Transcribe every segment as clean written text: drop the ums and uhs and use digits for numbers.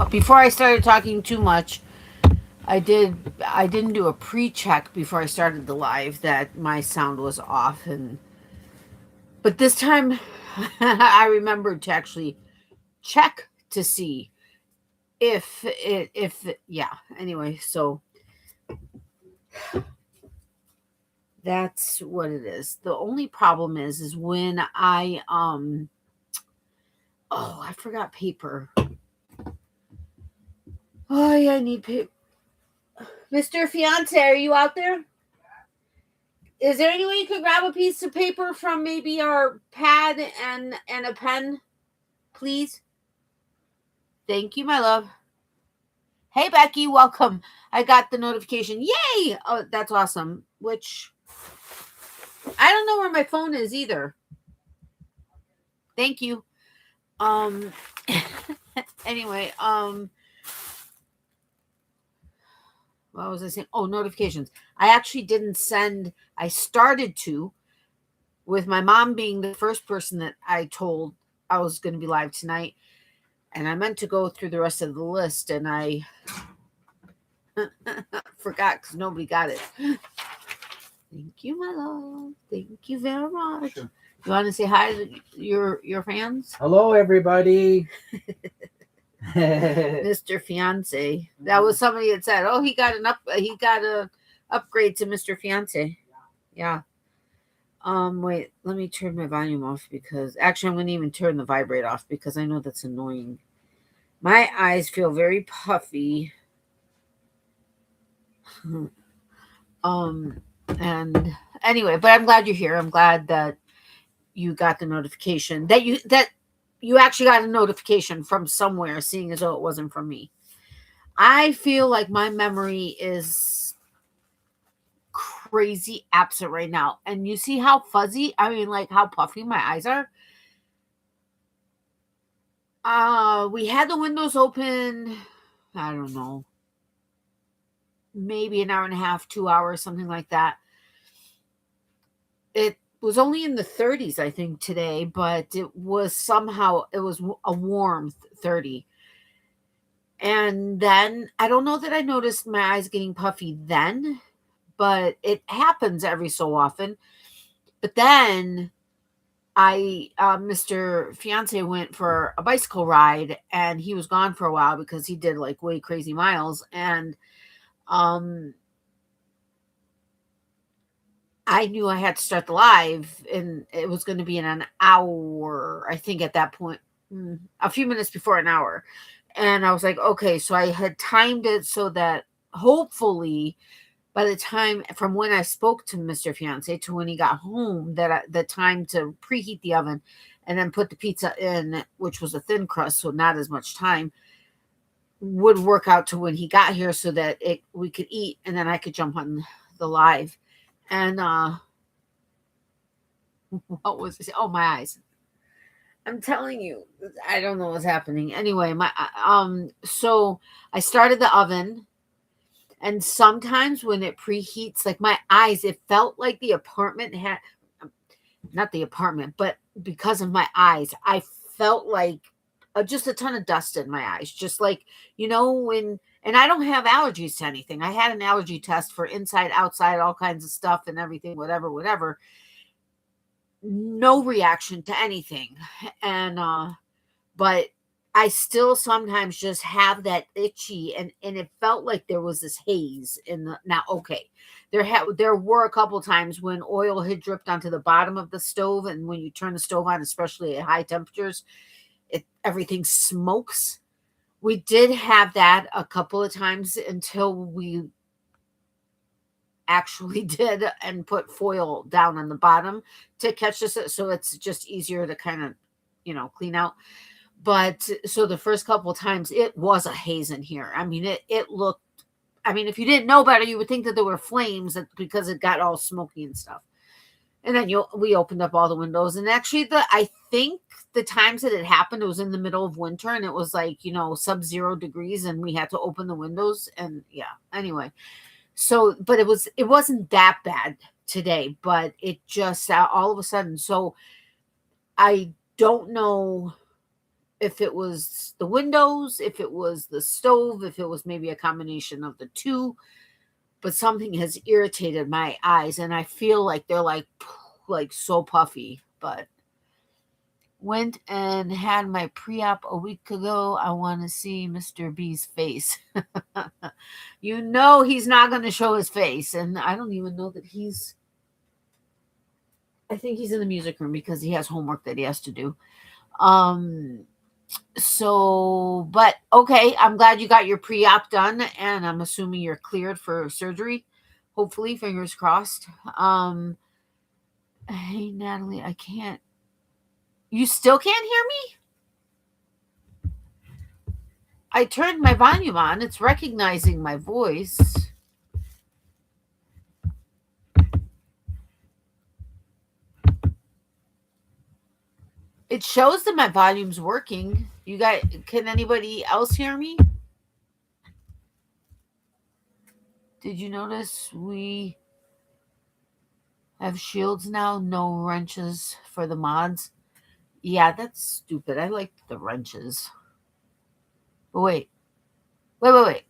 Before I started talking too much, I didn't do a pre-check before I started the live that my sound was off, but this time I remembered to actually check to see yeah. Anyway, so that's what it is. The only problem is when I forgot paper. Oh yeah, I need paper. Mr. Fiance, are you out there? Is there any way you could grab a piece of paper from maybe our pad and a pen, please? Thank you, my love. Hey, Becky, welcome. I got the notification. Yay! Oh, that's awesome. Which I don't know where my phone is either. Thank you. Um. Anyway, what was I saying? Oh, notifications. I actually didn't send. I started to, with my mom being the first person that I told I was going to be live tonight, and I meant to go through the rest of the list, and I forgot because nobody got it. Thank you, my love. Thank you very much. Sure. You want to say hi to your fans? Hello, everybody. Mr. Fiance. That was somebody that said, "Oh, he got a upgrade to Mr. Fiance." Yeah. Wait, let me turn my volume off because actually I'm going to even turn the vibrate off because I know that's annoying. My eyes feel very puffy. And anyway, but I'm glad you're here. I'm glad that you got the notification that you actually got a notification from somewhere, seeing as though it wasn't from me. I feel like my memory is crazy absent right now. And you see how fuzzy, I mean, like how puffy my eyes are. We had the windows open, I don't know, maybe an hour and a half, 2 hours, something like that. It was only in the 30s, I think, today, but it was a warm 30. And then I don't know that I noticed my eyes getting puffy then, but it happens every so often. But then Mr. Fiance went for a bicycle ride and he was gone for a while because he did like way crazy miles. And I knew I had to start the live and it was going to be in an hour, I think at that point, a few minutes before an hour. And I was like, okay, so I had timed it so that hopefully by the time from when I spoke to Mr. Fiance to when he got home, the time to preheat the oven and then put the pizza in, which was a thin crust, so not as much time, would work out to when he got here so that we could eat and then I could jump on the live. And what was it? Oh, my eyes. I'm telling you, I don't know what's happening. Anyway, so I started the oven, and sometimes when it preheats, like my eyes, it felt like the apartment had, not the apartment, but because of my eyes, I felt like just a ton of dust in my eyes, just like and I don't have allergies to anything. I had an allergy test for inside, outside, all kinds of stuff and everything, whatever. No reaction to anything. And but I still sometimes just have that itchy and it felt like there was this haze in the now okay. There were a couple times when oil had dripped onto the bottom of the stove, and when you turn the stove on, especially at high temperatures, everything smokes. We did have that a couple of times until we actually did and put foil down on the bottom to catch this, so it's just easier to kind of clean out. But so the first couple of times it was a haze in here. I mean, it looked, I mean, if you didn't know better, you would think that there were flames because it got all smoky and stuff. And then we opened up all the windows, and actually I think the times that it happened, it was in the middle of winter and it was like, sub-zero degrees, and we had to open the windows. And yeah, anyway. So, but it wasn't that bad today, but it just all of a sudden. So I don't know if it was the windows, if it was the stove, if it was maybe a combination of the two, but something has irritated my eyes, and I feel like they're like so puffy. But went and had my pre-op a week ago. I want to see Mr. B's face. You know he's not going to show his face, and I don't even know that he's. I think he's in the music room because he has homework that he has to do. So, but okay, I'm glad you got your pre-op done, and I'm assuming you're cleared for surgery. Hopefully, fingers crossed. Hey, Natalie, I can't. You still can't hear me? I turned my volume on. It's recognizing my voice. It shows that my volume's working. You guys, can anybody else hear me? Did you notice we have shields now? No wrenches for the mods. Yeah, that's stupid. I like the wrenches. But wait.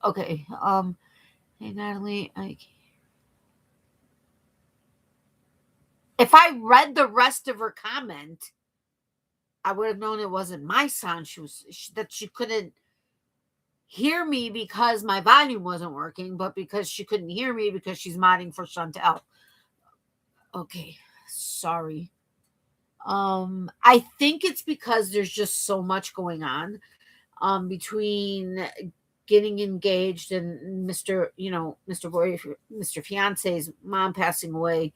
Okay. Hey Natalie, if I read the rest of her comment, I would have known it wasn't my sound. That she couldn't hear me because my volume wasn't working, but because she couldn't hear me because she's modding for Chantel. Okay, sorry. I think it's because there's just so much going on between getting engaged and Mr. Fiance's mom passing away.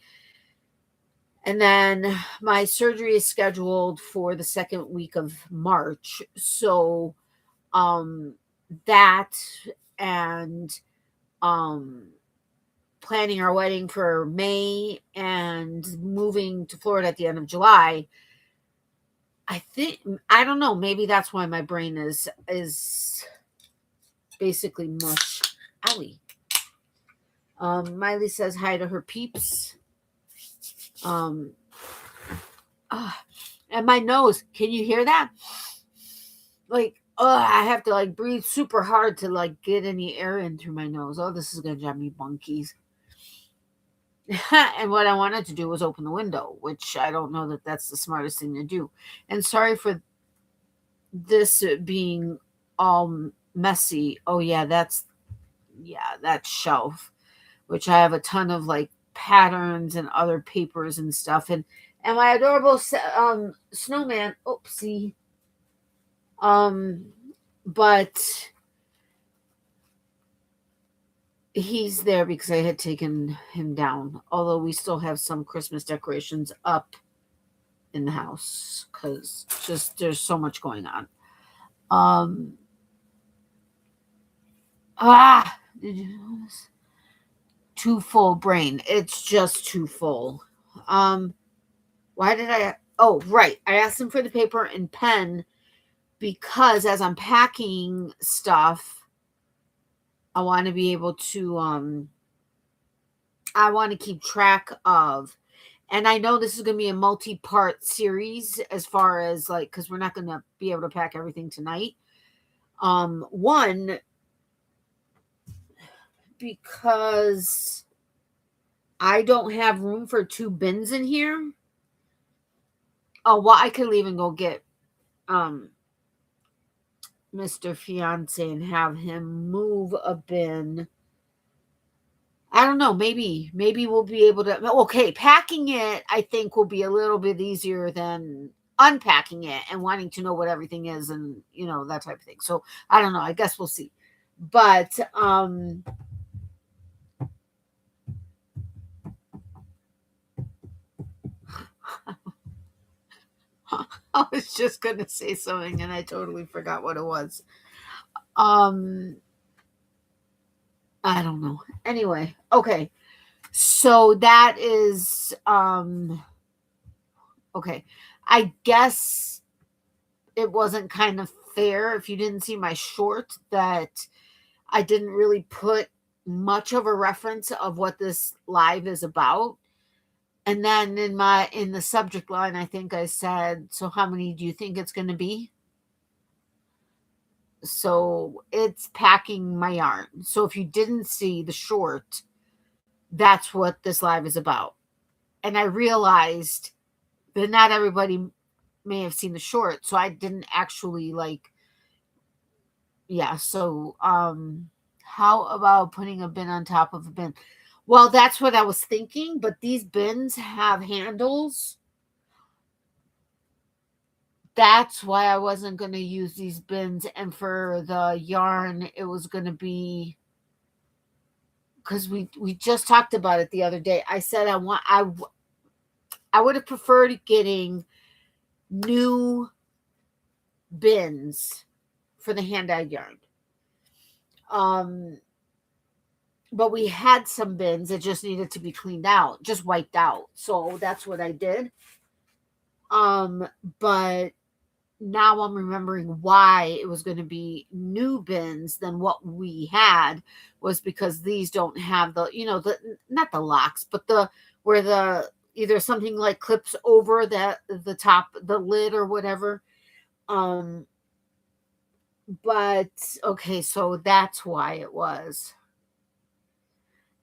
And then my surgery is scheduled for the second week of March. So that and planning our wedding for May and moving to Florida at the end of July. I don't know, maybe that's why my brain is basically mush. Owie. Miley says hi to her peeps. And my nose, can you hear that? Like, I have to like breathe super hard to like get any air in through my nose. Oh, this is gonna drive me bunkies. And what I wanted to do was open the window, which I don't know that that's the smartest thing to do. And sorry for this being all messy. Oh yeah, that shelf, which I have a ton of like patterns and other papers and stuff, and my adorable snowman. Oopsie. But he's there because I had taken him down. Although we still have some Christmas decorations up in the house because just there's so much going on. Did you notice? Too full brain. It's just too full. Why did I? Oh, right. I asked him for the paper and pen because as I'm packing stuff, I want to be able to, I want to keep track of, and I know this is going to be a multi-part series as far as like, because we're not going to be able to pack everything tonight. One, because I don't have room for 2 bins in here. Oh, well, I could leave and go get Mr. Fiance and have him move a bin. I don't know. Maybe we'll be able to. Okay, packing it, I think, will be a little bit easier than unpacking it and wanting to know what everything is and, that type of thing. So I don't know. I guess we'll see. But, I was just going to say something and I totally forgot what it was. I don't know. Anyway, okay. So that is okay. I guess it wasn't kind of fair if you didn't see my short that I didn't really put much of a reference of what this live is about. And then in the subject line, I think I said, so how many do you think it's going to be? So it's packing my yarn. So if you didn't see the short, that's what this live is about. And I realized that not everybody may have seen the short, so I didn't actually yeah. So how about putting a bin on top of a bin? Well, that's what I was thinking, but these bins have handles. That's why I wasn't going to use these bins. And for the yarn, it was going to be, because we just talked about it the other day. I said I would have preferred getting new bins for the hand-dyed yarn. But we had some bins that just needed to be cleaned out, just wiped out. So that's what I did. But now I'm remembering why it was going to be new bins than what we had, was because these don't have the, not the locks, but where the, either something like clips over the top, the lid or whatever. But okay, so that's why it was.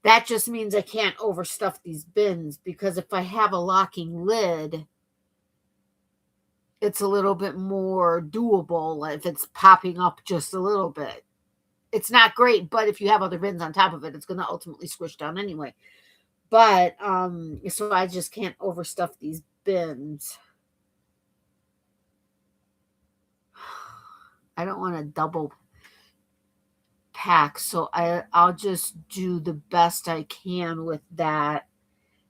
That just means I can't overstuff these bins, because if I have a locking lid, it's a little bit more doable if it's popping up just a little bit. It's not great, but if you have other bins on top of it, it's going to ultimately squish down anyway. But so I just can't overstuff these bins. I don't want to double pack, so I'll just do the best I can with that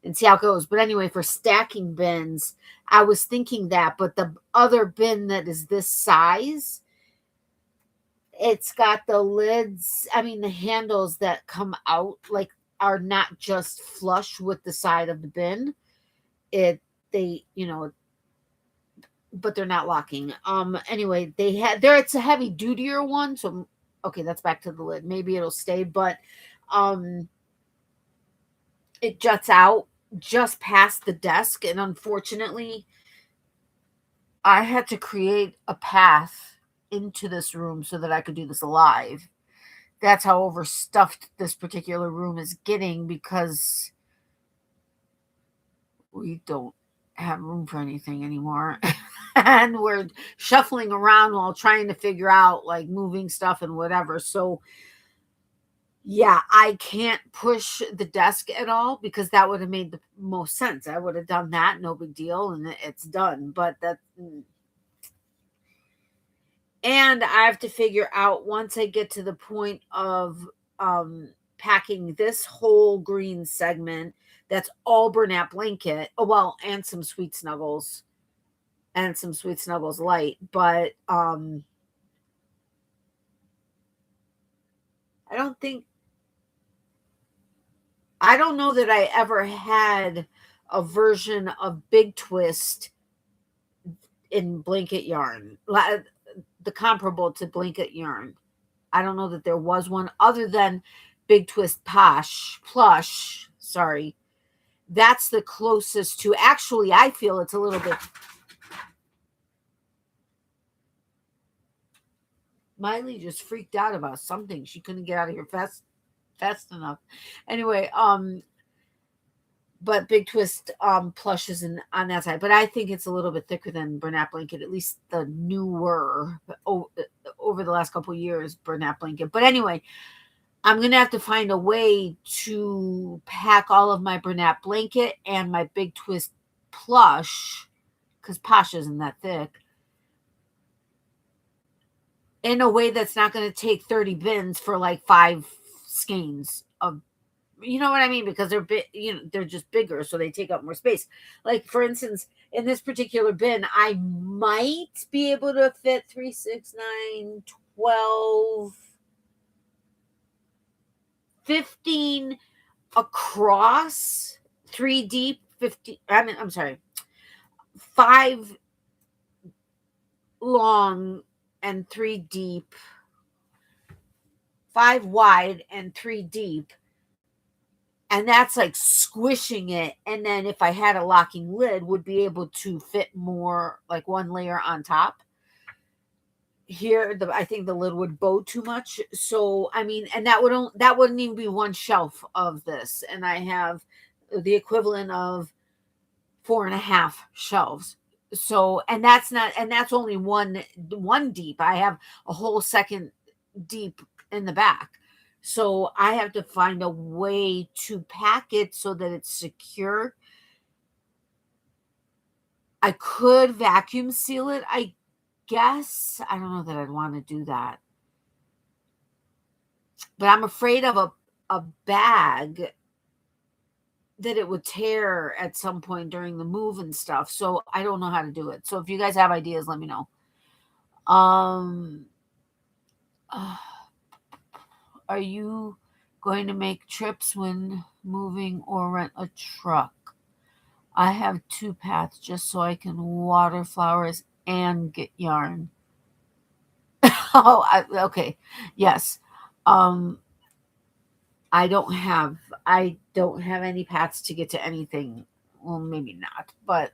and see how it goes. But anyway, for stacking bins, I was thinking that, but the other bin that is this size, it's got the lids, the handles that come out, like, are not just flush with the side of the bin. But they're not locking. Anyway, it's a heavy dutier one, so okay, that's back to the lid. Maybe it'll stay, but it juts out just past the desk, and unfortunately I had to create a path into this room so that I could do this live. That's how overstuffed this particular room is getting, because we don't have room for anything anymore. And we're shuffling around while trying to figure out, like, moving stuff and whatever. So yeah, I can't push the desk at all, because that would have made the most sense. I would have done that, no big deal, and it's done. But and I have to figure out, once I get to the point of packing this whole green segment, that's all Bernat blanket. Oh, well, and some Sweet Snuggles. And some Sweet Snuggles light. But I don't know that I ever had a version of Big Twist in blanket yarn, the comparable to blanket yarn. I don't know that there was one other than Big Twist Plush. Sorry. That's the closest to, actually, I feel it's a little bit. Miley just freaked out about something. She couldn't get out of here fast enough. Anyway, but Big Twist Plush is on that side. But I think it's a little bit thicker than Bernat blanket, at least the newer, over the last couple of years, Bernat blanket. But anyway, I'm going to have to find a way to pack all of my Bernat blanket and my Big Twist Plush, because Posh isn't that thick, in a way that's not going to take 30 bins for like 5 skeins of, you know what I mean? Because they're they're just bigger, so they take up more space. Like, for instance, in this particular bin, I might be able to fit 3, 6, 9, 12, 15 across, 3 deep, 50. I'm sorry, 5 long and 3 deep, 5 wide and 3 deep. And that's like squishing it. And then if I had a locking lid, would be able to fit more, like 1 layer on top. here, I think the lid would bow too much. So I mean, and that wouldn't even be one shelf of this, and I have the equivalent of 4.5 shelves. So, and that's only one deep. I have a whole second deep in the back. So I have to find a way to pack it so that it's secure. I could vacuum seal it, I guess. I don't know that I'd want to do that. But I'm afraid of a bag that it would tear at some point during the move and stuff. So I don't know how to do it. So if you guys have ideas, let me know. Are you going to make trips when moving or rent a truck? I have 2 paths just so I can water flowers and get yarn. Okay. Yes. I don't have any paths to get to anything. Well, maybe not, but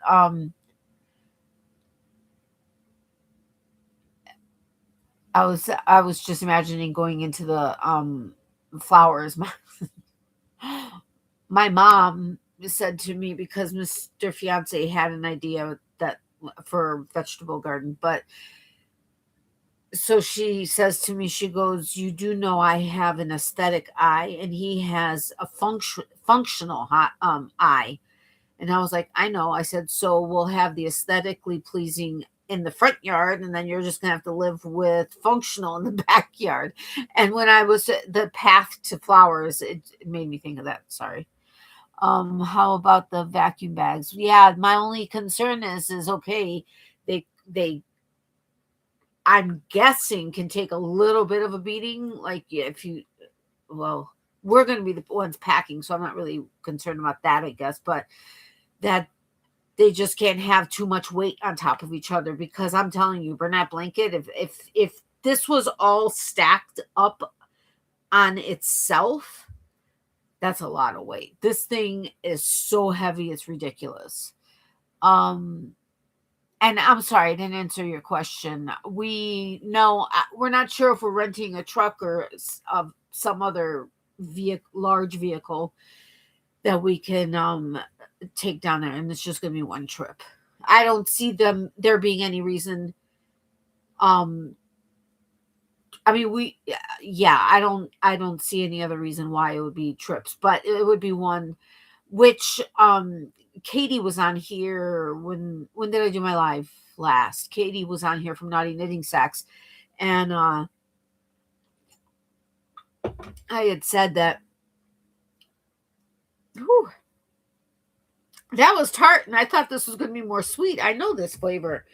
I was just imagining going into the flowers. My mom said to me, because Mr. Fiance had an idea that for vegetable garden, but so she says to me, she goes, "You do know I have an aesthetic eye, and he has a functional eye." And I was like, "I know." I said, "So we'll have the aesthetically pleasing in the front yard, and then you're just gonna have to live with functional in the backyard." And when I was the path to flowers, it made me think of that. Sorry. How about the vacuum bags? Yeah, my only concern is okay, they I'm guessing can take a little bit of a beating. Like if you, well, we're going to be the ones packing, so I'm not really concerned about that, I guess. But that they just can't have too much weight on top of each other, because I'm telling you, Bernat blanket, if this was all stacked up on itself, that's a lot of weight. This thing is so heavy, it's ridiculous. And I'm sorry, I didn't answer your question. We're not sure if we're renting a truck or some other large vehicle that we can take down there, and it's just going to be one trip. I don't see there being any reason. I mean, I don't see any other reason why it would be trips, but it would be one. Which Katie was on here when did I do my live last? Katie was on here from Naughty Knitting Sacks, and I had said that that was tart, and I thought this was going to be more sweet. I know this flavor.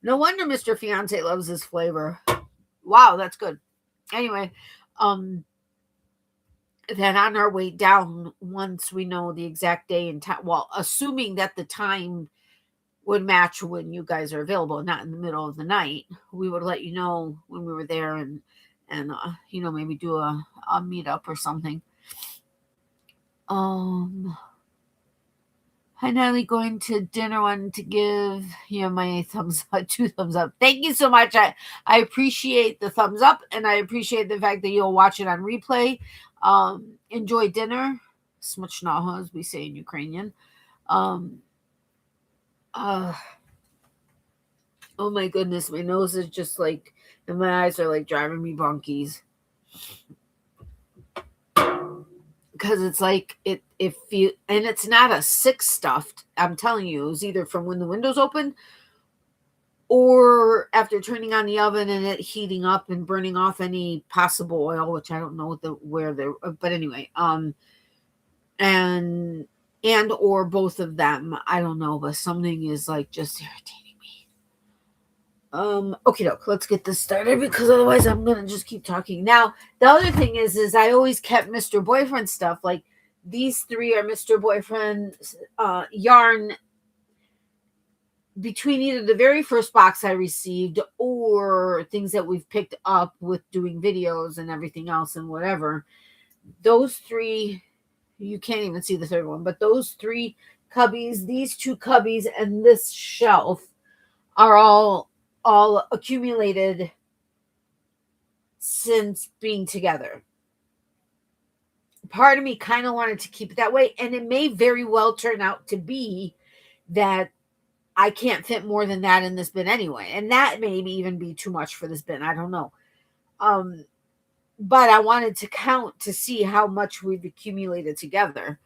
No wonder Mr. Fiance loves this flavor. Wow, that's good. Anyway, then on our way down, once we know the exact day and time, well, assuming that the time would match when you guys are available, not in the middle of the night, we would let you know when we were there, and maybe do a meetup or something. Hi Natalie, going to dinner, one to give you my 2 thumbs up. Thank you so much. I appreciate the thumbs up, and I appreciate the fact that you'll watch it on replay. Enjoy dinner. Smuchnaha, as we say in Ukrainian. Oh my goodness, my nose is just like, and my eyes are like driving me bonkies. Because it's like and it's not a 6 stuffed. I'm telling you, it was either from when the windows open or after turning on the oven and it heating up and burning off any possible oil, which I don't know but anyway, and or both of them, I don't know, but something is like just irritating me. Okay, doke, let's get this started, because otherwise I'm gonna just keep talking. Now, the other thing is I always kept Mr. Boyfriend stuff. Like, these 3 are Mr. Boyfriend yarn between either the very first box I received or things that we've picked up with doing videos and everything else and whatever. Those 3, you can't even see the third one, but those 3 cubbies, these 2 cubbies, and this shelf are all accumulated since being together. Part of me kind of wanted to keep it that way, and it may very well turn out to be that I can't fit more than that in this bin anyway, and that may even be too much for this bin. I don't know. But I wanted to count to see how much we've accumulated together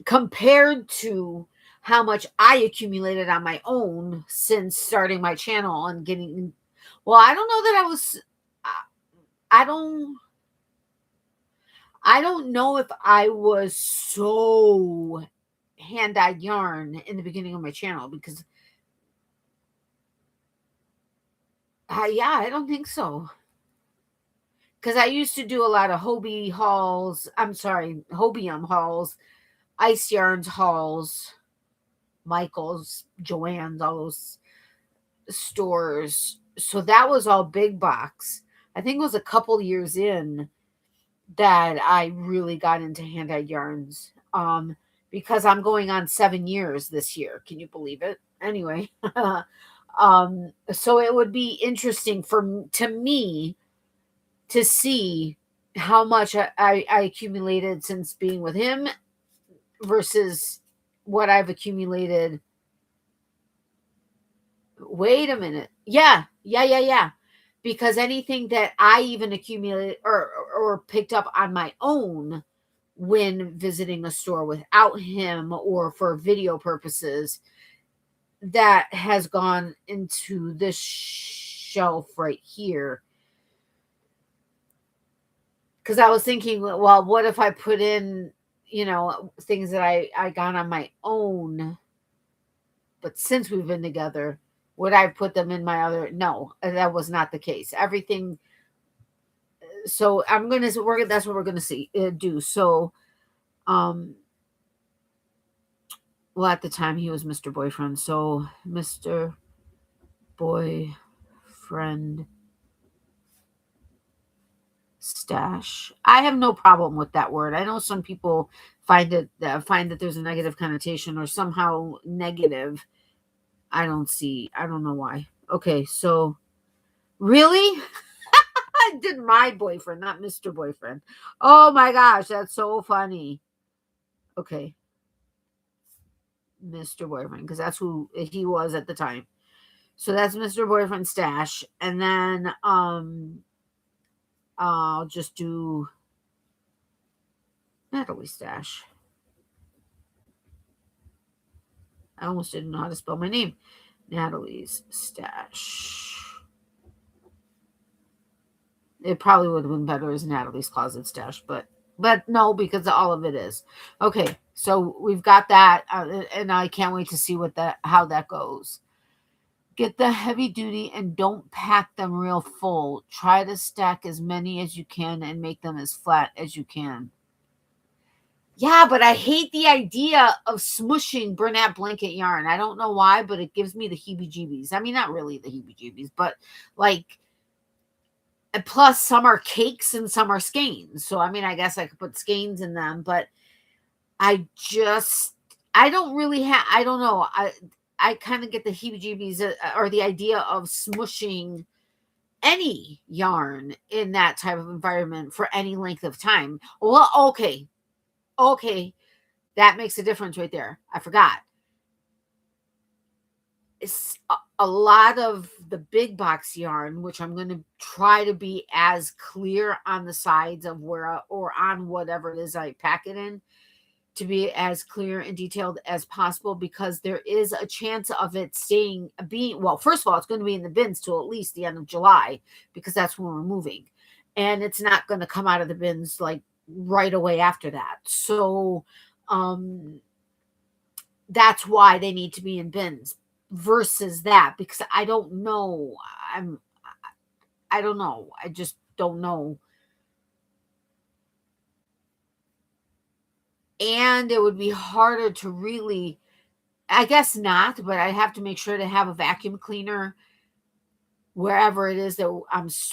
compared to how much I accumulated on my own since starting my channel and getting. Well, I don't know that I was. I don't know if I was so hand-dyed yarn in the beginning of my channel, because yeah, I don't think so. Because I used to do a lot of Hobie hauls. I'm sorry, Hobium hauls, Ice Yarns hauls, Michael's, Joann's, all those stores. So that was all big box. I think it was a couple years in that I really got into hand-dyed yarns. Because I'm going on 7 years this year. Can you believe it? Anyway, so it would be interesting to me to see how much I accumulated since being with him versus what I've accumulated. Wait a minute. Yeah. Because anything that I even accumulated or picked up on my own when visiting a store without him or for video purposes, that has gone into this shelf right here. Because I was thinking, well, what if I put in, things that I got on my own, but since we've been together, would I put them in my other? No, that was not the case. Everything. So that's what we're gonna do. So, well, at the time he was Mr. Boyfriend. So Mr. Boyfriend stash. I have no problem with that word. I know some people find that there's a negative connotation or somehow negative. I don't know why. Okay, so really? I did my boyfriend, not Mr. Boyfriend. Oh my gosh, that's so funny. Okay. Mr. Boyfriend, because that's who he was at the time. So that's Mr. Boyfriend stash. And then I'll just do Natalie stash. I almost didn't know how to spell my name. Natalie's stash. It probably would have been better as Natalie's closet stash, but no, because all of it is. Okay, so we've got that, and I can't wait to see how that goes. Get the heavy duty and don't pack them real full. Try to stack as many as you can and make them as flat as you can. Yeah, but I hate the idea of smushing Bernat blanket yarn. I don't know why, but it gives me the heebie-jeebies. I mean, not really the heebie-jeebies, but like, and plus some are cakes and some are skeins. So, I mean, I guess I could put skeins in them, but I don't know. I kind of get the heebie-jeebies or the idea of smushing any yarn in that type of environment for any length of time. Well, okay. That makes a difference right there. I forgot. It's a lot of the big box yarn, which I'm going to try to be as clear on the sides of or on whatever it is I pack it in, to be as clear and detailed as possible, because there is a chance of it well, first of all, it's going to be in the bins till at least the end of July, because that's when we're moving, and it's not going to come out of the bins like right away after that. So that's why they need to be in bins versus that, because I don't know. I don't know. I just don't know. And it would be harder to really, I guess not, but I have to make sure to have a vacuum cleaner wherever it is that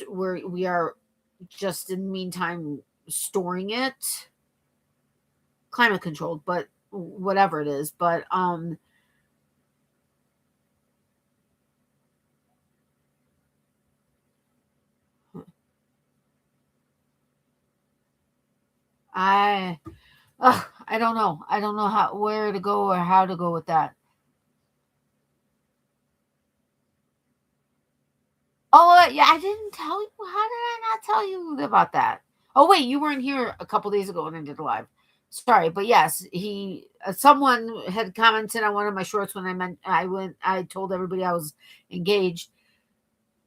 where we are just in the meantime storing it. Climate controlled, but whatever it is. But I I don't know. I don't know where to go or how to go with that. Oh, yeah, I didn't tell you. How did I not tell you about that? Oh, wait, you weren't here a couple days ago when I did the live. Sorry, but yes, someone had commented on one of my shorts when I told everybody I was engaged,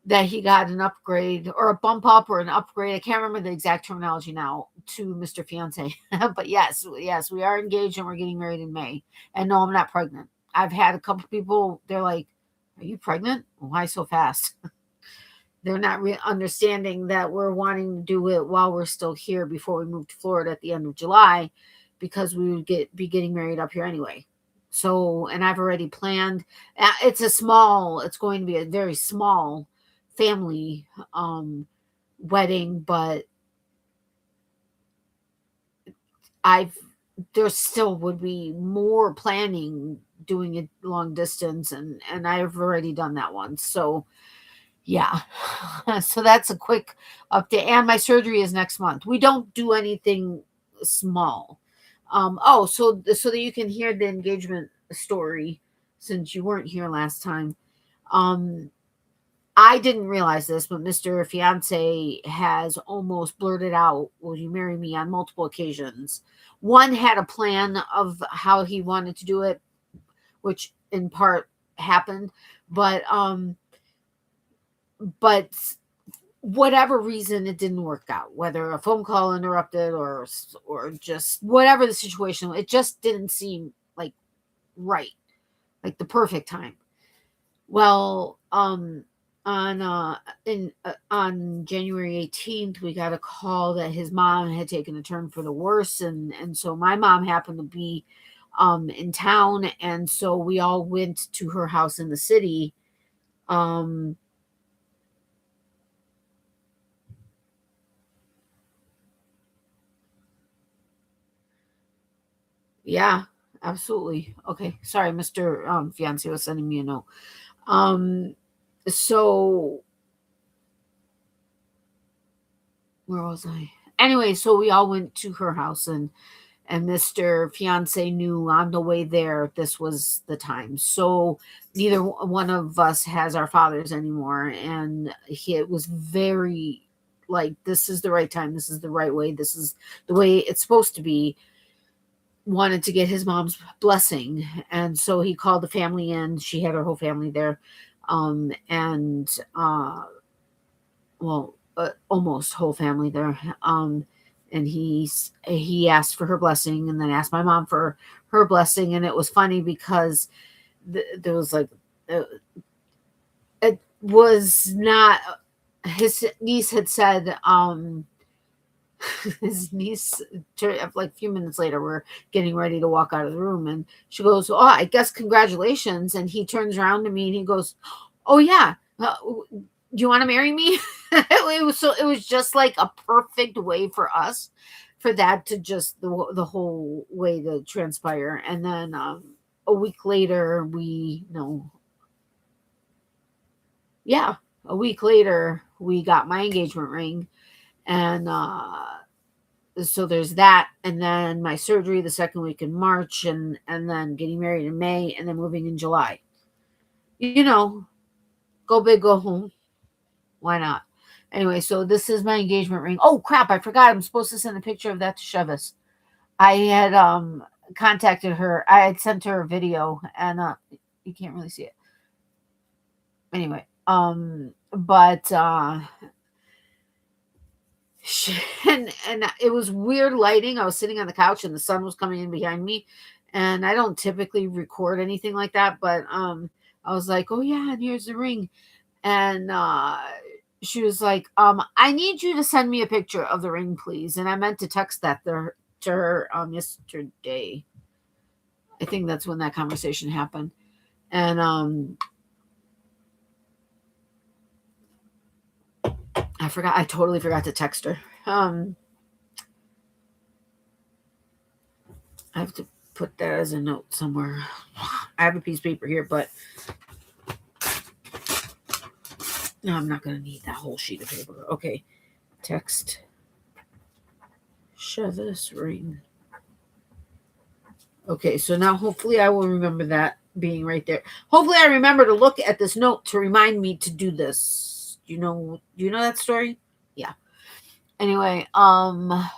that he got an upgrade or a bump up or an upgrade. I can't remember the exact terminology now, to Mr. Fiance. But yes, we are engaged and we're getting married in May. And no, I'm not pregnant. I've had a couple people, they're like, "Are you pregnant? Why so fast?" They're not understanding that we're wanting to do it while we're still here before we move to Florida at the end of July, because we would be getting married up here anyway. So, and I've already planned. It's going to be a very small family wedding, but I've there still would be more planning doing it long distance, and I've already done that one. So yeah. So that's a quick update. And my surgery is next month. We don't do anything small. So that you can hear the engagement story, since you weren't here last time. Um, I didn't realize this, but Mr. Fiance has almost blurted out, "Will you marry me?" on multiple occasions. One had a plan of how he wanted to do it, which in part happened, but whatever reason, it didn't work out, whether a phone call interrupted or just whatever the situation, it just didn't seem like right, like the perfect time. Well, on January 18th, we got a call that his mom had taken a turn for the worse, and so my mom happened to be in town, and so we all went to her house in the city. um Yeah, absolutely. Okay. Sorry, Mr. Fiance was sending me a note. Um, so where was I? Anyway, so we all went to her house, and Mr. Fiance knew on the way there this was the time. So neither one of us has our fathers anymore, and it was very like, this is the right time, this is the right way, this is the way it's supposed to be. Wanted to get his mom's blessing, and so he called the family in. She had her whole family there, and well, almost whole family there. And he asked for her blessing, and then asked my mom for her blessing. And it was funny because there was like, uh, it was not, his niece had said, his niece, like a few minutes later, we're getting ready to walk out of the room, and she goes, "Oh, I guess congratulations." And he turns around to me and he goes, "Oh yeah, do you want to marry me?" It was just like a perfect way for us, for that to just the whole way to transpire. And then a week later, yeah, a week later we got my engagement ring. And so there's that, and then my surgery the second week in March, and then getting married in May, and then moving in July. You know, go big, go home. Why not? Anyway, so this is my engagement ring. Oh crap, I forgot. I'm supposed to send a picture of that to Chevis. I had contacted her. I had sent her a video, and you can't really see it. Anyway, but and it was weird lighting. I was sitting on the couch and the sun was coming in behind me, and I don't typically record anything like that, but I was like, "Oh yeah, and here's the ring." And she was like, "I need you to send me a picture of the ring, please." And I meant to text that to her yesterday. I think that's when that conversation happened. And I totally forgot to text her. I have to put that as a note somewhere. I have a piece of paper here, but no, I'm not going to need that whole sheet of paper. Okay. Text Chevis ring. Okay, so now hopefully I will remember that being right there. Hopefully I remember to look at this note to remind me to do this. Do you know that story? Yeah. Anyway, my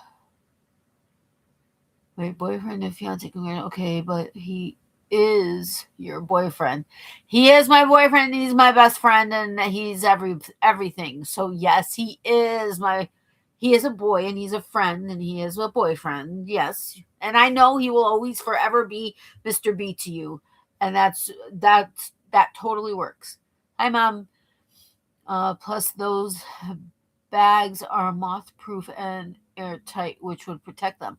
boyfriend and fiance can get okay, but he is your boyfriend. He is my boyfriend. He's my best friend, and he's everything. So yes, he is a boy, and he's a friend, and he is a boyfriend. Yes, and I know he will always forever be Mr. B to you, and that totally works. Hi, Mom. Plus those bags are moth proof and airtight, which would protect them.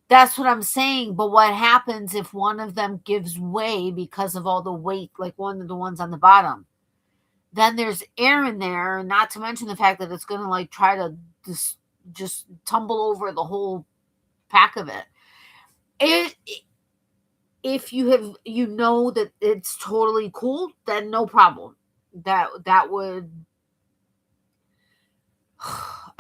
That's what I'm saying. But what happens if one of them gives way because of all the weight, like one of the ones on the bottom? Then there's air in there, not to mention the fact that it's going to like try to just tumble over the whole pack of it. If you know that it's totally cool, then no problem. That would.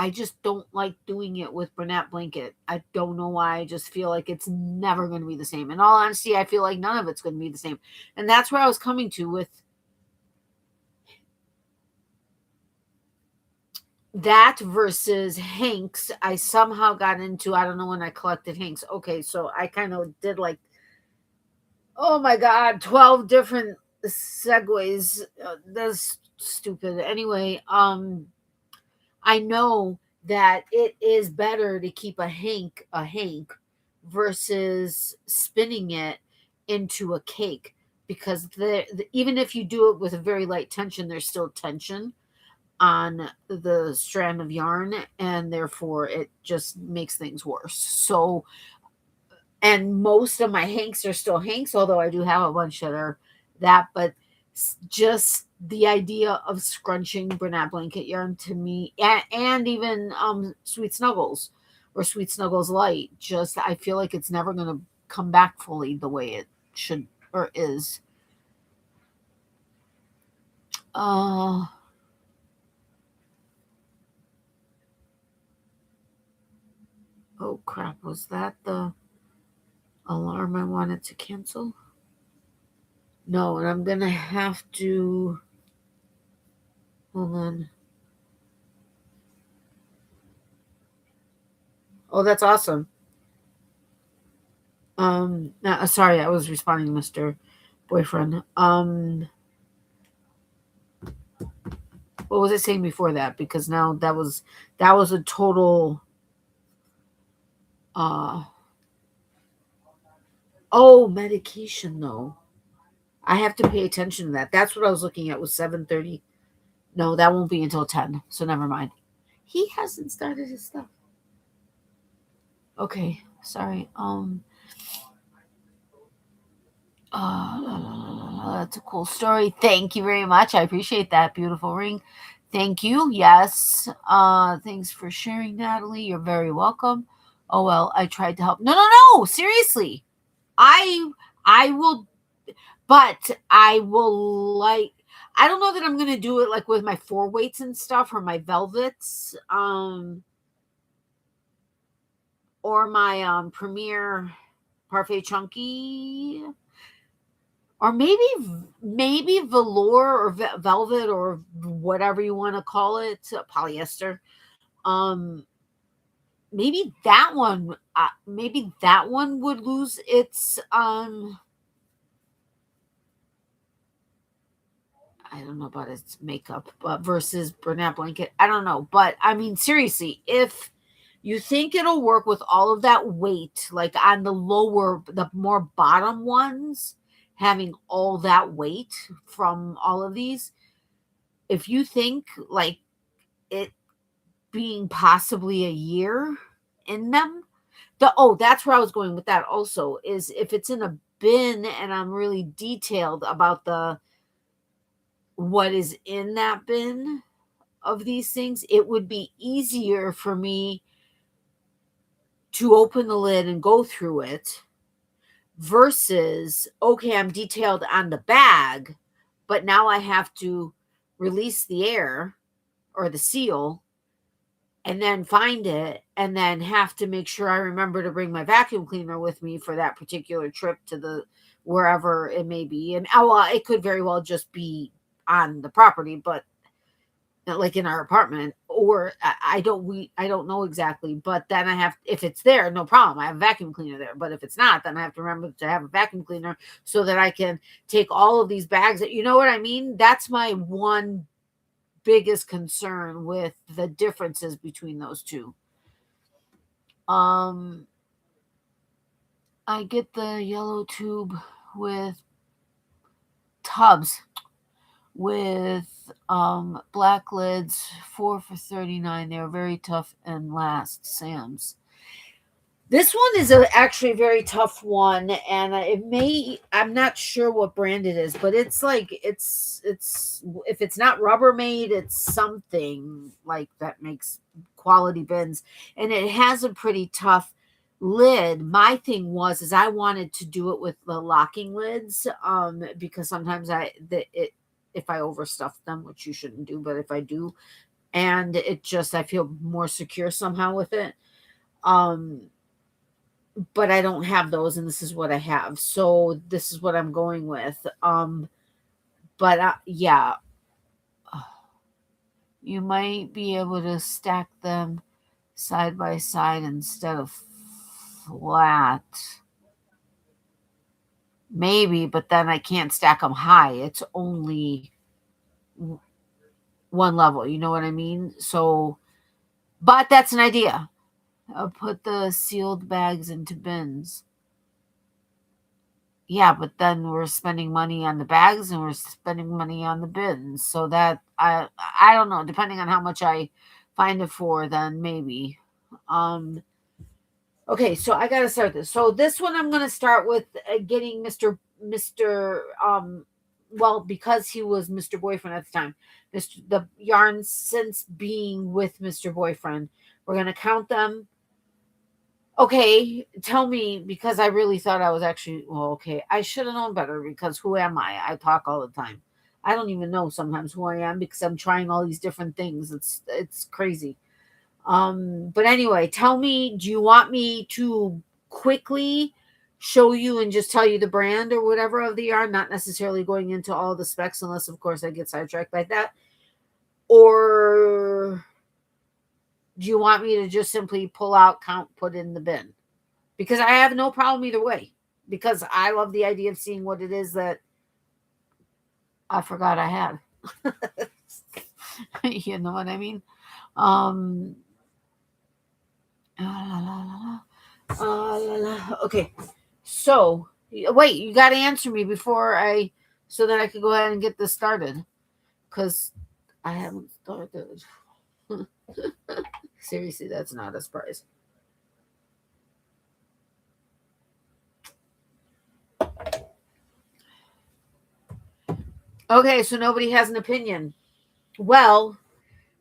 I just don't like doing it with Bernat blanket. I don't know why. I just feel like it's never going to be the same. In all honesty, I feel like none of it's going to be the same. And that's where I was coming to with that versus Hanks. I somehow got into, I don't know when I collected Hanks. Okay, so I kind of did like, oh my God, 12 different segues. That's stupid. Anyway, I know that it is better to keep a hank versus spinning it into a cake, because even if you do it with a very light tension, there's still tension on the strand of yarn, and therefore it just makes things worse. So, and most of my hanks are still hanks, although I do have a bunch that are that, but just the idea of scrunching Bernat blanket yarn to me, and even Sweet Snuggles or Sweet Snuggles Light, just I feel like it's never going to come back fully the way it should or is. Oh crap, was that the alarm I wanted to cancel? No, and I'm going to have to, hold on. Oh, that's awesome. Sorry, I was responding, Mr. Boyfriend. What was I saying before that? Because now that was a total. Medication though. I have to pay attention to that. That's what I was looking at. Was 7:30. No, that won't be until 10. So never mind. He hasn't started his stuff. Okay, sorry. That's a cool story. Thank you very much. I appreciate that beautiful ring. Thank you. Yes. Thanks for sharing, Natalie. You're very welcome. Oh well, I tried to help. No. Seriously. I will, but I will like, I don't know that I'm going to do it like with my 4 weights and stuff, or my velvets, or my Premier Parfait Chunky, or maybe velour or velvet or whatever you want to call it, polyester. Maybe that one would lose its I don't know about its makeup, but versus Bernat blanket, I don't know. But I mean, seriously, if you think it'll work with all of that weight, like on the more bottom ones, having all that weight from all of these, if you think like it being possibly a year in them, that's where I was going with that also, is if it's in a bin and I'm really detailed about what is in that bin of these things, it would be easier for me to open the lid and go through it versus, okay, I'm detailed on the bag, but now I have to release the air or the seal and then find it and then have to make sure I remember to bring my vacuum cleaner with me for that particular trip to the wherever it may be. And it could very well just be on the property, but like in our apartment, or I don't know exactly, but then I have, if it's there, no problem, I have a vacuum cleaner there. But if it's not, then I have to remember to have a vacuum cleaner so that I can take all of these bags that, you know what I mean? That's my one biggest concern with the differences between those two. I get the yellow tube with tubs with black lids, 4 for $39. They're very tough and last. Sam's. This one is actually a very tough one, and I'm not sure what brand it is, but it's like it's if it's not Rubbermaid, it's something like that makes quality bins, and it has a pretty tough lid. My thing is I wanted to do it with the locking lids, because sometimes if I overstuff them, which you shouldn't do, but if I do, and I feel more secure somehow with it. But I don't have those, and this is what I have. So this is what I'm going with. But yeah, you might be able to stack them side by side instead of flat. Maybe, but then I can't stack them high. It's only one level. You know what I mean? So, but that's an idea. I'll put the sealed bags into bins. Yeah, but then we're spending money on the bags and we're spending money on the bins. So that I don't know, depending on how much I find it for, then maybe. Okay, so I got to start this. So this one I'm going to start with getting Mr. Well, because he was Mr. Boyfriend at the time. The yarns since being with Mr. Boyfriend. We're going to count them. Okay, tell me, because I really thought I was actually, well, okay, I should have known better, because who am I? I talk all the time. I don't even know sometimes who I am because I'm trying all these different things. It's crazy. But anyway, tell me, do you want me to quickly show you and just tell you the brand or whatever of the yarn, not necessarily going into all the specs, unless of course I get sidetracked like that? Or do you want me to just simply pull out, count, put in the bin? Because I have no problem either way. Because I love the idea of seeing what it is that I forgot I had. You know what I mean? Okay. So, wait, you got to answer me so that I could go ahead and get this started. Because I haven't started. Seriously, that's not a surprise. Okay, so nobody has an opinion. Well,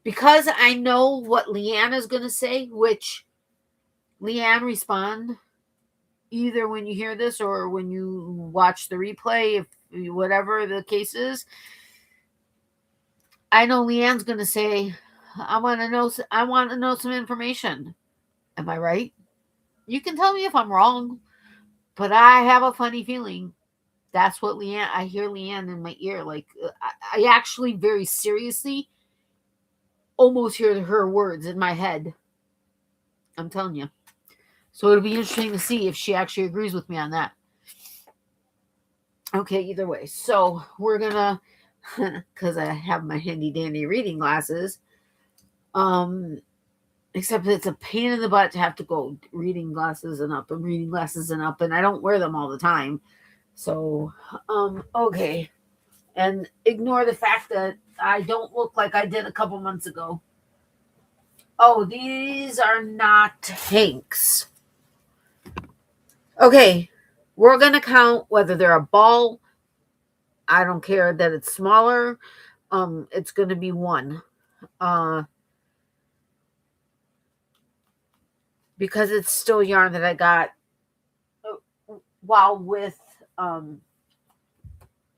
because I know what Leanne is going to say, which Leanne, respond either when you hear this or when you watch the replay, if whatever the case is. I know Leanne's going to say, I want to know some information. Am I right? You can tell me if I'm wrong, but I have a funny feeling that's what Leanne, I hear Leanne in my ear. Like, I actually very seriously almost hear her words in my head. I'm telling you. So it'll be interesting to see if she actually agrees with me on that. Okay, either way. So we're going to, because I have my handy dandy reading glasses, except it's a pain in the butt to have to go reading glasses and up, and I don't wear them all the time. So, okay. And ignore the fact that I don't look like I did a couple months ago. Oh, these are not Hanks. Okay, we're going to count whether they're a ball. I don't care that it's smaller. It's going to be one. Because it's still yarn that I got while with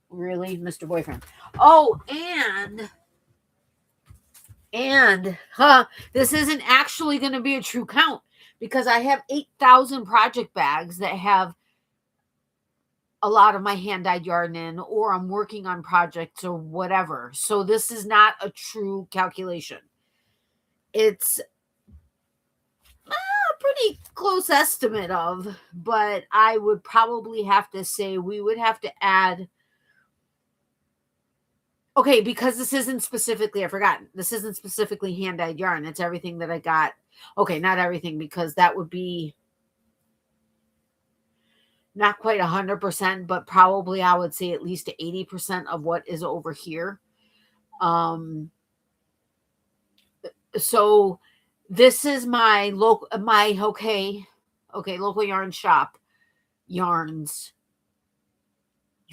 really Mr. Boyfriend. Oh, and And this isn't actually going to be a true count because I have 8,000 project bags that have a lot of my hand-dyed yarn in, or I'm working on projects or whatever. So this is not a true calculation. It's a pretty close estimate of, but I would probably have to say we would have to add, okay, because this isn't specifically, I forgot, this isn't specifically hand-dyed yarn. It's everything that I got. Okay, not everything, because that would be not quite 100%, but probably I would say at least 80% of what is over here. So this is my local, local yarn shop yarns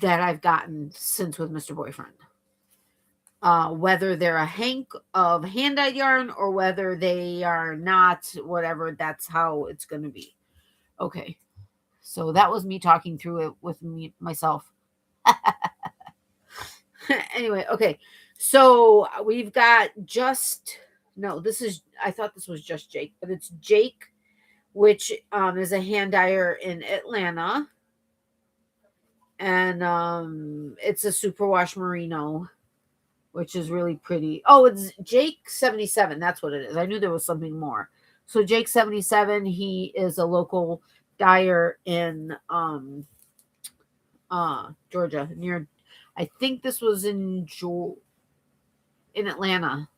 that I've gotten since with Mr. Boyfriend. Whether they're a hank of hand-dyed yarn or whether they are not, whatever, that's how it's going to be. Okay. So that was me talking through it with myself. Anyway, okay. So we've got I thought this was just Jake, but it's Jake, which is a hand dyer in Atlanta. And it's a superwash merino, which is really pretty. Oh, it's Jake 77. That's what it is. I knew there was something more. So Jake 77, he is a local dyer in Georgia, near, I think this was in Atlanta.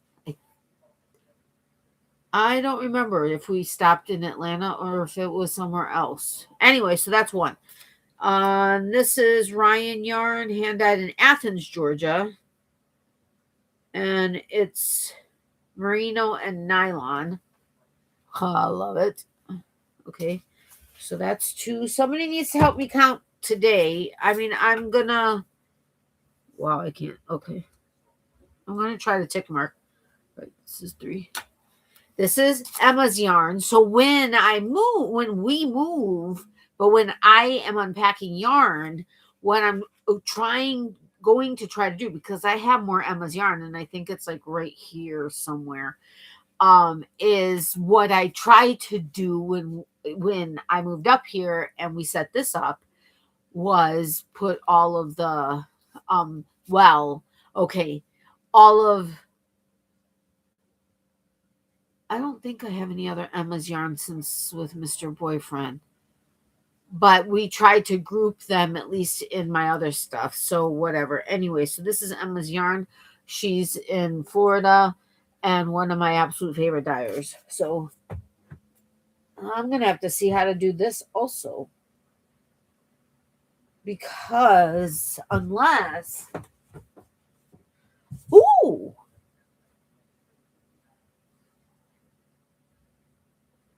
I don't remember if we stopped in Atlanta or if it was somewhere else. Anyway, so that's one. This is Ryan Yarn, hand dyed in Athens, Georgia. And it's merino and nylon. I love it. Okay. So that's two. Somebody needs to help me count today. I mean, I'm gonna. Wow, I can't. Okay. I'm gonna try the tick mark. Right, this is 3. This is Emma's yarn. So when we move, but when I am unpacking yarn, what I'm going to try to do, because I have more Emma's yarn, and I think it's like right here somewhere, is what I tried to do when I moved up here and we set this up, was put all of the I don't think I have any other Emma's yarn since with Mr. Boyfriend, but we tried to group them at least in my other stuff. So whatever. Anyway, so this is Emma's yarn. She's in Florida and one of my absolute favorite dyers. So I'm going to have to see how to do this also, because unless, ooh,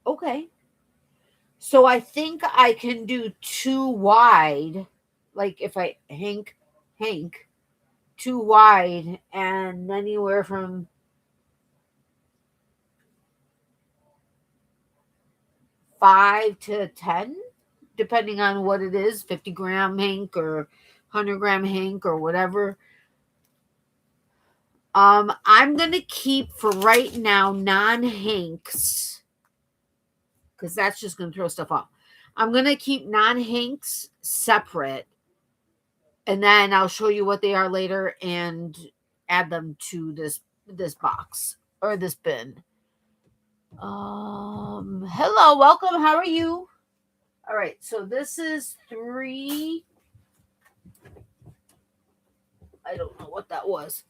okay. So I think I can do 2 wide, like if I hank 2 wide, and anywhere from 5 to 10, depending on what it is, 50-gram hank or 100-gram hank or whatever. I'm going to keep for right now non-hanks, because that's just going to throw stuff off. I'm going to keep non-hanks separate, and then I'll show you what they are later and add them to this box or this bin. Hello, welcome. How are you? All right, so this is 3. I don't know what that was,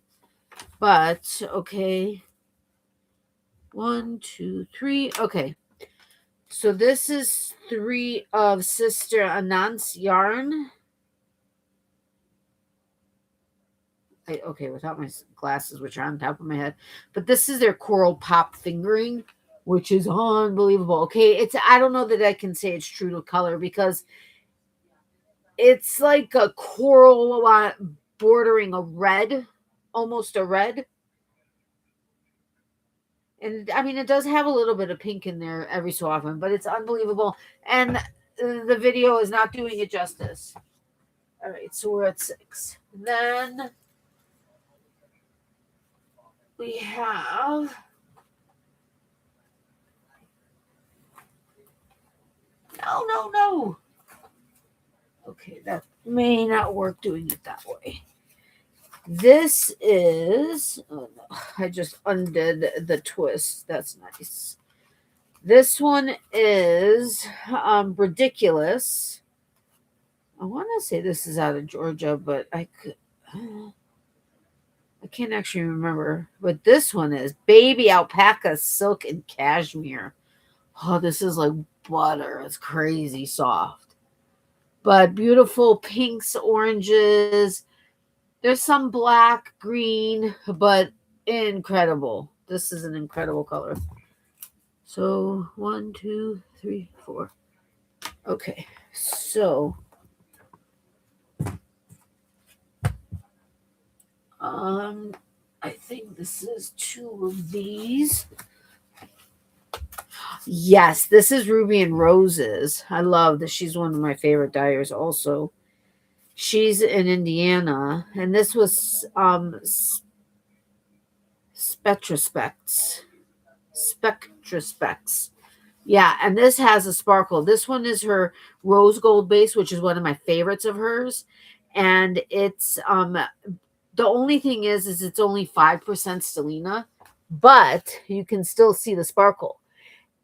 but okay. 1, 2, 3. Okay. So this is 3 of Sister Anant's yarn. Without my glasses, which are on top of my head. But this is their coral pop fingering, which is unbelievable. Okay, I don't know that I can say it's true to color, because it's like a coral bordering a red, almost a red. And I mean, it does have a little bit of pink in there every so often, but it's unbelievable. And the video is not doing it justice. All right, so we're at 6. Then we have no. Okay, that may not work doing it that way. This is, oh no, I just undid the twist. That's nice. This one is ridiculous. I want to say this is out of Georgia, but I can't actually remember. But this one is baby alpaca silk and cashmere. Oh, this is like butter. It's crazy soft. But beautiful pinks, oranges. There's some black, green, but incredible. This is an incredible color. So 1, 2, 3, 4. Okay, so I think this is 2 of these. Yes, this is Ruby and Roses. I love that. She's one of my favorite dyers also. She's in Indiana, and this was Spectrospecs. Yeah, and this has a sparkle. This one is her rose gold base, which is one of my favorites of hers. And it's the only thing is it's only 5% stellina, but you can still see the sparkle.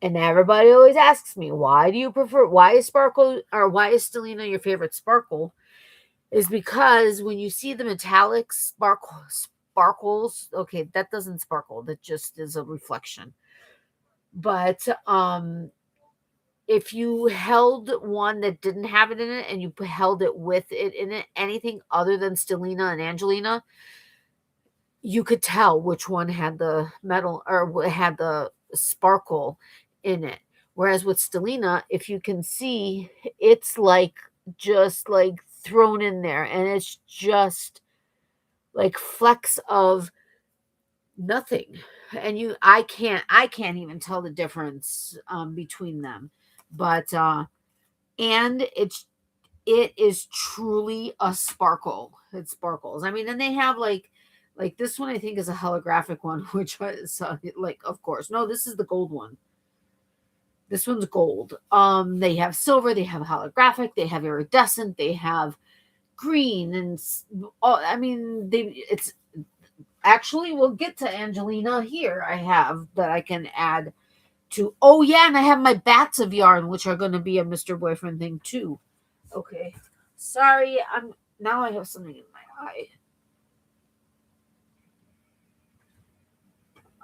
And everybody always asks me, why is sparkle, or why is stellina your favorite sparkle? Is because when you see the metallic sparkles, okay, that doesn't sparkle. That just is a reflection. But if you held one that didn't have it in it and you held it with it in it, anything other than stellina and angelina, you could tell which one had the metal or had the sparkle in it. Whereas with stellina, if you can see, it's like just like thrown in there, and it's just like flecks of nothing. And I can't even tell the difference between them. But and it is truly a sparkle. It sparkles. I mean, and they have like this one I think is a holographic one, which is like, of course. No, this is the gold one. This one's gold. They have silver, they have holographic, they have iridescent, they have green, and I mean, it's actually, we'll get to Angelina here. I have that I can add to. Oh yeah, and I have my bats of yarn, which are going to be a Mr. Boyfriend thing too. Okay, sorry, now I have something in my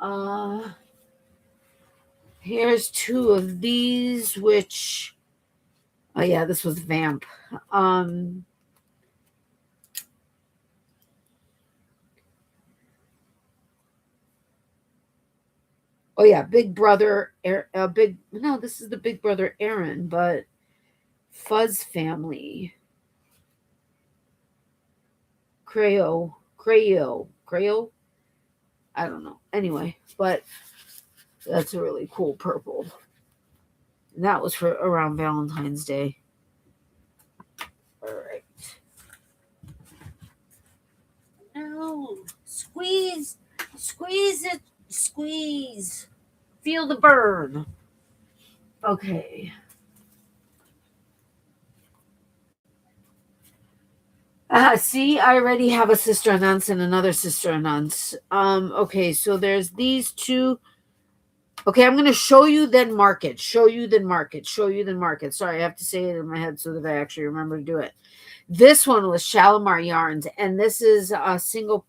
eye. Here's 2 of these, which, oh yeah, this was Vamp. Oh yeah, Big Brother, this is the Big Brother Aaron, but Fuzz Family. Creo. I don't know. Anyway, but that's a really cool purple. And that was for around Valentine's Day. All right. No, squeeze it, squeeze. Feel the burn. Okay. See, I already have a sister nonce and another sister nonce. Okay, so there's these 2. Okay, I'm going to show you, then mark it. Show you, then mark it. Show you, then mark it. Sorry, I have to say it in my head so that I actually remember to do it. This one was Shalimar Yarns, and this is a single.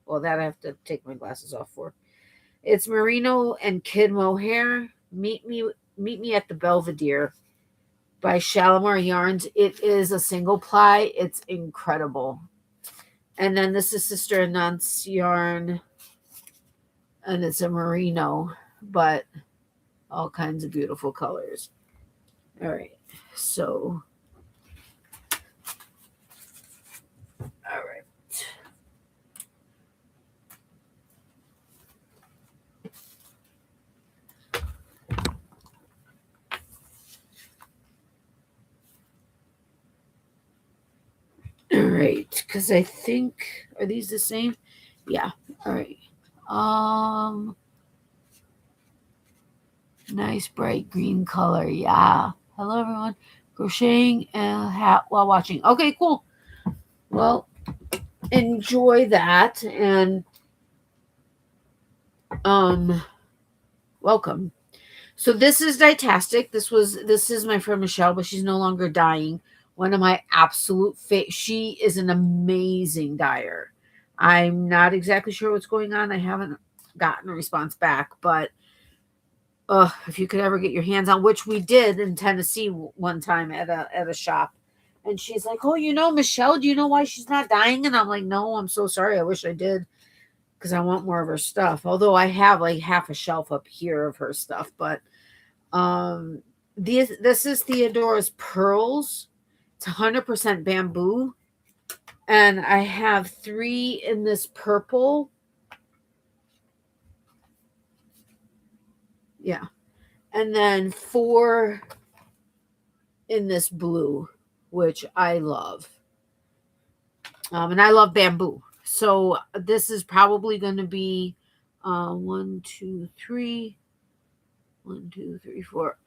Well, that I have to take my glasses off for. It's merino and kid mohair. Meet me at the Belvedere by Shalimar Yarns. It is a single ply. It's incredible. And then this is Sister and Nonce yarn, and it's a merino, but all kinds of beautiful colors. All right, so all right. All right, because I think, are these the same? Yeah. All right. Nice bright green color. Yeah. Hello, everyone. Crocheting a hat while watching. Okay, cool. Well, enjoy that and welcome. So this is Ditastic. This is my friend Michelle, but she's no longer dying. One of my absolute she is an amazing dyer. I'm not exactly sure what's going on. I haven't gotten a response back, but if you could ever get your hands on, which we did in Tennessee one time at a shop, and she's like, "Oh, Michelle, do you know why she's not dying?" And I'm like, "No, I'm so sorry. I wish I did, because I want more of her stuff. Although I have like half a shelf up here of her stuff, but this is Theodora's Pearls. It's 100% bamboo, and I have 3 in this purple. Yeah. And then 4 in this blue, which I love. And I love bamboo. So this is probably going to be 1, 2, 3. 1, 2, 3, 4.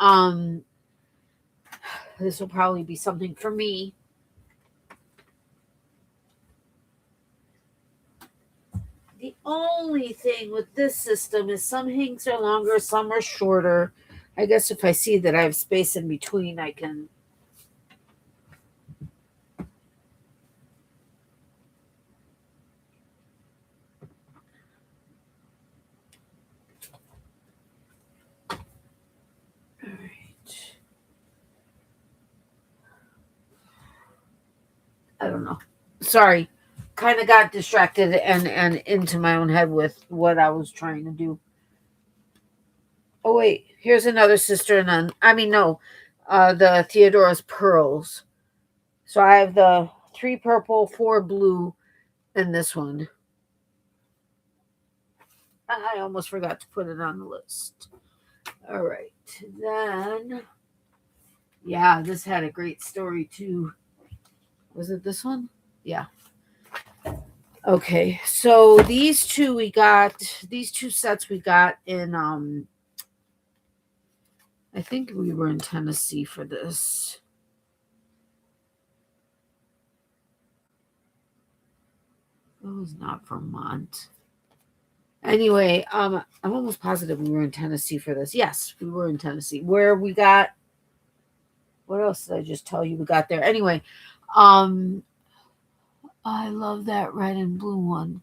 This will probably be something for me. The only thing with this system is some hanks are longer, some are shorter. I guess if I see that I have space in between, I can. All right. I don't know. Sorry. Kind of got distracted and into my own head with what I was trying to do. Oh, wait. Here's another sister nun. I mean, no. The Theodora's Pearls. So I have the 3 purple, 4 blue, and this one. I almost forgot to put it on the list. All right. Then, yeah, this had a great story too. Was it this one? Yeah. Okay. So these two sets we got in I think we were in Tennessee for this. It was not Vermont. Anyway, I'm almost positive we were in Tennessee for this. Yes, we were in Tennessee. Where we got, what else did I just tell you we got there? Anyway, I love that red and blue one.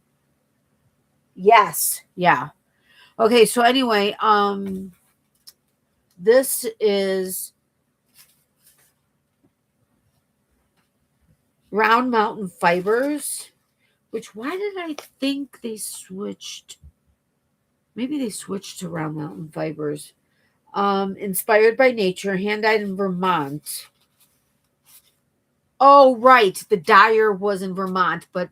Yes, yeah. Okay, so anyway, this is Round Mountain Fibers, which why did I think they switched? Maybe they switched to Round Mountain Fibers. Inspired by nature, hand-dyed in Vermont. Oh, right. The dyer was in Vermont, but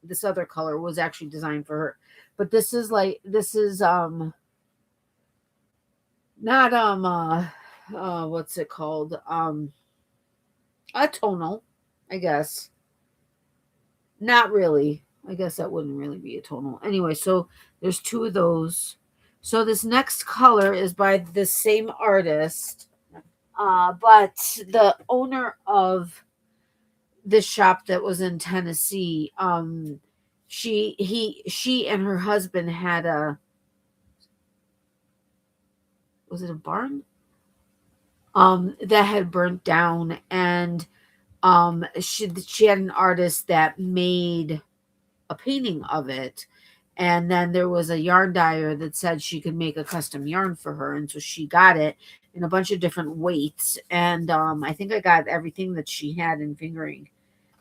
this other color was actually designed for her. But this is not what's it called? A tonal, I guess. Not really. I guess that wouldn't really be a tonal. Anyway, so there's 2 of those. So this next color is by the same artist, but the owner of this shop that was in Tennessee, she and her husband had was it a barn? That had burnt down, and she had an artist that made a painting of it, and then there was a yarn dyer that said she could make a custom yarn for her, and so she got it in a bunch of different weights, and I think I got everything that she had in fingering,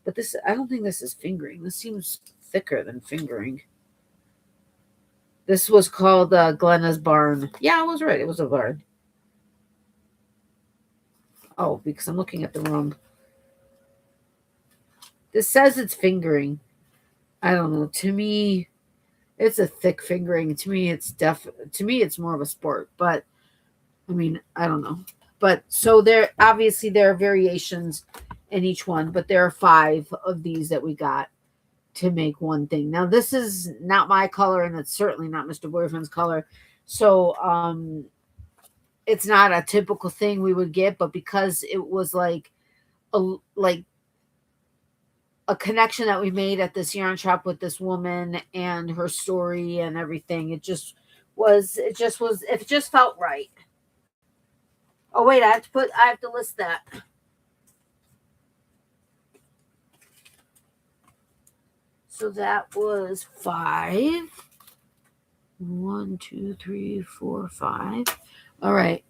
but this, I don't think this is fingering. This seems thicker than fingering. This was called Glenna's Barn. Yeah, I was right. It was a barn. Oh, because I'm looking at the wrong. This says it's fingering. I don't know. To me, it's a thick fingering. To me, it's more of a sport. But I mean, I don't know. But so there are variations in each one. But there are 5 of these that we got to make one thing. Now, this is not my color, and it's certainly not Mr. Boyfriend's color. So, it's not a typical thing we would get, but because it was like a connection that we made at this yarn shop with this woman and her story and everything, it just felt right. Oh wait, I have to list that. So that was 5. 1, 2, 3, 4, 5. All right.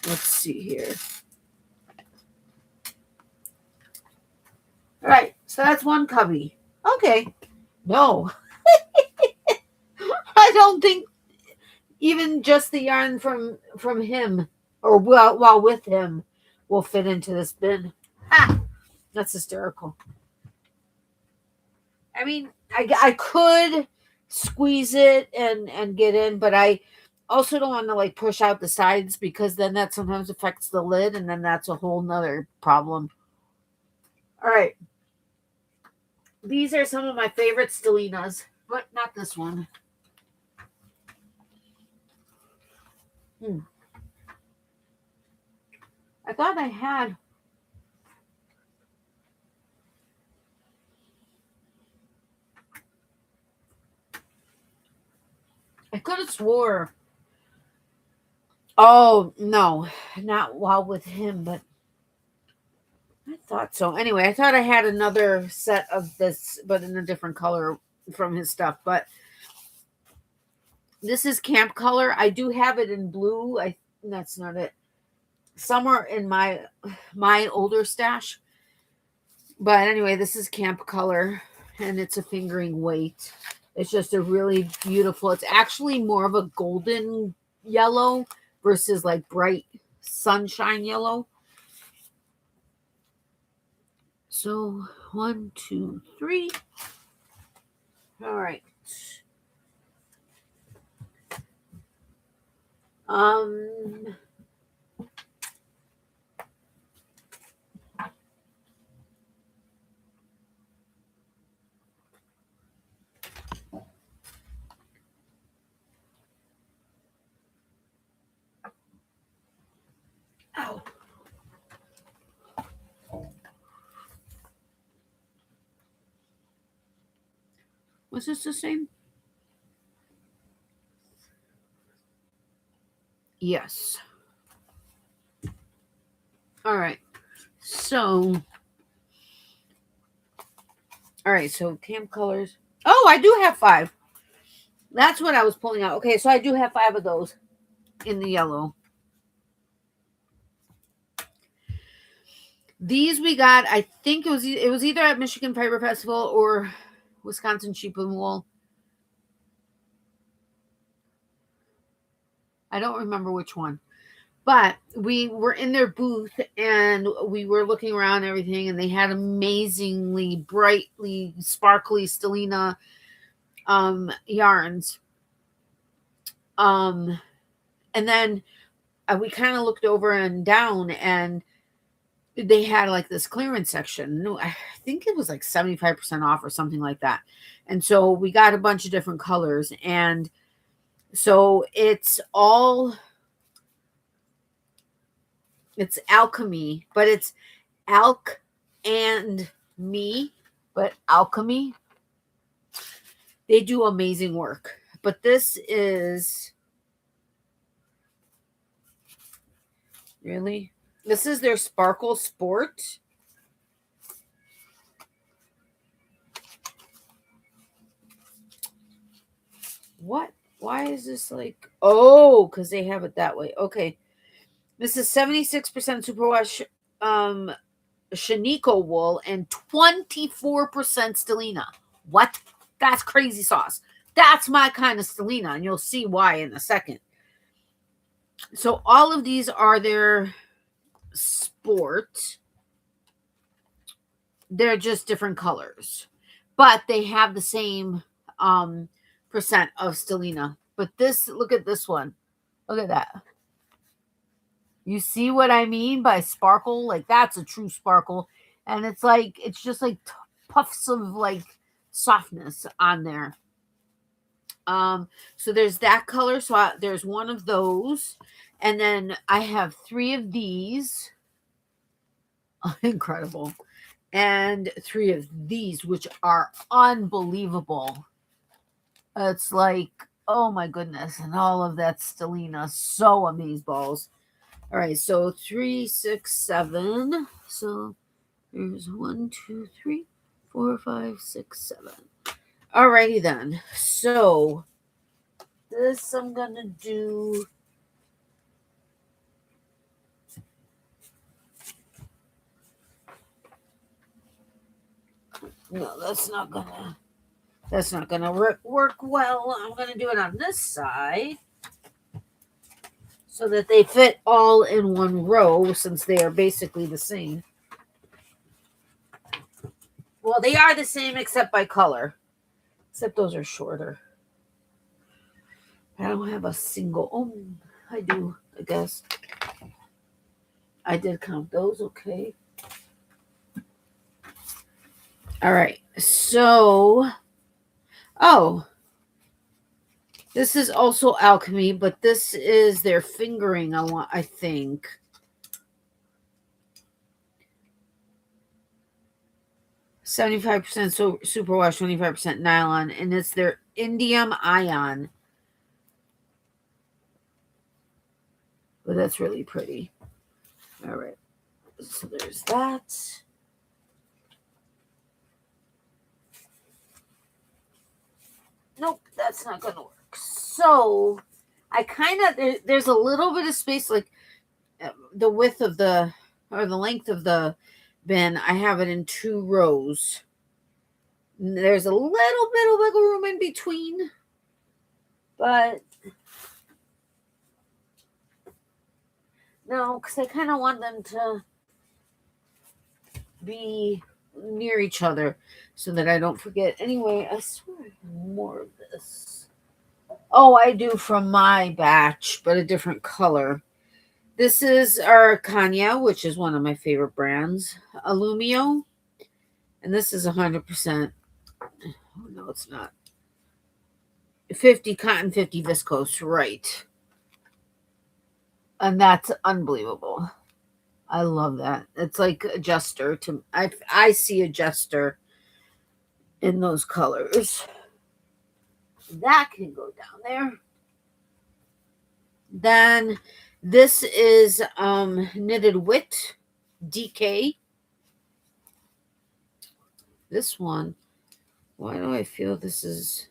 Let's see here. All right. So that's one cubby. Okay. No. I don't think even just the yarn from him or while with him will fit into this bin. Ah, that's hysterical. I mean, I could squeeze it and get in, but I also don't want to like push out the sides because then that sometimes affects the lid, and then that's a whole nother problem. All right. These are some of my favorite Stellinas, but not this one. I thought I had. I could have swore. Oh, no. Not while with him, but I thought so. Anyway, I thought I had another set of this, but in a different color from his stuff. But this is camp color. I do have it in blue. That's not it. Somewhere in my older stash. But anyway, this is camp color, and it's a fingering weight. It's just a really beautiful. It's actually more of a golden yellow versus like bright sunshine yellow. So 1, 2, 3. All right. Ow. Was this the same? Yes. All right. So, camp colors. Oh, I do have 5. That's what I was pulling out. Okay, so I do have 5 of those in the yellow. These we got, I think it was either at Michigan Fiber Festival or Wisconsin Sheep and Wool. I don't remember which one. But we were in their booth and we were looking around and everything, and they had amazingly brightly sparkly Stellina yarns. And then we kind of looked over and down, and they had like this clearance section. No, I think it was like 75% off or something like that. And so we got a bunch of different colors, and so it's alchemy, but it's alk and me, but alchemy. They do amazing work. But this is really, this is their Sparkle Sport. What? Why is this like, oh, because they have it that way. Okay. This is 76% superwash Shaniko wool and 24% Stellina. What? That's crazy sauce. That's my kind of Stellina, and you'll see why in a second. So all of these are their sport. They're just different colors, but they have the same percent of Stellina. But this, look at this one. Look at that. You see what I mean by sparkle? Like, that's a true sparkle. And it's just like puffs of like softness on there. So there's that color. So there's one of those. And then I have 3 of these. Incredible. And 3 of these, which are unbelievable. It's like, oh my goodness. And all of that Stellina. So amazeballs. All right. So 3, 6, 7. So there's 1, 2, 3, 4, 5, 6, 7. Alrighty then. So this I'm gonna do. No, that's not gonna work well. I'm gonna do it on this side so that they fit all in one row, since they are basically the same. Well, they are the same except by color, except those are shorter. I don't have a single. Oh, I do, I guess. I did count those. Okay. All right. So, oh, this is also alchemy, but this is their fingering. I think. %75% superwash, 25% nylon, and it's their indium ion. But that's really pretty. All right. So there's that. Nope, that's not going to work. So I kind of, there's a little bit of space, like the width of the, or the length of the bin. I have it in 2 rows. There's a little bit of wiggle room in between, but no, because I kind of want them to be near each other so that I don't forget. Anyway, I swear I have more of this. Oh, I do from my batch, but a different color. This is our Kanya, which is one of my favorite brands, Illumio. And this is 100%. Oh, no, it's not. 50 cotton, 50 viscose, right. And that's unbelievable. I love that. It's like a jester. I see a jester in those colors. That can go down there. Then this is Knitted Wit DK. This one, why do I feel this is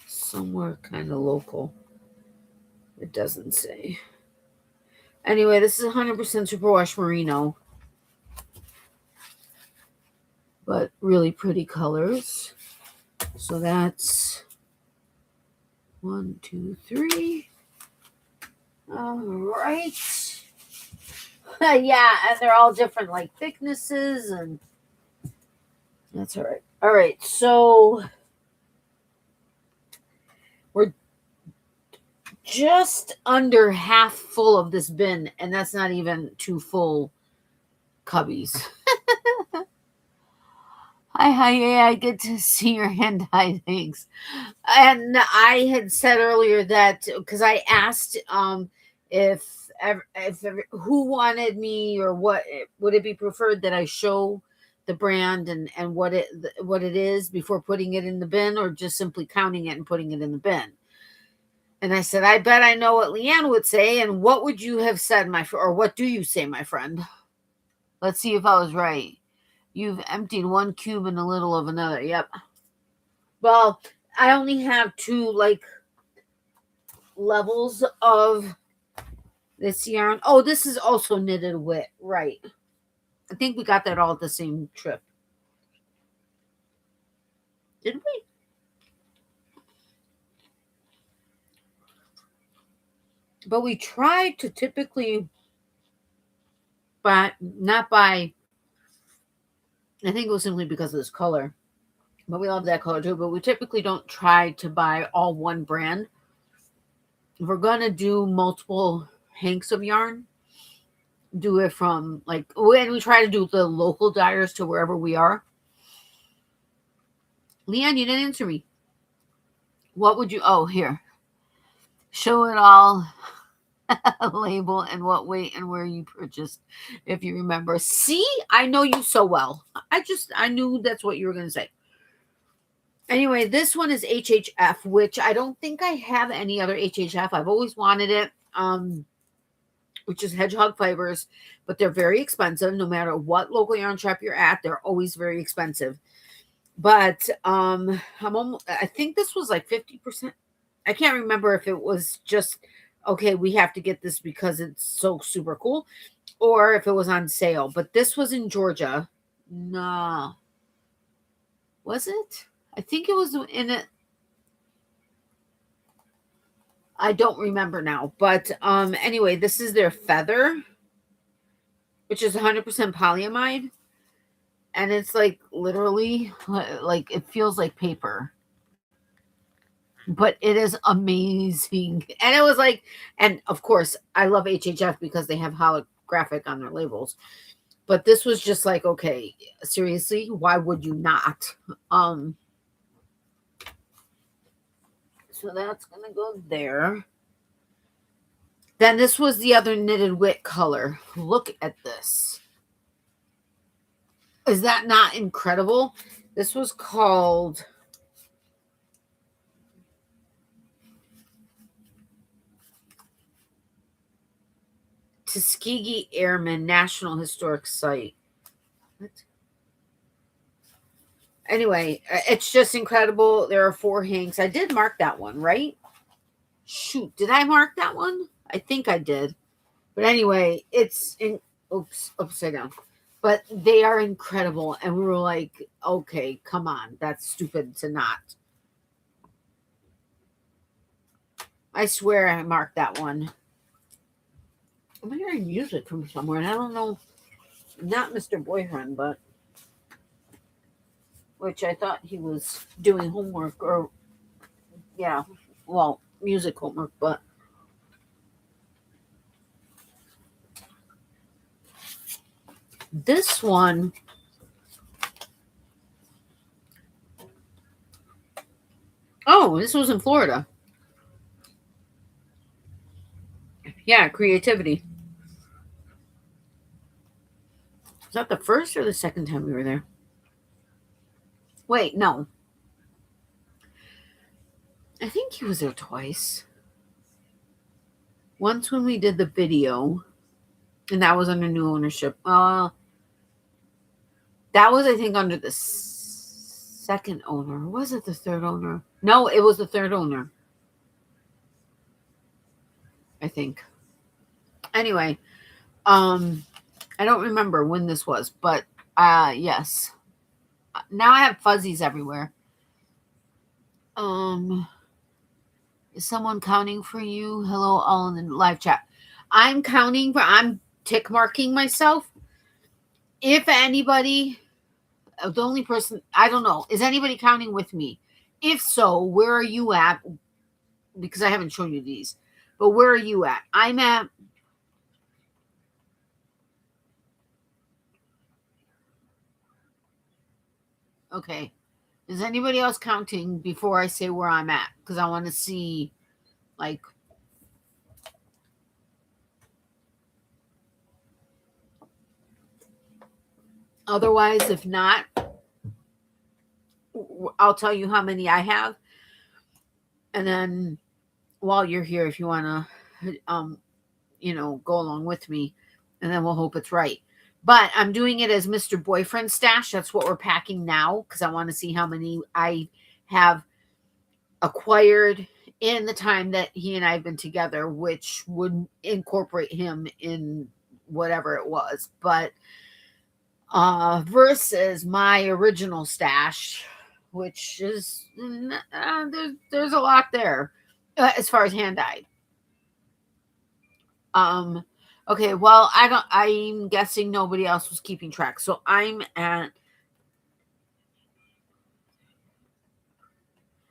somewhere kind of local? It doesn't say. Anyway, this is 100% superwash merino. But really pretty colors. So that's 1, 2, 3. All right. Yeah, and they're all different like thicknesses, and that's all right. All right, so we're just under half full of this bin, and that's not even 2 full cubbies. Hi, I get to see your hand. Hi, thanks. And I had said earlier that because I asked if who wanted me, or what would it be preferred that I show the brand and what it is before putting it in the bin, or just simply counting it and putting it in the bin. And I said, I bet I know what Leanne would say. And what would you have said, or what do you say, my friend? Let's see if I was right. You've emptied 1 cube in the little of another. Yep. Well, I only have 2 like levels of this yarn. Oh, this is also Knitted Wit, right? I think we got that all at the same trip. Did we? But we tried to typically not buy. I think it was simply because of this color. But we love that color too. But we typically don't try to buy all one brand. If we're going to do multiple hanks of yarn, do it from like when we try to do the local dyers to wherever we are. Leanne, you didn't answer me. What would you, oh, here. Show it all label and what weight and where you purchased, if you remember. See, I know you so well. I knew that's what you were going to say. Anyway, this one is HHF, which I don't think I have any other HHF. I've always wanted it, which is hedgehog fibers, but they're very expensive. No matter what local yarn shop you're at, they're always very expensive. But I think this was like 50%. I can't remember if it was just, okay, we have to get this because it's so super cool, or if it was on sale. But this was in Georgia. No. Was it? I think it was in it. I don't remember now. But anyway, this is their feather, which is 100% polyamide. And it's like literally, like it feels like paper. But it is amazing. And it was like, and of course, I love HHF because they have holographic on their labels. But this was just like, okay, seriously, why would you not? So that's going to go there. Then this was the other knitted wit color. Look at this. Is that not incredible? This was called Tuskegee Airmen National Historic Site. What? Anyway, it's just incredible. There are 4 hanks. I did mark that one, right? Shoot, did I mark that one? I think I did. But anyway, it's in, oops, upside down. But they are incredible. And we were like, okay, come on. That's stupid to not. I swear I marked that one. I'm hearing music from somewhere. And I don't know. Not Mr. Boyfriend, but. Which I thought he was doing homework or. Yeah. Well, music homework, but. This one. Oh, this was in Florida. Yeah, creativity. Was that the first or the second time we were there? Wait, no. I think he was there twice. Once when we did the video, and that was under new ownership. That was, I think, under the second owner. Or was it the third owner? No, it was the third owner. I think. Anyway, I don't remember when this was, but yes. Now I have fuzzies everywhere. Is someone counting for you? Hello, all in the live chat. I'm counting for, I'm tick marking myself. If anybody, the only person, I don't know, is anybody counting with me? If so, where are you at? Because I haven't shown you these, but where are you at? I'm at, okay. Is anybody else counting before I say where I'm at? Because I want to see, like, otherwise, if not, I'll tell you how many I have. And then while you're here, if you want to, go along with me, and then we'll hope it's right. But I'm doing it as Mr. Boyfriend stash. That's what we're packing now because I want to see how many I have acquired in the time that he and I have been together, which would incorporate him in whatever it was. But versus my original stash, which is there's a lot there as far as hand dyed. Okay, well, I'm guessing nobody else was keeping track. So I'm at,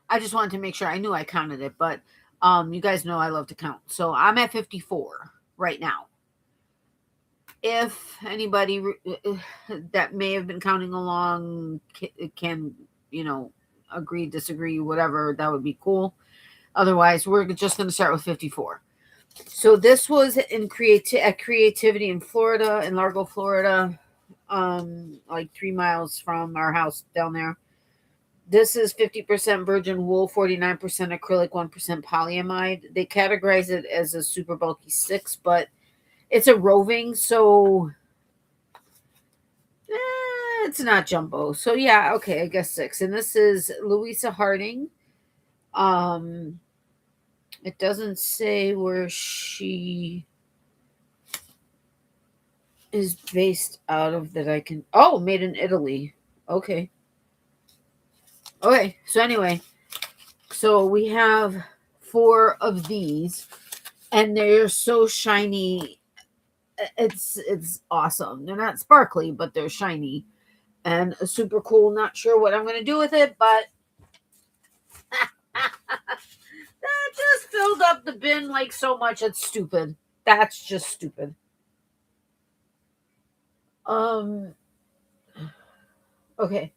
I just wanted to make sure I knew I counted it, but you guys know I love to count. So I'm at 54 right now. if anybody that may have been counting along can, agree, disagree, whatever, that would be cool. Otherwise, we're just going to start with 54. So this was at Creativity in Florida, in Largo, Florida, like 3 miles from our house down there. This is 50% virgin wool, 49% acrylic, 1% polyamide. They categorize it as a super bulky 6, but it's a roving, so it's not jumbo. So yeah, okay, I guess 6. And this is Louisa Harding. It doesn't say where she is based out of that I can. Oh, made in Italy. Okay. Okay. So anyway, so we have 4 of these, and they're so shiny. It's awesome. They're not sparkly, but they're shiny and super cool. Not sure what I'm gonna do with it, but that just filled up the bin like so much. It's stupid. That's just stupid. Okay.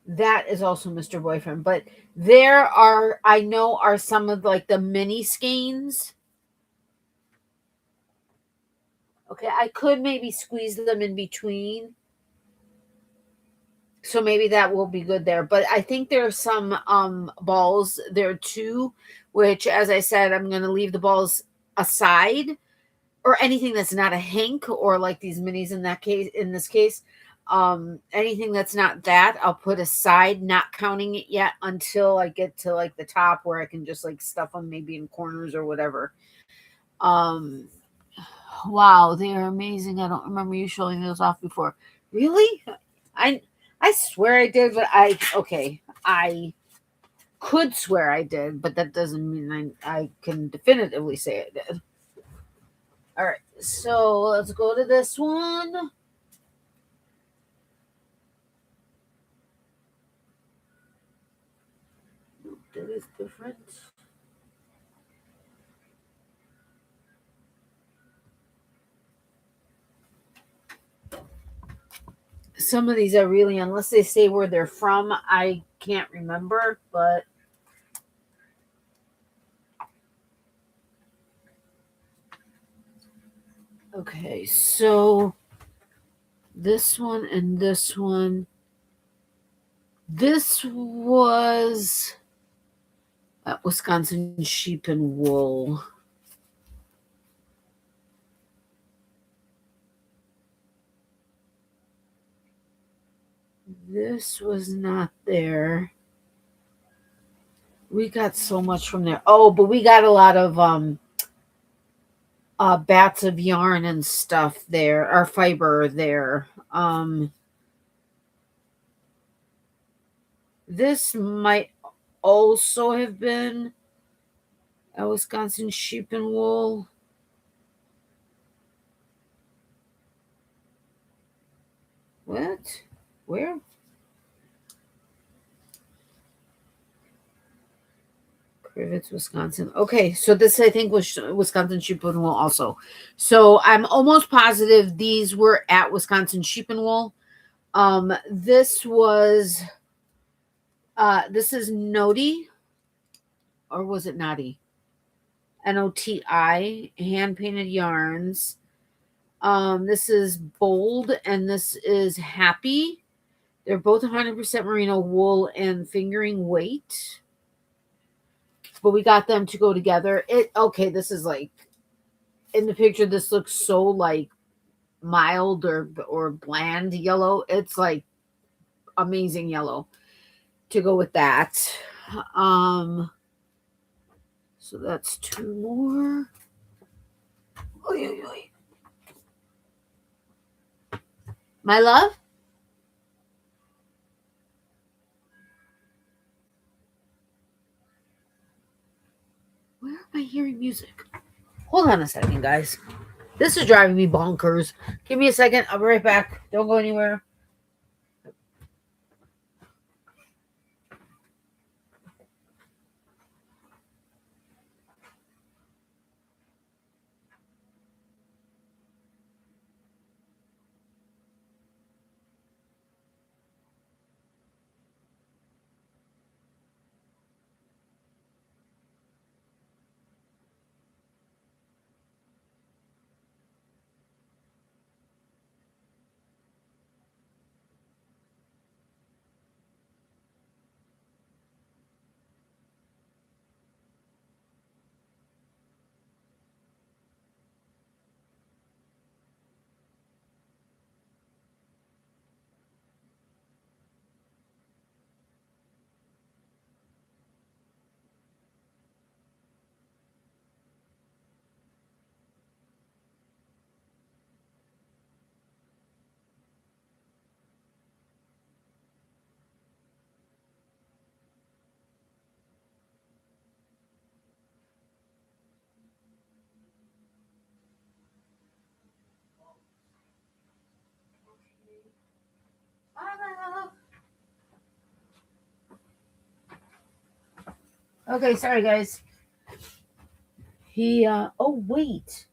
That is also Mr. Boyfriend, but there are some of like the mini skeins. Okay, I could maybe squeeze them in between. So maybe that will be good there. But I think there are some balls there too, which, as I said, I'm going to leave the balls aside, or anything that's not a hank, or like these minis in this case. Anything that's not that, I'll put aside, not counting it yet until I get to like the top where I can just like stuff them maybe in corners or whatever. Wow, they are amazing. I don't remember you showing those off before. Really? I swear I did, but I could swear I did, but that doesn't mean I can definitively say I did. All right, so let's go to this one. That is different. Some of these are really, unless they say where they're from, I can't remember, but okay, so this one and this one. This was at Wisconsin Sheep and Wool. This was not there. We got so much from there. Oh, but we got a lot of bats of yarn and stuff there, or fiber there. This might also have been a Wisconsin Sheep and Wool. What? Where? Crivets, Wisconsin. Okay, so this I think was Wisconsin Sheep and Wool also. So I'm almost positive these were at Wisconsin Sheep and Wool. This was this is Noti, or was it Noti? Noti, hand painted yarns. This is Bold and this is Happy. They're both 100% merino wool and fingering weight. But we got them to go together. This is like in the picture, this looks so like mild or bland yellow. It's like amazing yellow to go with that. So that's 2 more. Oy, oy, oy. My love? Where am I hearing music? Hold on a second, guys. This is driving me bonkers. Give me a second. I'll be right back. Don't go anywhere. Okay, sorry guys. Oh wait.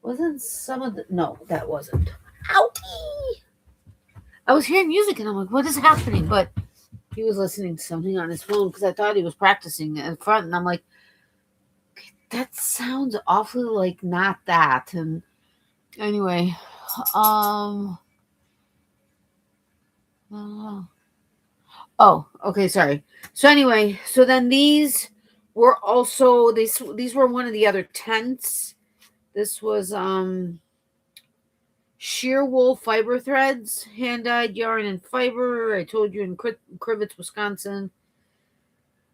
Wasn't some of the, no, that wasn't. Ouchie! I was hearing music and I'm like, what is happening? But he was listening to something on his phone because I thought he was practicing in front. And I'm like, okay, that sounds awfully like not that. And anyway, uh, oh, okay, sorry. So anyway, so then these were also these were one of the other tents. This was sheer wool fiber threads, hand-dyed yarn and fiber. I told you in Crivets, Wisconsin.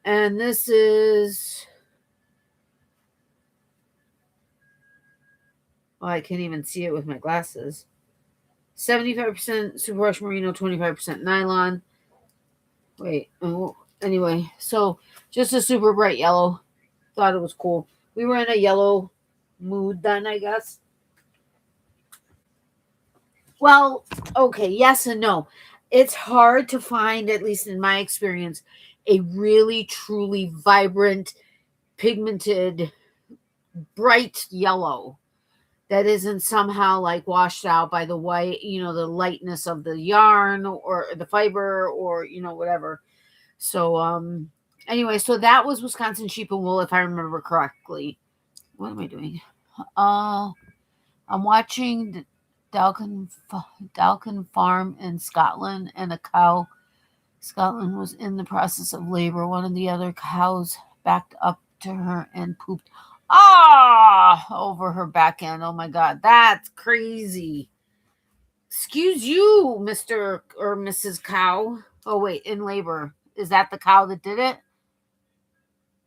And this is, well, I can't even see it with my glasses. 75% superwash merino, 25% nylon. Wait, oh, anyway, so just a super bright yellow. Thought it was cool. We were in a yellow mood then, I guess. Well, okay, yes and no. It's hard to find, at least in my experience, a really truly vibrant, pigmented, bright yellow that isn't somehow like washed out by the white, the lightness of the yarn or the fiber or, whatever. So, anyway, so that was Wisconsin sheep and wool, if I remember correctly. What am I doing? I'm watching Dalkin Farm in Scotland, and a cow. Scotland was in the process of labor. One of the other cows backed up to her and pooped over her back end. Oh my God, that's crazy. Excuse you, Mr. or Mrs. Cow. Oh wait, in labor. Is that the cow that did it?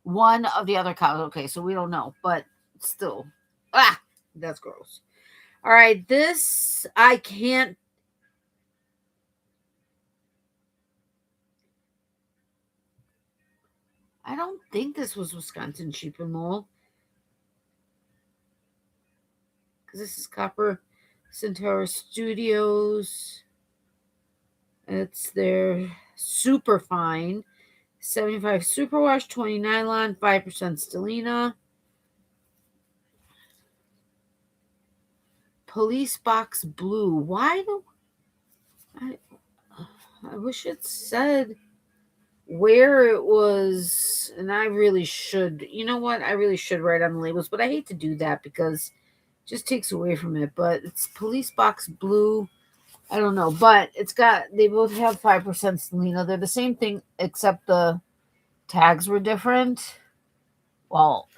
One of the other cows. Okay, so we don't know, but still. That's gross. All right, this I can't. I don't think this was Wisconsin sheep and wool, because this is Copper Centaur Studios. It's their super fine 75 superwash, 20 nylon, 5% stellina. Police box blue. Why do I wish it said where it was, and I really should. You know what? I really should write on the labels, but I hate to do that because it just takes away from it. But it's police box blue. I don't know, but they both have 5% stellina. They're the same thing except the tags were different. Well,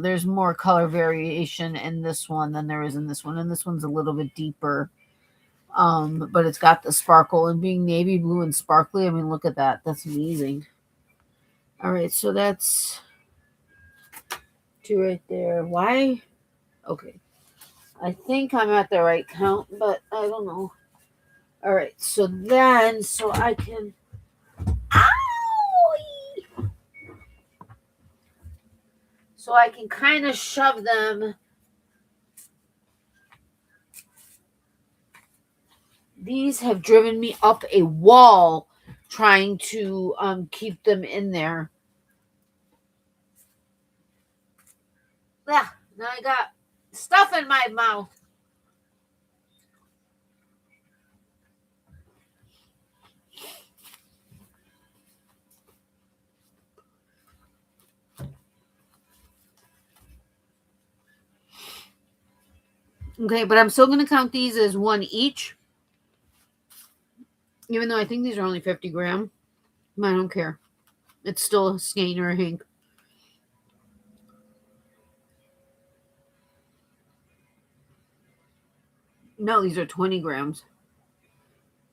there's more color variation in this one than there is in this one, and this one's a little bit deeper. But it's got the sparkle, and being navy blue and sparkly, I mean, look at that. That's amazing. All right, so that's 2 right there. Why? Okay. I think I'm at the right count, but I don't know. All right, so I can. Ow! So I can kind of shove them. These have driven me up a wall trying to keep them in there. Now I got stuff in my mouth. Okay, but I'm still going to count these as one each. Even though I think these are only 50 gram. I don't care. It's still a skein or a hank. No, these are 20 grams.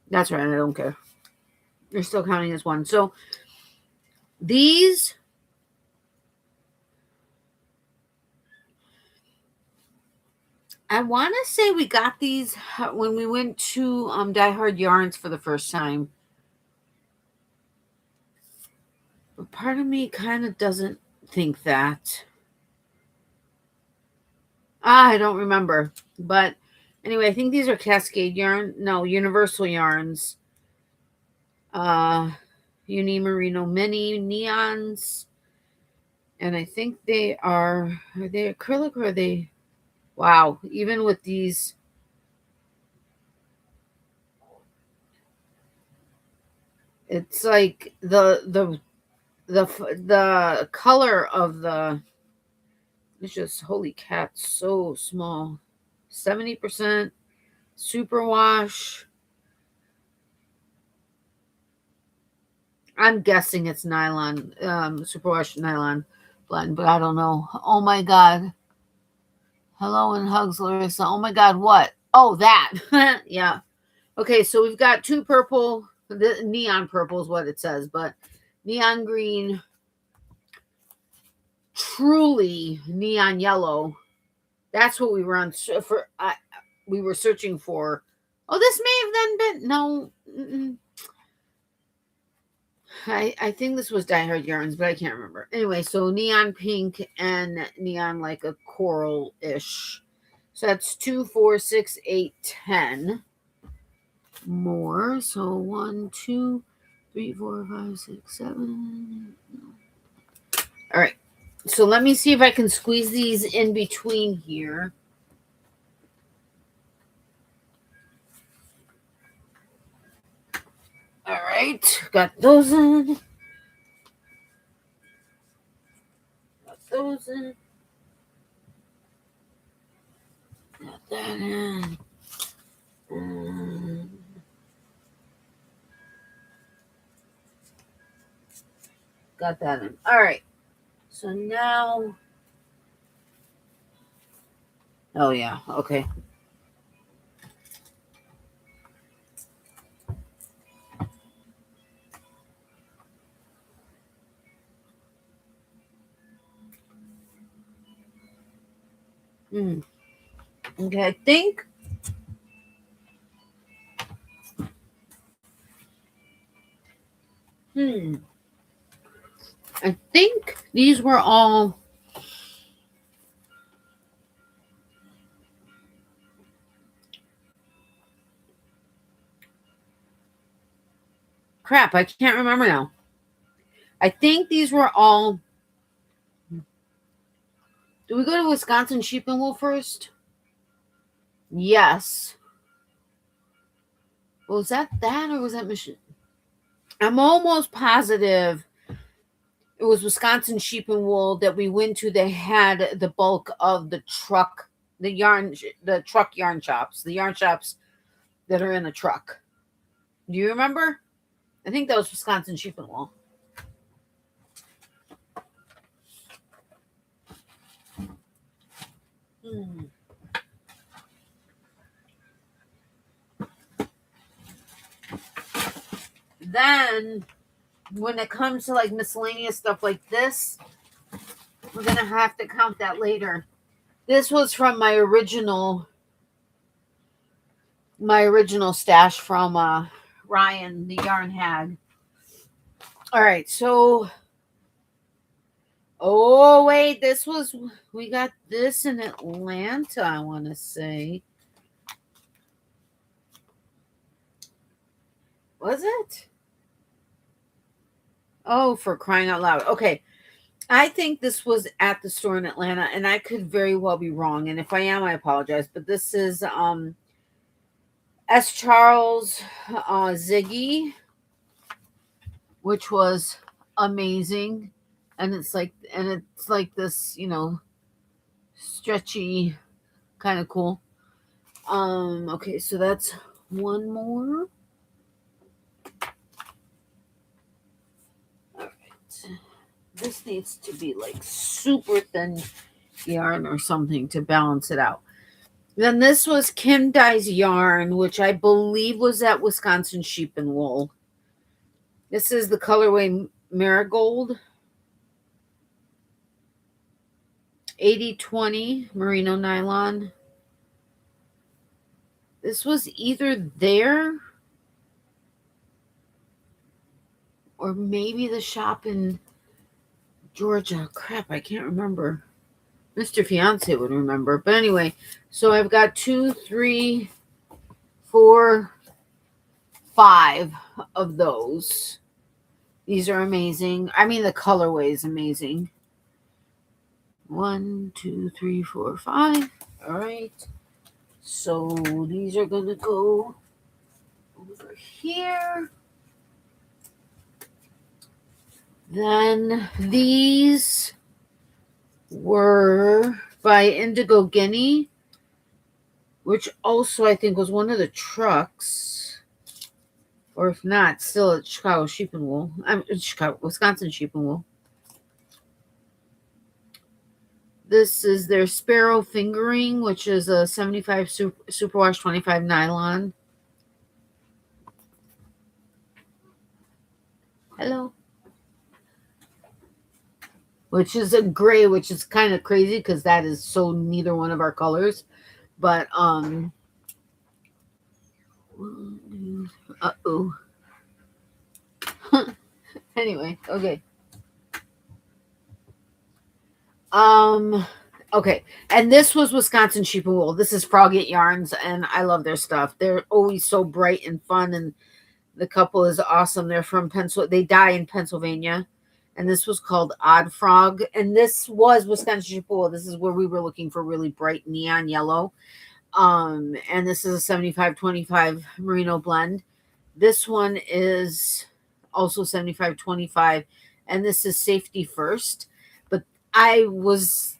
That's right, I don't care. They're still counting as one. So these, I want to say we got these when we went to Die Hard Yarns for the first time. But part of me kind of doesn't think that. I don't remember. But anyway, I think these are Cascade yarn. No, Universal Yarns. Uni Merino Mini Neons. And I think are they acrylic or are they, wow, even with these, it's like the color of the, it's just, holy cat, so small. 70% superwash. I'm guessing it's nylon, superwash nylon blend, but I don't know. Oh my God. Hello and hugs, Larissa. Oh my God, what? Oh, that. Yeah. Okay, so we've got two purple, the neon purple is what it says, but neon green, truly neon yellow. That's what we were on for. We were searching for. Oh, this may have then been no. I think this was Die Hard Yarns, but I can't remember. Anyway, so neon pink and neon like a coral ish. So that's 2, 4, 6, 8, 10 more. So 1, 2, 3, 4, 5, 6, 7. All right. So let me see if I can squeeze these in between here. All right. Got those in. Got those in. Got that in. Got that in. All right. So now. Oh, yeah. Okay. Okay, I think. I think these were all. Crap, I can't remember now. I think these were all. Do we go to Wisconsin Sheep and Wool first? Yes. Was that or was that Michigan? I'm almost positive it was Wisconsin Sheep and Wool that we went to. They had the bulk of the truck, the truck yarn shops, the yarn shops that are in the truck. Do you remember? I think that was Wisconsin Sheep and Wool. Then, when it comes to like miscellaneous stuff like this, we're gonna have to count that later. This was from my original stash from Ryan, the yarn hag. All right, so oh wait, we got this in Atlanta, I want to say. Was it? Oh, for crying out loud. Okay. I think this was at the store in Atlanta, and I could very well be wrong. And if I am, I apologize. But this is S. Charles Ziggy, which was amazing. And it's like this, stretchy, kind of cool. Okay, so that's one more. All right. This needs to be like super thin yarn or something to balance it out. Then this was Kim Dye's yarn, which I believe was at Wisconsin Sheep and Wool. This is the colorway Marigold. 80/20 merino nylon. This was either there or maybe the shop in Georgia. Crap, I can't remember. Mr. Fiance would remember. But anyway, so I've got 2, 3, 4, 5 of those. These are amazing. I mean, the colorway is amazing. 1, 2, 3, 4, 5. All right. So these are going to go over here. Then these were by Indigo Guinea, which also I think was one of the trucks. Or if not, still at Chicago Sheep and Wool. Wisconsin Sheep and Wool. This is their Sparrow Fingering, which is a 75 superwash 25 nylon. Hello. Which is a gray, which is kind of crazy because that is so neither one of our colors. But uh-oh. Anyway, okay. Okay. And this was Wisconsin Sheep and Wool. This is Frogate Yarns, and I love their stuff. They're always so bright and fun, and the couple is awesome. They're from they die in Pennsylvania. And this was called Odd Frog. And this was Wisconsin Sheep and Wool. This is where we were looking for really bright neon yellow. And this is a 75-25 merino blend. This one is also 75-25, and this is Safety First. But this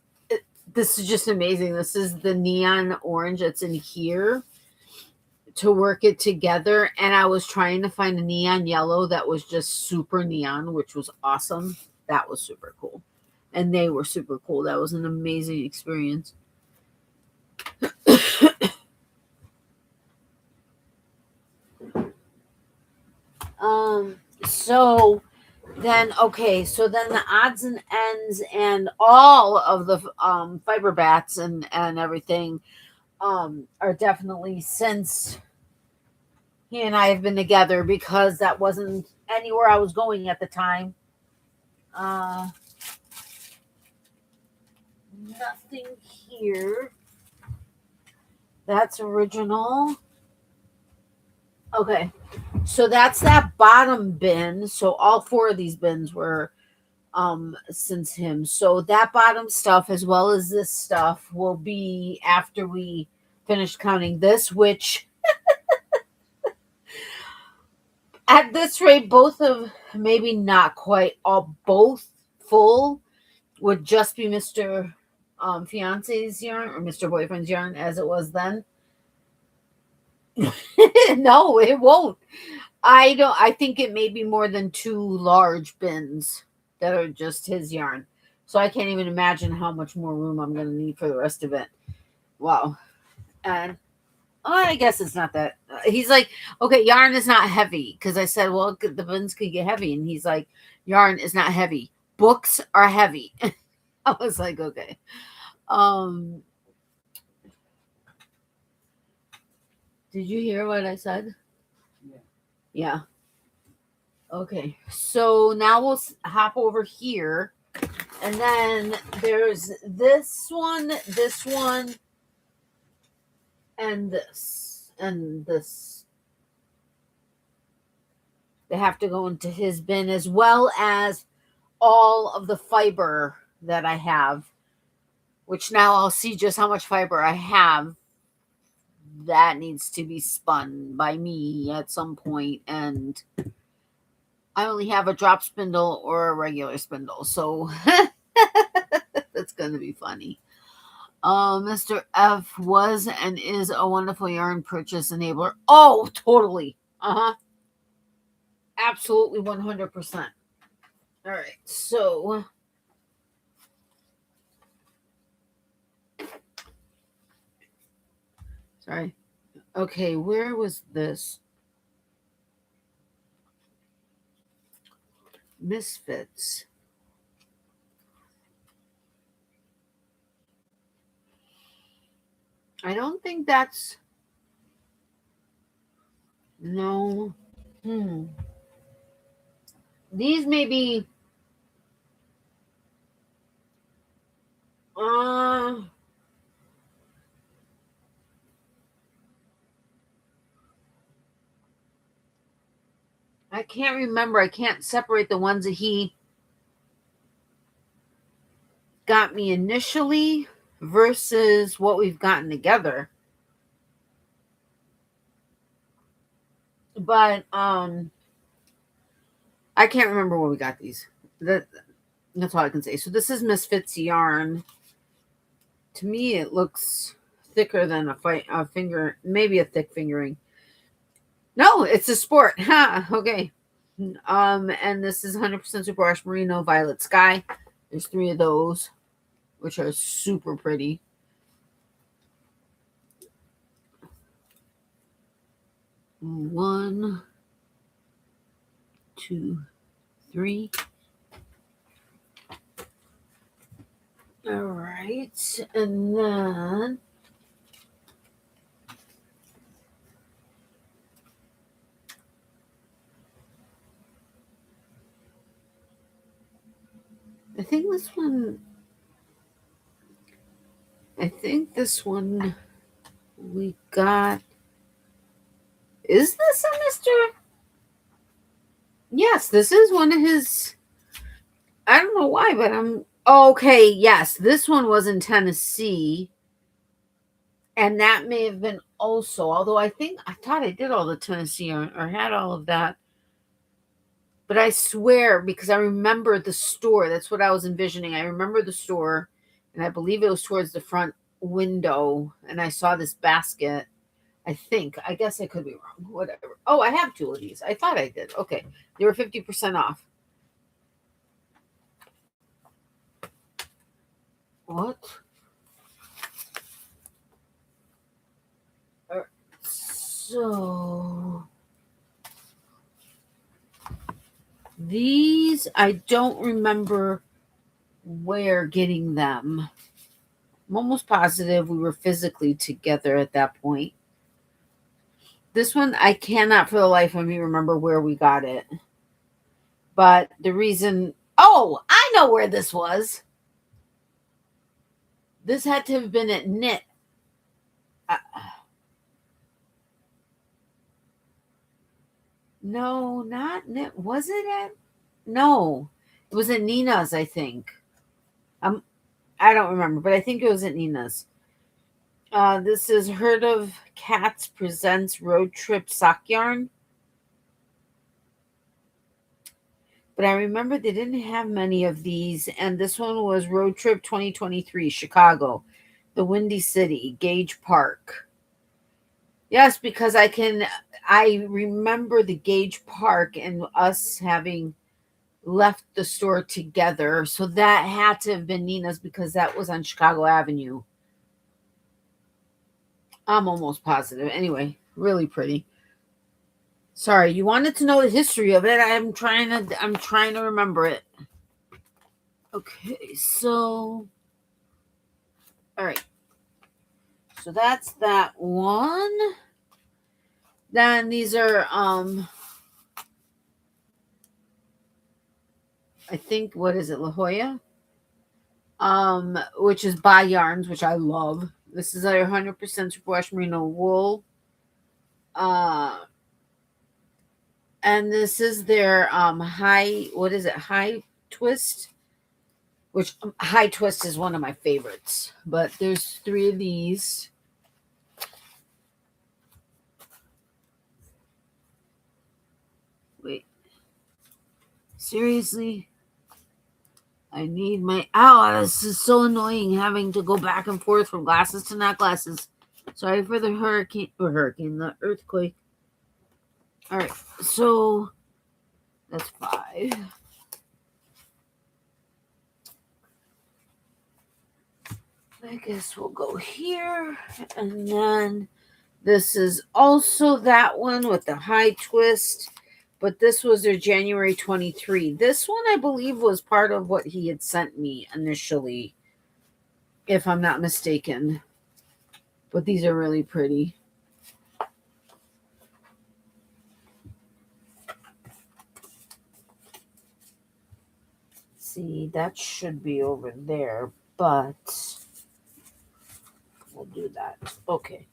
is just amazing. This is the neon orange that's in here to work it together, and I was trying to find a neon yellow that was just super neon, which was awesome. That was super cool, and they were super cool. That was an amazing experience. So then the odds and ends and all of the fiber bats and everything are definitely since he and I have been together, because that wasn't anywhere I was going at the time. Nothing here. That's original. Okay, so that's that bottom bin. So all 4 of these bins were since him. So that bottom stuff as well as this stuff will be after we finish counting this, which at this rate, both of maybe not quite all, both full would just be Mr. Fiance's yarn or Mr. Boyfriend's yarn as it was then. No, it won't. I think it may be more than 2 large bins that are just his yarn. So I can't even imagine how much more room I'm going to need for the rest of it. Wow. And I guess it's not that. He's like, okay, yarn is not heavy. Because I said, well, the bins could get heavy. And he's like, yarn is not heavy. Books are heavy. I was like, okay. Did you hear what I said? Yeah. Okay. So now we'll hop over here. And then there's this one, and this, and this. They have to go into his bin, as well as all of the fiber that I have, which now I'll see just how much fiber I have. That needs to be spun by me at some point, and I only have a drop spindle or a regular spindle, so that's going to be funny. Mr. F was and is a wonderful yarn purchase enabler. Oh, totally. Absolutely 100%. All right, so sorry. Okay, where was this? Misfits. I don't think that's... No. These may be... I can't remember. I can't separate the ones that he got me initially versus what we've gotten together. But I can't remember where we got these. That's all I can say. So this is Misfits yarn. To me, it looks thicker than a finger, maybe a thick fingering. No, it's a sport. Ha, okay. And this is 100% Superwash Merino Violet Sky. There's 3 of those, which are super pretty. One, 2, 3. All right, and then I think this one we got. Is this a Mr.? Yes, this is one of his. I don't know why, but I'm okay. Yes, this one was in Tennessee, and that may have been also. Although I thought I did all the Tennessee or had all of that. But I swear, because I remember the store, that's what I was envisioning. I remember the store, and I believe it was towards the front window, and I saw this basket. I guess I could be wrong. Whatever. Oh, I have 2 of these. I thought I did. Okay. They were 50% off. What? So these, I don't remember where getting them. I'm almost positive we were physically together at that point. This one, I cannot for the life of me remember where we got it. But the reason... Oh, I know where this was. This had to have been at Knit. No, not Knit. Was it at... No. It was at Nina's, I think. I don't remember, but I think it was at Nina's. This is Herd of Cats Presents Road Trip Sock Yarn. But I remember they didn't have many of these. And this one was Road Trip 2023, Chicago, the Windy City, Gage Park. Yes, because I remember the Gage Park and us having left the store together. So that had to have been Nina's because that was on Chicago Avenue. I'm almost positive. Anyway, really pretty. Sorry, you wanted to know the history of it. I'm trying to remember it. Okay, so all right. So that's that one. Then these are I think, what is it, La Jolla? Which is Buy Yarns, which I love. This is a 100% superwash merino wool. And this is their high twist, which high twist is one of my favorites. But there's 3 of these. Wait. Seriously? I need my... Ow, this is so annoying having to go back and forth from glasses to not glasses. Sorry for the the earthquake. All right, so that's 5. I guess we'll go here. And then this is also that one with the high twist. But this was their January 23. This one, I believe, was part of what he had sent me initially, if I'm not mistaken. But these are really pretty. See, that should be over there, but we'll do that. Okay.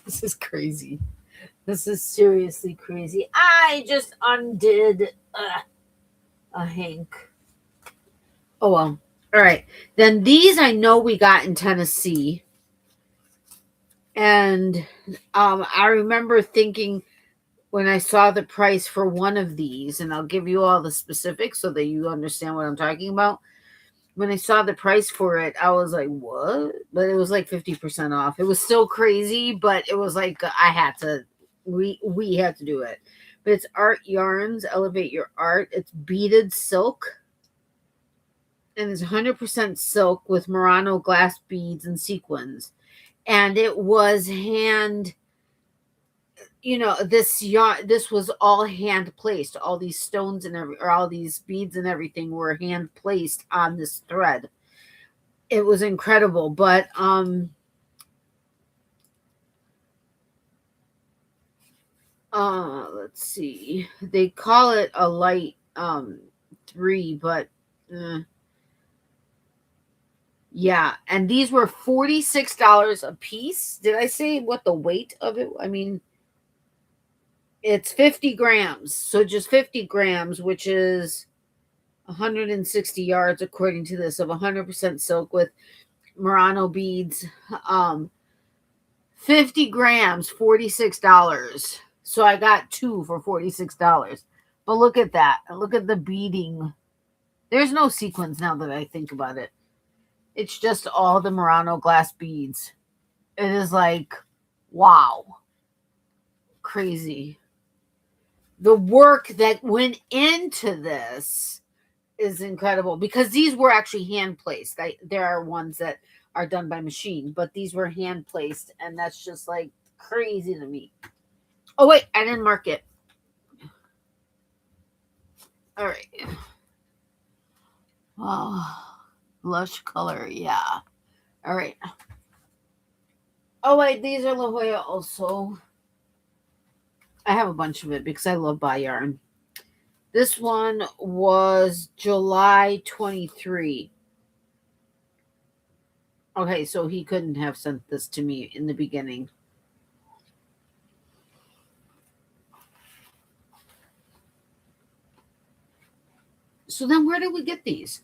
This is crazy. This is seriously crazy. I just undid a hank. Oh, well. All right. Then these I know we got in Tennessee. And I remember thinking when I saw the price for one of these, and I'll give you all the specifics so that you understand what I'm talking about. When I saw the price for it, I was like, what? But it was like 50% off. It was still crazy, but it was like I had to, we had to do it. But it's Art Yarns, Elevate Your Art. It's beaded silk. And it's 100% silk with Murano glass beads and sequins. And it was hand, this yarn, this was all hand placed. All these stones and all these beads and everything were hand placed on this thread. It was incredible. But let's see, they call it a light 3, but yeah. And these were $46 a piece. Did I say what the weight of it? I mean, it's 50 grams. So just 50 grams, which is 160 yards, according to this, of 100% silk with Murano beads. 50 grams, $46. So I got 2 for $46. But look at that. Look at the beading. There's no sequins now that I think about it. It's just all the Murano glass beads. It is like, wow. Crazy. The work that went into this is incredible because these were actually hand placed. There are ones that are done by machine, but these were hand placed, and that's just like crazy to me. Oh wait, I didn't mark it. All right. Oh, lush color, yeah. All right. Oh wait, these are La Jolla also. I have a bunch of it because I love buy yarn. This one was July 23. Okay, so he couldn't have sent this to me in the beginning. So then where did we get these?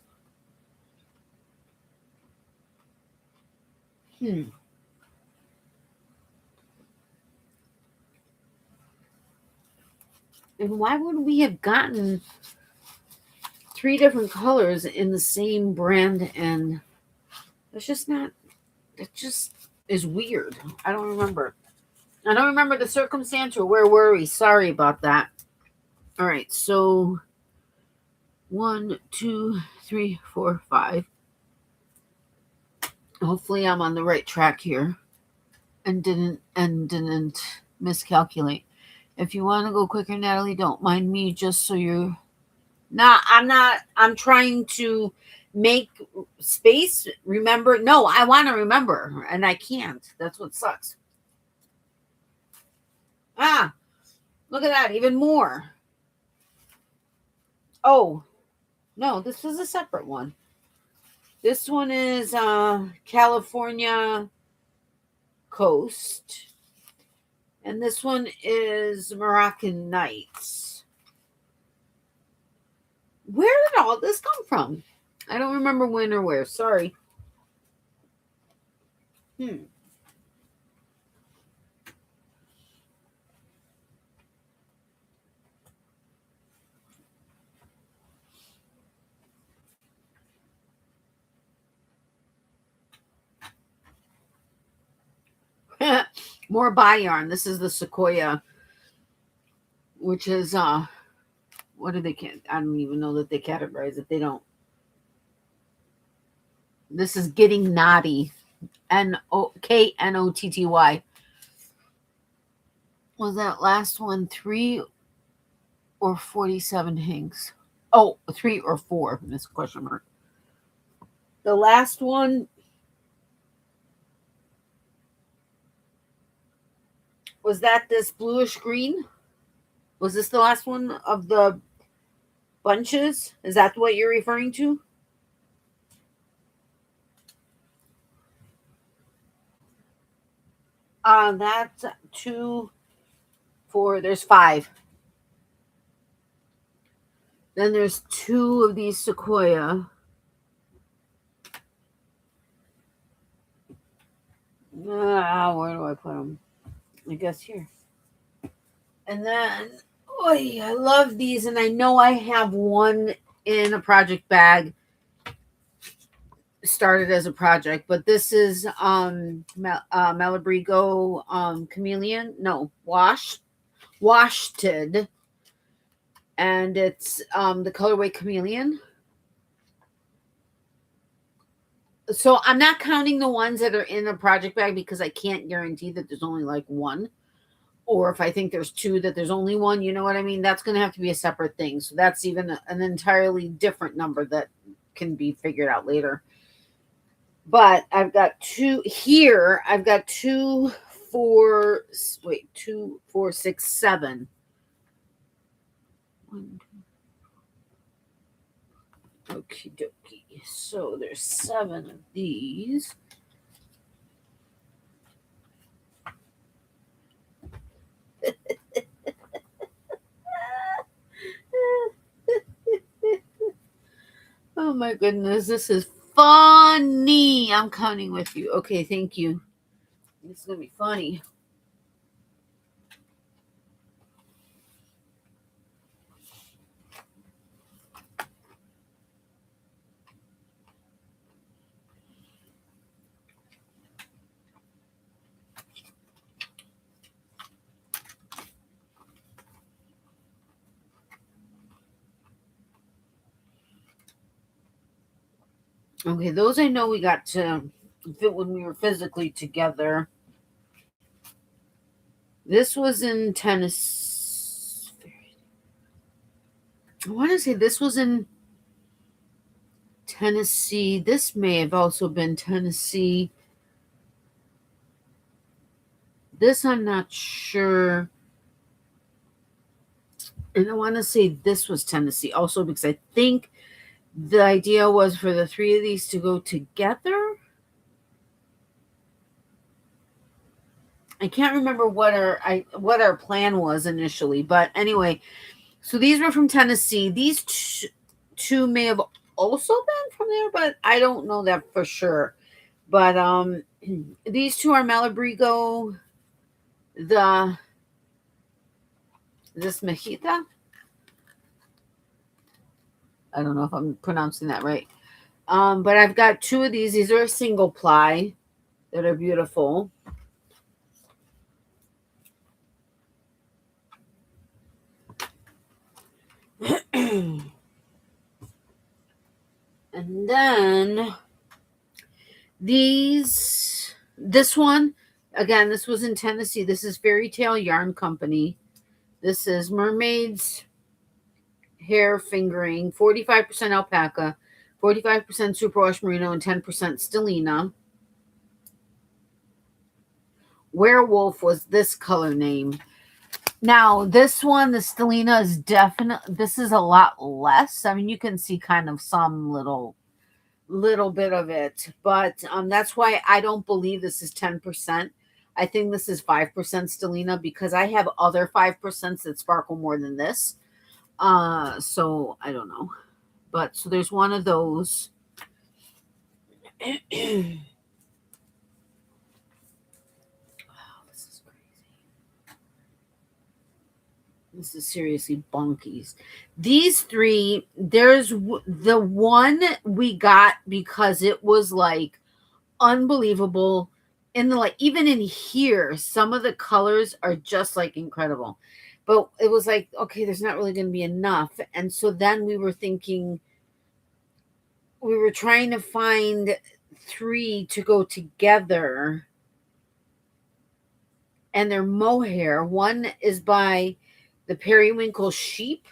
And why would we have gotten 3 different colors in the same brand? And that's just not, it just is weird. I don't remember. I don't remember the circumstance or where were we. Sorry about that. All right, so 1, 2, 3, 4, 5. Hopefully I'm on the right track here and didn't miscalculate. If you want to go quicker, Natalie, don't mind me, just so you're not. I'm trying to make space. Remember? No, I want to remember, and I can't. That's what sucks. Ah, look at that. Even more. Oh, no, this is a separate one. This one is California Coast. And this one is Moroccan Nights. Where did all this come from? I don't remember when or where. Sorry. More buy yarn. This is the Sequoia, which is what do they I don't even know that they categorize it. They don't. This is Getting Knotty. KNOTTY. Was that last one 3 or 47 hanks? Oh, 3 or 4. This question mark. The last one was that this bluish green. Was this the last one of the bunches? Is that what you're referring to? That's 2, 4. There's 5. Then there's 2 of these Sequoia. Where do I put them? I guess here. And then, oy, I love these, and I know I have one in a project bag started as a project, but this is Malabrigo chameleon. No, washted, and it's the colorway chameleon. So I'm not counting the ones that are in a project bag because I can't guarantee that there's only like one. Or if I think there's two, that there's only one, you know what I mean? That's going to have to be a separate thing. So that's even an entirely different number that can be figured out later. But I've got two here. I've got 2, 4, 6, 7. 1, 2. Okie dokie. So there's 7 of these. Oh my goodness, this is funny. I'm counting with you. Okay, thank you. This is going to be funny. Okay, those I know we got to fit when we were physically together. This was in Tennessee. I want to say this was in Tennessee. This may have also been Tennessee. This I'm not sure. And I want to say this was Tennessee also because I think the idea was for the 3 of these to go together. I can't remember what our plan was initially, but anyway, so these were from Tennessee. These two may have also been from there, but I don't know that for sure. But these two are Malabrigo, this Mejita. I don't know if I'm pronouncing that right. But I've got 2 of these. These are a single ply that are beautiful. And then this one, again, this was in Tennessee. This is Fairy Tale Yarn Company. This is Mermaid's Hair Fingering, 45% alpaca, 45% superwash merino, and 10% stellina. Werewolf was this color name. Now, this one, the stellina, is definitely, this is a lot less. I mean, you can see kind of some little bit of it, but that's why I don't believe this is 10%. I think this is 5% stellina because I have other 5% that sparkle more than this. So I don't know, but so there's one of those. This is seriously bonkies. These 3, there's the one we got because it was like unbelievable. And like even in here, some of the colors are just like incredible. But it was like, okay, there's not really going to be enough. And so then we were thinking, we were trying to find 3 to go together. And they're mohair. One is by the Periwinkle Sheep.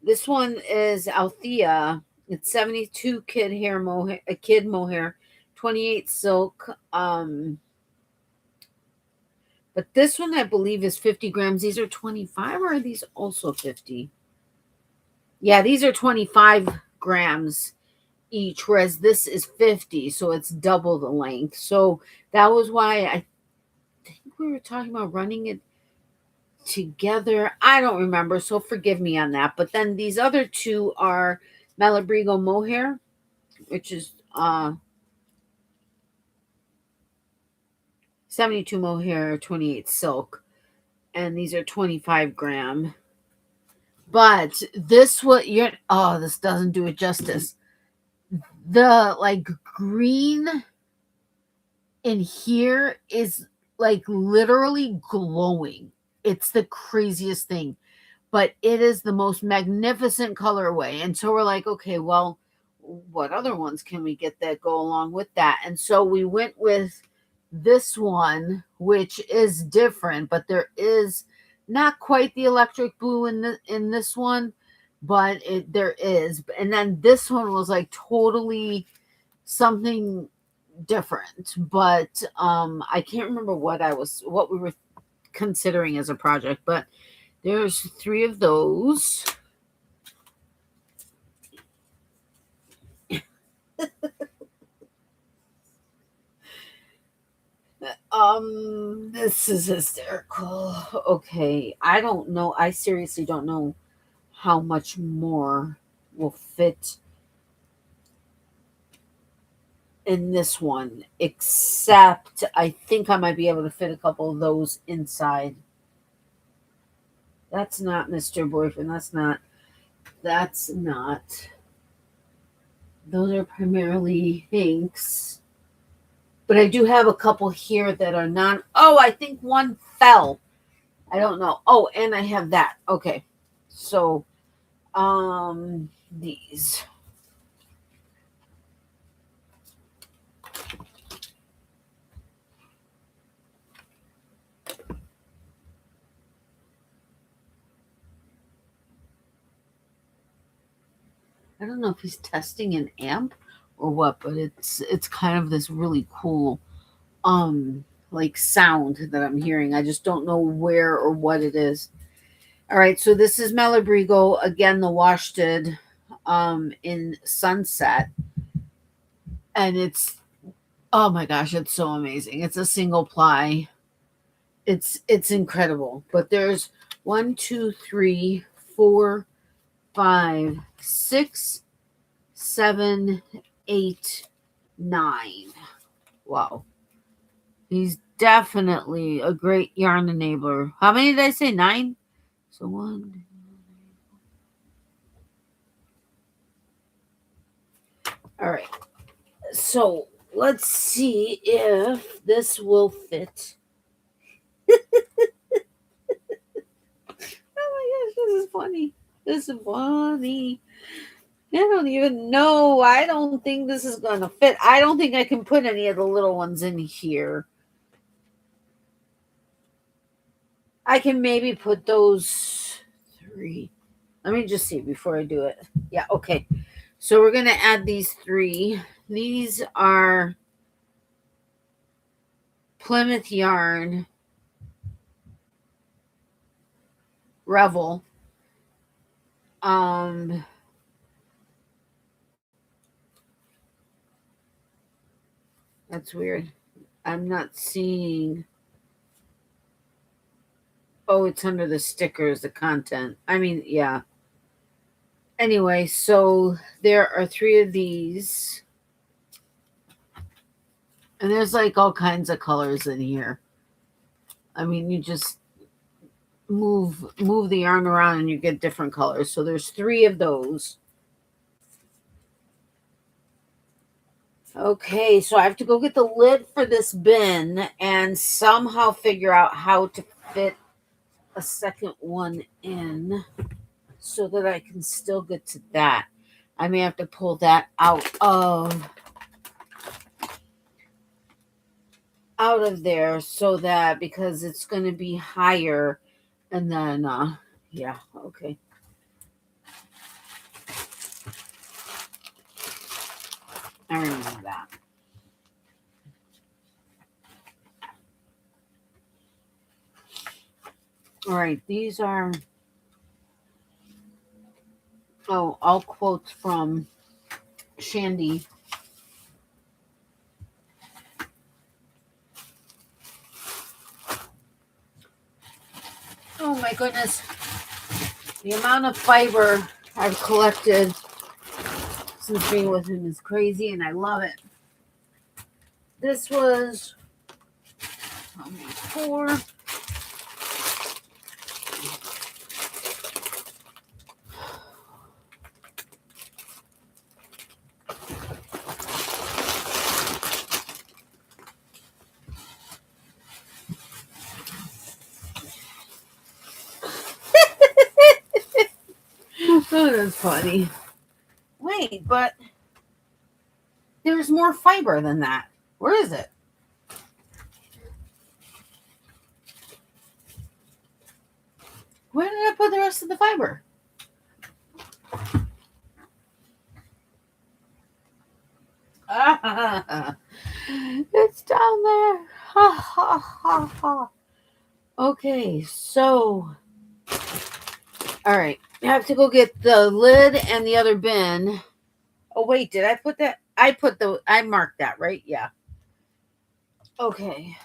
This one is Althea. It's 72 kid mohair, 28 silk. But this one I believe is 50 grams. These are 25, or are these also 50? Yeah, these are 25 grams each, whereas this is 50, so it's double the length. So that was why I think we were talking about running it together. I don't remember, so forgive me on that. But then these other 2 are Malabrigo mohair, which is 72 mohair, 28 silk, and these are 25 gram. But this this doesn't do it justice. The like green in here is like literally glowing. It's the craziest thing, but it is the most magnificent colorway. And so we're like, okay, well, what other ones can we get that go along with that? And so we went with this one, which is different, but there is not quite the electric blue in this one, but there is. And then this one was like totally something different, but I can't remember what we were considering as a project, but there's 3 of those. This is hysterical. Okay, I don't know. I seriously don't know how much more will fit in this one, except I think I might be able to fit a couple of those inside. That's not Mr. Boyfriend. That's not. Those are primarily Hanks. But I do have a couple here that are non. Oh, I think one fell. I don't know. Oh, and I have that. Okay. So, these. I don't know if he's testing an amp or what, but it's kind of this really cool like sound that I'm hearing. I just don't know where or what it is. All right, so this is Malabrigo, again, the washted in Sunset. And it's, oh my gosh, it's so amazing. It's a single ply. It's incredible. But there's 1, 2, 3, 4, 5, 6, 7, 8, 9. Wow. He's definitely a great yarn enabler. How many did I say? 9? So 1. All right. So let's see if this will fit. Oh my gosh, this is funny. This is funny. I don't even know. I don't think this is going to fit. I don't think I can put any of the little ones in here. I can maybe put those 3. Let me just see before I do it. Yeah, okay. So we're going to add these 3. These are Plymouth Yarn Revel. That's weird. I'm not seeing. Oh, it's under the stickers, the content. I mean, yeah. Anyway, so there are 3 of these. And there's like all kinds of colors in here. I mean, you just move the yarn around and you get different colors. So there's 3 of those. Okay, so I have to go get the lid for this bin and somehow figure out how to fit a second one in so that I can still get to that. I may have to pull that out of there so that, because it's going to be higher, and then yeah, okay. I remember that. All right, these are all quotes from Shandy. Oh my goodness. The amount of fiber I've collected since being with him is crazy, and I love it. This was 24. Oh, that's funny. Wait, but there's more fiber than that. Where is it? Where did I put the rest of the fiber? It's down there. Ha ha ha ha. Okay, so all right. I have to go get the lid and the other bin. Oh wait, did I put that? I marked that, right? Yeah. Okay.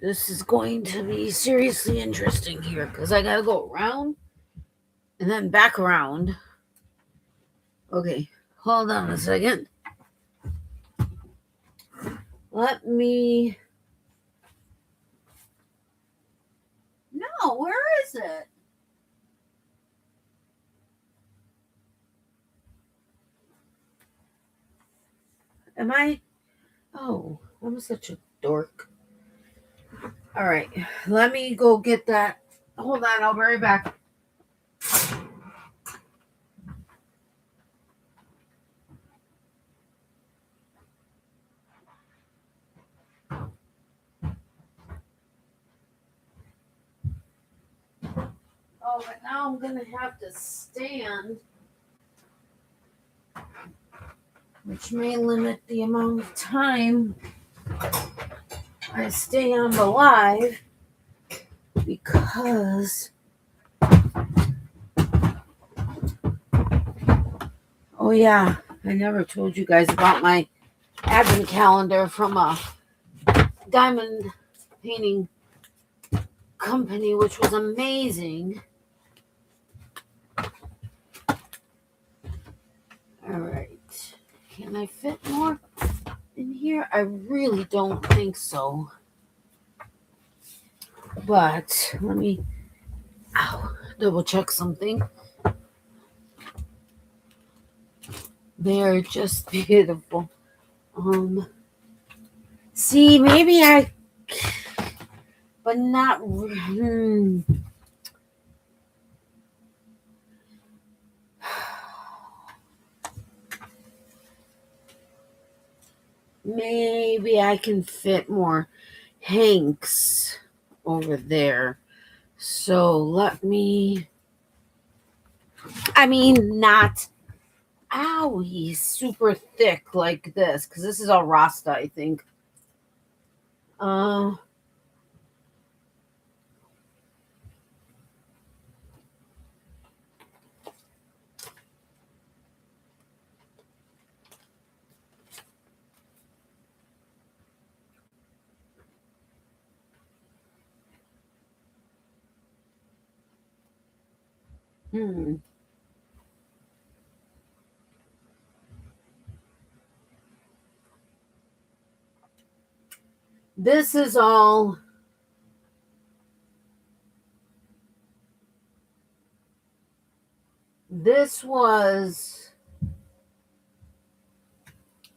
This is going to be seriously interesting here because I gotta go around and then back around. Okay, hold on a second. Let me. No, where is it? Am I? Oh, I'm such a dork. All right, let me go get that. Hold on, I'll be right back. Oh, but now I'm going to have to stand, which may limit the amount of time I stay on the live because, oh yeah, I never told you guys about my advent calendar from a diamond painting company, which was amazing. All right. Can I fit more in here? I really don't think so. But let me double check something. They're just beautiful. See, maybe but not. Maybe I can fit more hanks over there. So let me. I mean, not. Ow, he's super thick like this because this is all Rasta, I think. This is all. This was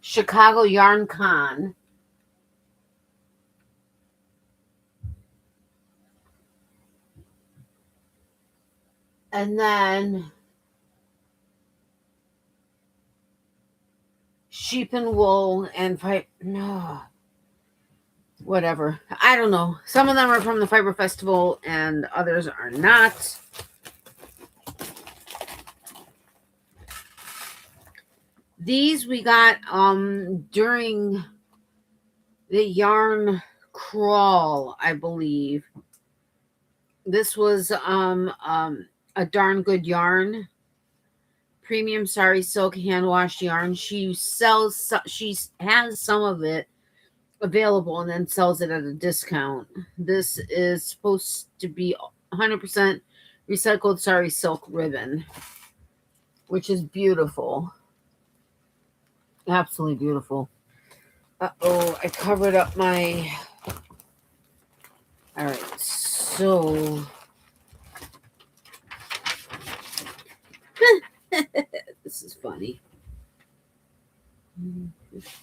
Chicago Yarn Con. And then sheep and wool and whatever. I don't know. Some of them are from the Fiber Festival and others are not. These we got during the yarn crawl, I believe. This was a darn good yarn. Premium sari silk hand washed yarn. She has some of it available and then sells it at a discount. This is supposed to be 100% recycled sari silk ribbon, which is beautiful. Absolutely beautiful. Uh-oh, I covered up my... All right, so... This is funny.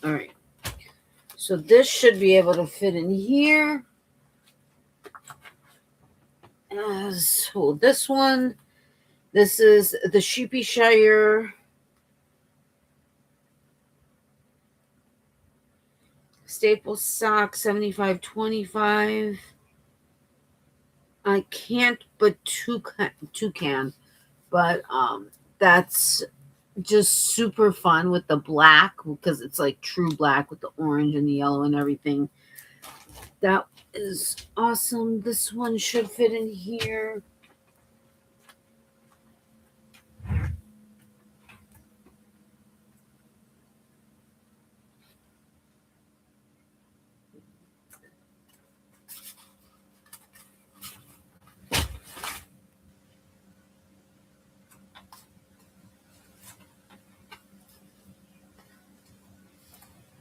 All right. So this should be able to fit in here. So this one, this is the Sheepyshire staple sock, 75.25. I can't but toucan, but that's just super fun with the black, because it's like true black with the orange and the yellow and everything. That is awesome. This one should fit in here.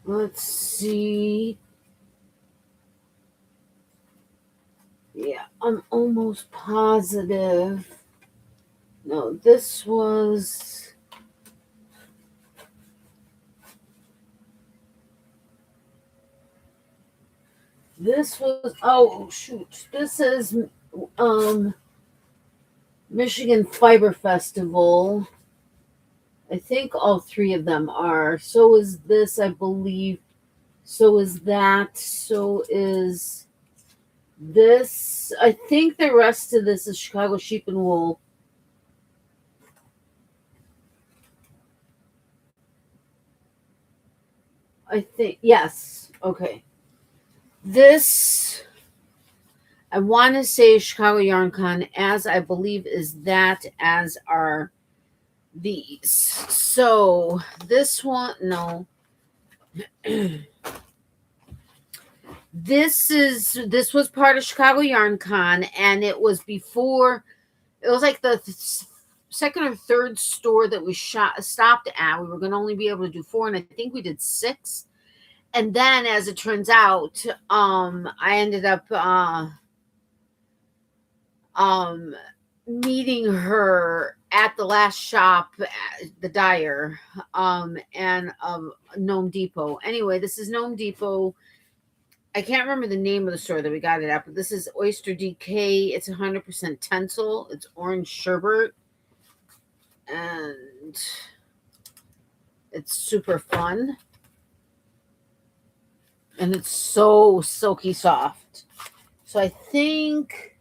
Let's see. Yeah, I'm almost positive. No, this was... oh shoot. This is Michigan Fiber Festival. I think all three of them are. So is this, I believe. So is that. So is this. I think the rest of this is Chicago Sheep and Wool. I think, yes. Okay. This, I want to say Chicago Yarn Con, as I believe is that, as are these. So this one, no. This was part of Chicago Yarn Con, and it was before, it was like the second or third store that we stopped at. We were going to only be able to do 4, and I think we did 6. And then, as it turns out, I ended up meeting her at the last shop, the dyer, and Nome Depot. Anyway, this is Nome Depot. I can't remember the name of the store that we got it at, but this is Oyster DK. It's 100% Tencel. It's orange sherbet. And it's super fun. And it's so silky soft. So I think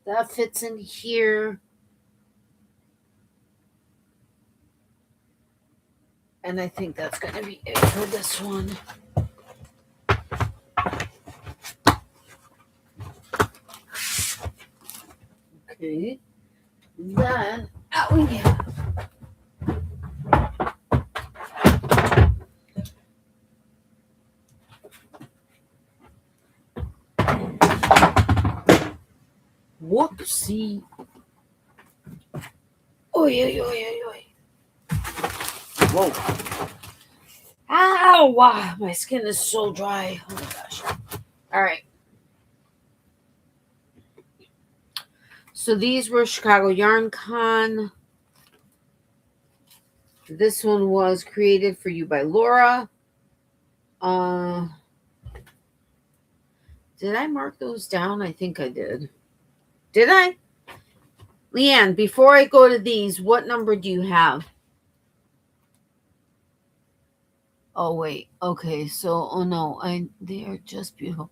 that fits in here. And I think that's going to be it for this one. Okay. Then, oh yeah. Whoopsie. Oy, oy, oy, oy, oy. Whoa. Ow, wow, my skin is so dry. Oh my gosh. All right. So these were Chicago Yarn Con. This one was created for you by Laura. Did I mark those down? I think I did. Did I? Leanne, before I go to these, what number do you have? Oh, wait. Okay, so, oh no, they are just beautiful.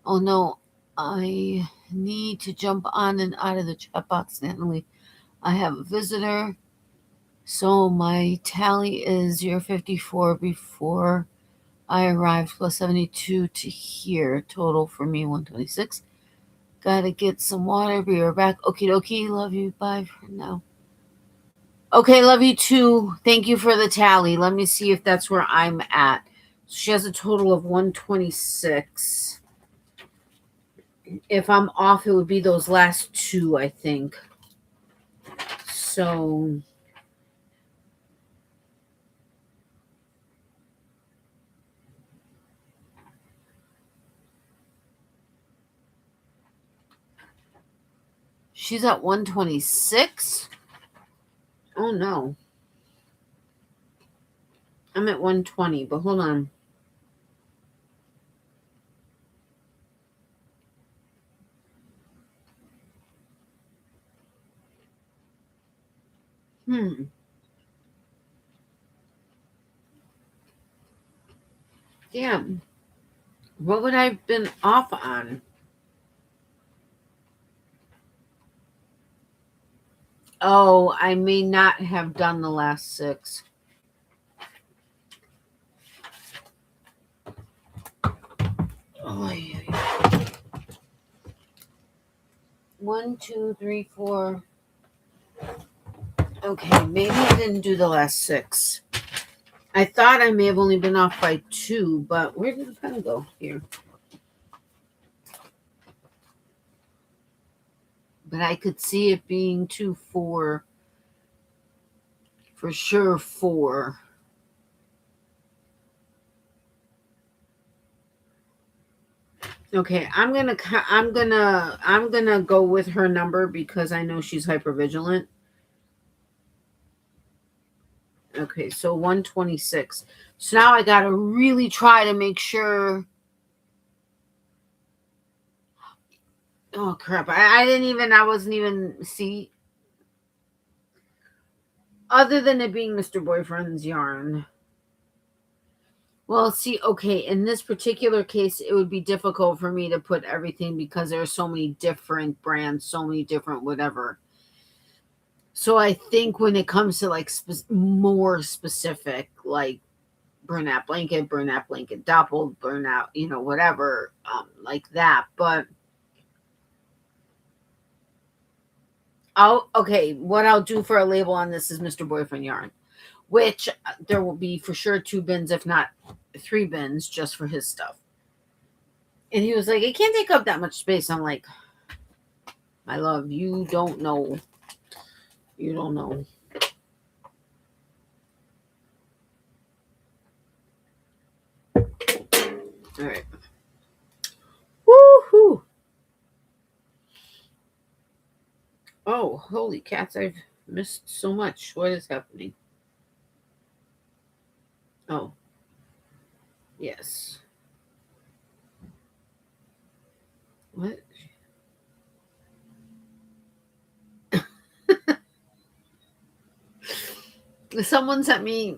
Oh no, I need to jump on and out of the chat box, Natalie. I have a visitor. So my tally is 054 before I arrived, plus 72 to here. Total for me, 126. Gotta get some water. Be right back. Okie dokie. Love you. Bye for now. Okay, love you too. Thank you for the tally. Let me see if that's where I'm at. She has a total of 126. If I'm off, it would be those last 2, I think. So She's at 126. Oh no. I'm at 120, but hold on. Damn. What would I have been off on? Oh, I may not have done the last 6. Oh, yeah. 1, 2, 3, 4. Okay, maybe I didn't do the last 6. I thought I may have only been off by 2, but where did the pen go? Here. But I could see it being 2, 4. For sure 4. Okay, I'm gonna go with her number because I know she's hypervigilant. Okay, so 126. So now I gotta really try to make sure. Oh crap! I wasn't even see. Other than it being Mr. Boyfriend's yarn. Well, see, okay, in this particular case, it would be difficult for me to put everything because there are so many different brands, so many different whatever. So I think when it comes to like more specific, like burnout blanket, doppel, burnout, whatever, like that. But what I'll do for a label on this is Mr. Boyfriend yarn, which there will be for sure 2 bins, if not 3 bins, just for his stuff. And he was like, it can't take up that much space. I'm like, my love, you don't know. You don't know. All right. Woohoo! Oh, holy cats, I've missed so much. What is happening? Oh. Yes. What? Someone sent me,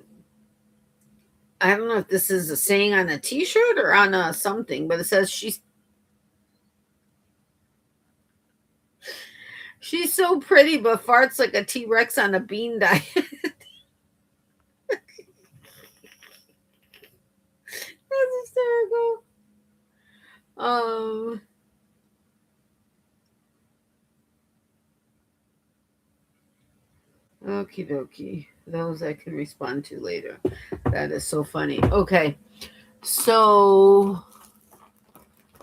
I don't know if this is a saying on a t-shirt or on a something, but it says she's so pretty but farts like a T-Rex on a bean diet. That's hysterical. Okie dokie. Those I can respond to later. That is so funny. Okay. So,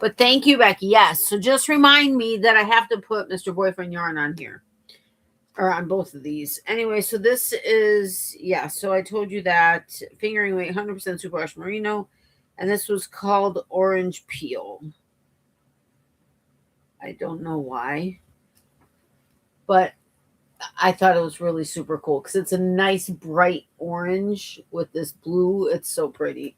but thank you, Becky. Yes. So just remind me that I have to put Mr. Boyfriend yarn on here. Or on both of these. Anyway, so this is, so I told you that fingering weight, 100% superwash merino. And this was called Orange Peel. I don't know why. But I thought it was really super cool because it's a nice bright orange with this blue. It's so pretty.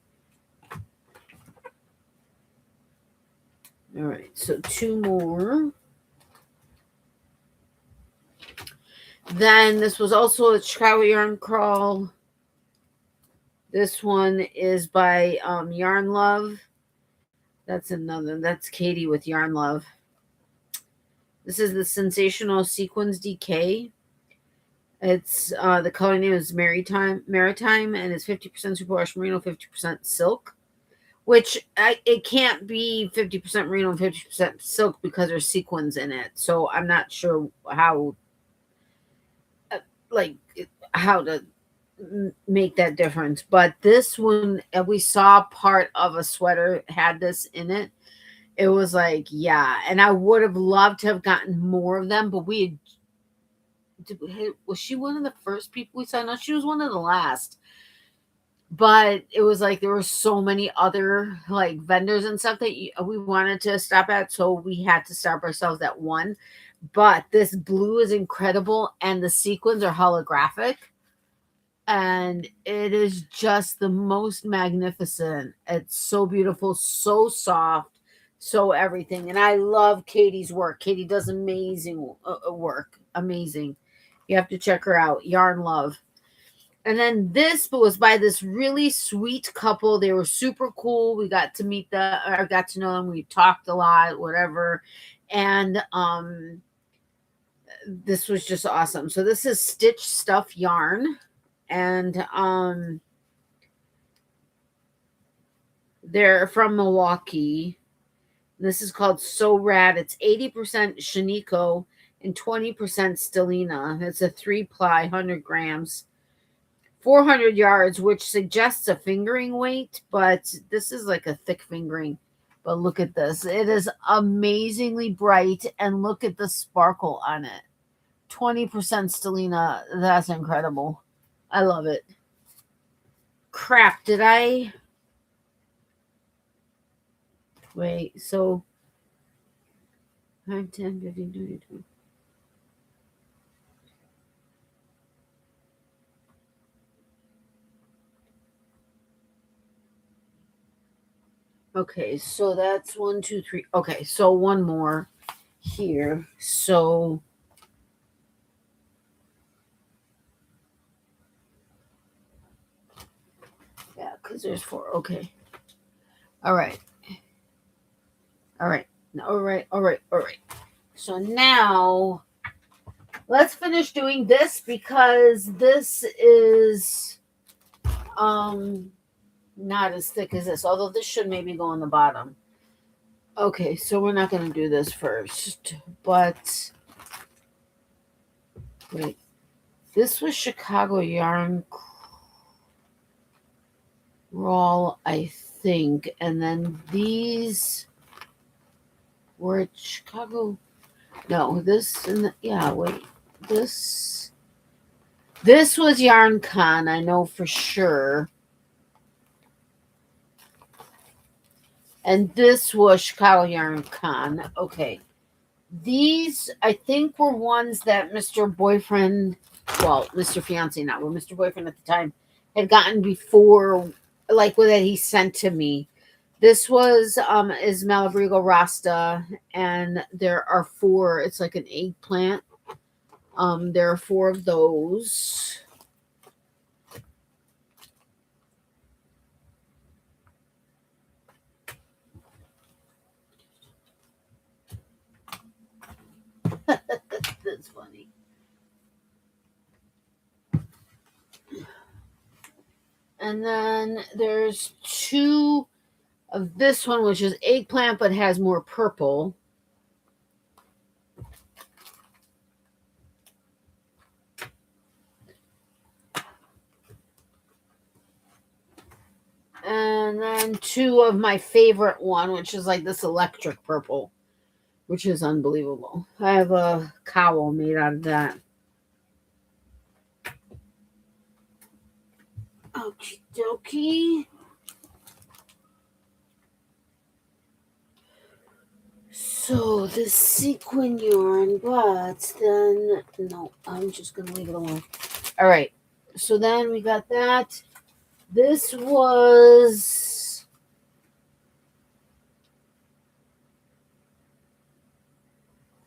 All right, so 2 more. Then this was also a Chicago Yarn Crawl. This one is by Yarn Love. That's Katie with Yarn Love. This is the Sensational Sequins DK. It's the color name is Maritime, and it's 50% superwash merino, 50% silk. Which it can't be 50% merino and 50% silk because there's sequins in it. So I'm not sure how to make that difference. But this one, we saw part of a sweater had this in it. It was like, yeah. And I would have loved to have gotten more of them, but was she one of the first people we saw? No, she was one of the last. But it was like there were so many other like vendors and stuff that we wanted to stop at, so we had to stop ourselves at one. but this blue is incredible and the sequins are holographic. And it is just the most magnificent. It's so beautiful, so soft, so everything. And I love Katie's work. Katie does amazing work. Amazing. You have to check her out. Yarn Love. And then this was by this really sweet couple. They were super cool. We got to meet them, or I got to know them. We talked a lot, whatever. And this was just awesome. So this is Stitch Stuff Yarn. And they're from Milwaukee. This is called So Rad. It's 80% Shiniko and 20% Stellina. It's a 3-ply, 100 grams, 400 yards, which suggests a fingering weight, but this is like a thick fingering. But look at this. It is amazingly bright, and look at the sparkle on it. 20% Stellina. That's incredible. I love it. Crap, did I? Wait, so 5, 10, 15, 20, 20. Okay, so that's 1, 2, 3. Okay, so one more here. So yeah, because there's 4. Okay. All right. All right. All right. All right. All right. So now let's finish doing this, because this is not as thick as this, although this should maybe go on the bottom. Okay, so we're not going to do this first, but wait. This was Chicago Yarn Crawl, I think, and then these were Chicago. No, this and yeah, wait. This was Yarn Con, I know for sure. And this was Chicago Yarn Con. Okay. These, I think, were ones that Mr. Boyfriend, well, Mr. Fiance, not well, Mr. Boyfriend at the time, had gotten before, like that he sent to me. This was is Malabrigo Rasta, and there are 4. It's like an eggplant. There are 4 of those. That's funny. And then there's 2 of this one, which is eggplant but has more purple. And then 2 of my favorite one, which is like this electric purple, which is unbelievable. I have a cowl made out of that. Okie dokie. So this sequin yarn, but then, no, I'm just going to leave it alone. All right. So then we got that. This was...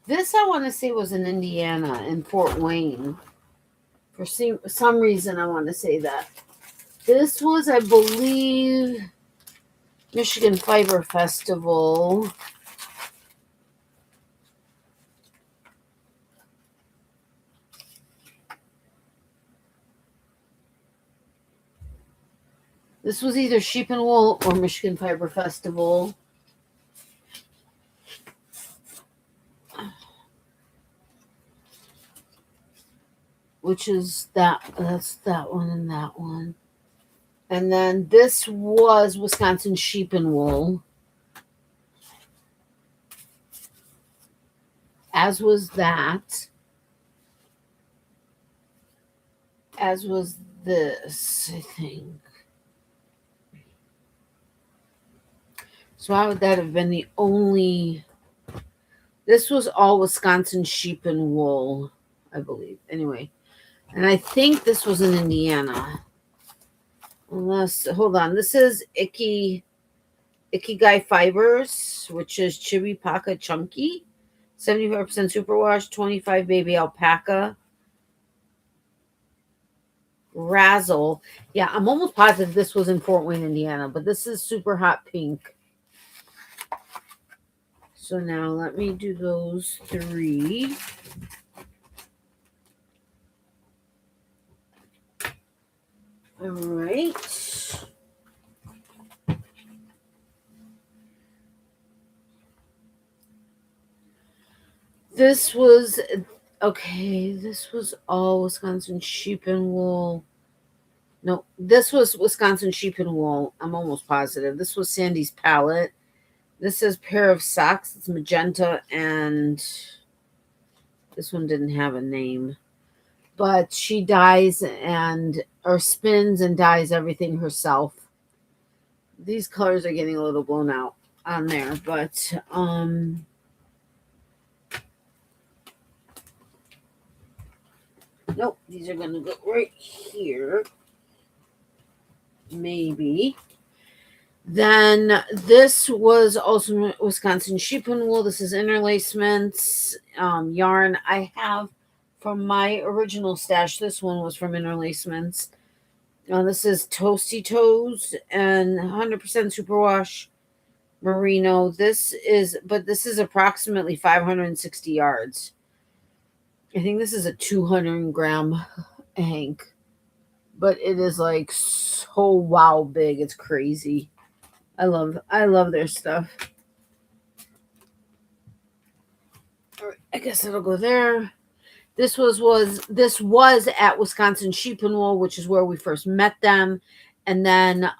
This, I want to say, was in Indiana, in Fort Wayne. For some reason, I want to say that. This was, I believe, Michigan Fiber Festival. This was either Sheep and Wool or Michigan Fiber Festival. Which is that's that one and that one. And then this was Wisconsin Sheep and Wool. As was that. As was this, I think. So how would that have been the only... This was all Wisconsin sheep and wool, I believe. Anyway, and I think this was in Indiana. Unless, hold on, this is Ikigai Fibers, which is Chibi Paka Chunky, 75% superwash, 25 baby alpaca, Razzle. Yeah, I'm almost positive this was in Fort Wayne, Indiana, but this is super hot pink. So now let me do those 3. All right. This was, okay, this was all Wisconsin sheep and wool. No, this was Wisconsin sheep and wool. I'm almost positive. This was Sandy's palette. This is pair of socks. It's magenta, and this one didn't have a name. But she dyes or spins and dyes everything herself. These colors are getting a little blown out on there, but nope, these are gonna go right here. Maybe. Then this was also Wisconsin sheep and wool. This is interlacements yarn I have from my original stash. This one was from interlacements. This is Toasty Toes and 100% superwash merino. This is approximately 560 yards. I think this is a 200 gram hank, but it is like so wow big. It's crazy. I love their stuff. All right, I guess it'll go there. This was at Wisconsin Sheep and Wool, which is where we first met them, and then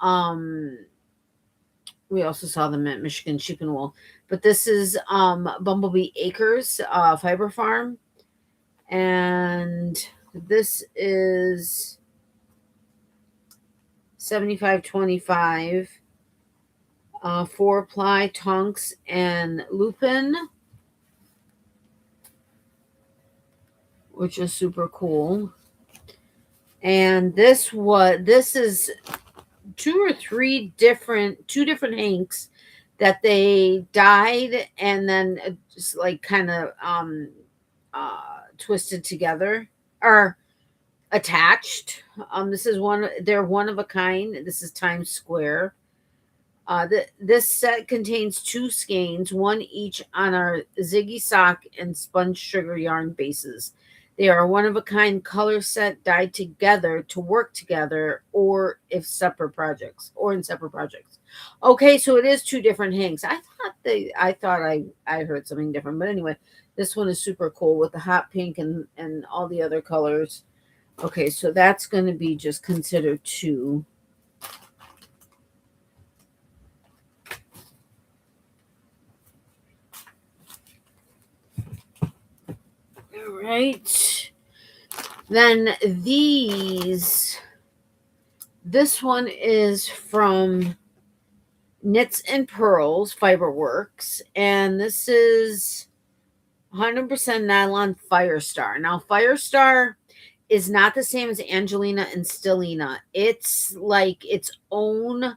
we also saw them at Michigan Sheep and Wool. But this is Bumblebee Acres Fiber Farm, and this is 75-25. 4-ply Tonks and Lupin, which is super cool. And this is two different hanks that they dyed and then just like kind of twisted together or attached. This is they're one of a kind. This is Times Square. This set contains 2 skeins, one each on our Ziggy sock and sponge sugar yarn bases. They are one of a kind color set dyed together to work together or in separate projects. Okay, so it is 2 different hanks. I thought I heard something different, but anyway, this one is super cool with the hot pink and all the other colors. Okay, so that's going to be just considered 2. Right. Then this one is from Knits and Pearls Fiberworks, and this is 100% nylon Firestar. Now, Firestar is not the same as Angelina and Stellina. It's like its own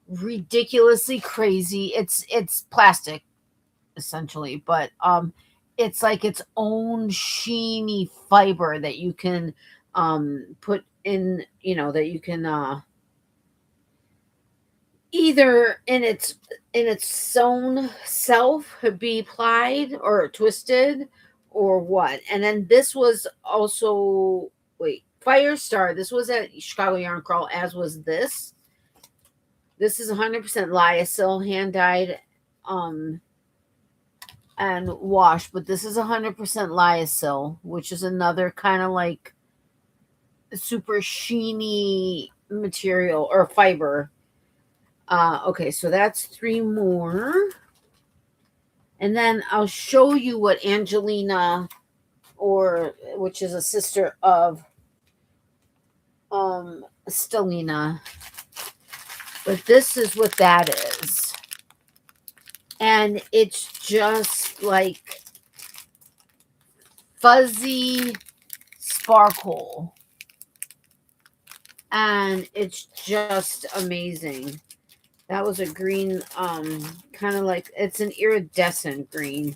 ridiculously crazy. It's plastic essentially, but it's like its own sheeny fiber that you can put in, that you can either in its own self be plied or twisted or what. And then this was also Firestar. This was at Chicago Yarn Crawl, as was this. This is 100% lyocell, hand dyed and wash, but this is 100% lyocell, which is another kind of like super sheeny material or fiber. Okay, so that's 3 more, and then I'll show you what Angelina, which is a sister of Stellina, but this is what that is. And it's just like fuzzy sparkle. And it's just amazing. That was a green, kind of like, it's an iridescent green. I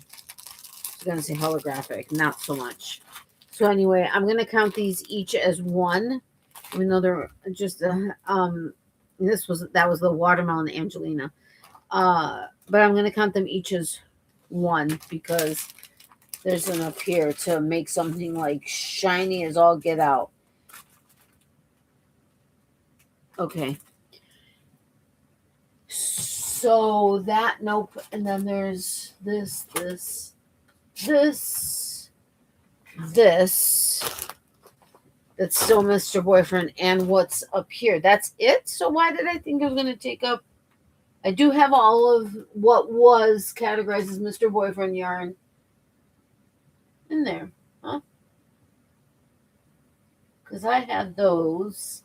was going to say holographic, not so much. So anyway, I'm going to count these each as one, even though they're just, that was the watermelon Angelina. But I'm going to count them each as one because there's enough here to make something like shiny as all get out. Okay. So that, nope. And then there's this. That's still Mr. Boyfriend. And what's up here? That's it? So why did I think I was going to take up? I do have all of what was categorized as Mr. Boyfriend yarn in there. Huh? Because I had those.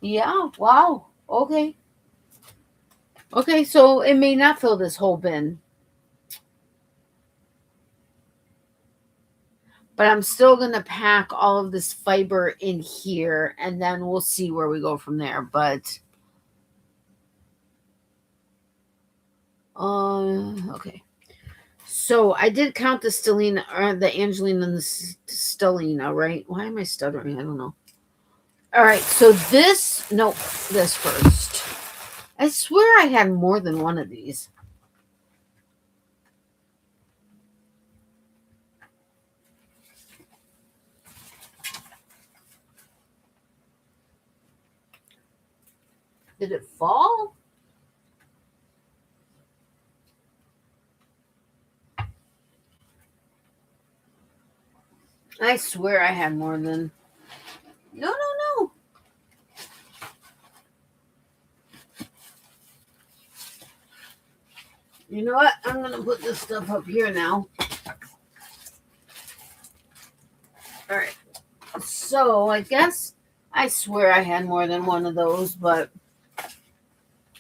Yeah. Wow. Okay. Okay, so it may not fill this whole bin. But I'm still going to pack all of this fiber in here, and then we'll see where we go from there. But, okay. So I did count the Stellina, or the Angelina and the Stellina, right? Why am I stuttering? I don't know. All right, so this first. I swear I had more than one of these. Did it fall? I swear I had more than... No. You know what? I'm going to put this stuff up here now. All right. So I guess I swear I had more than one of those, but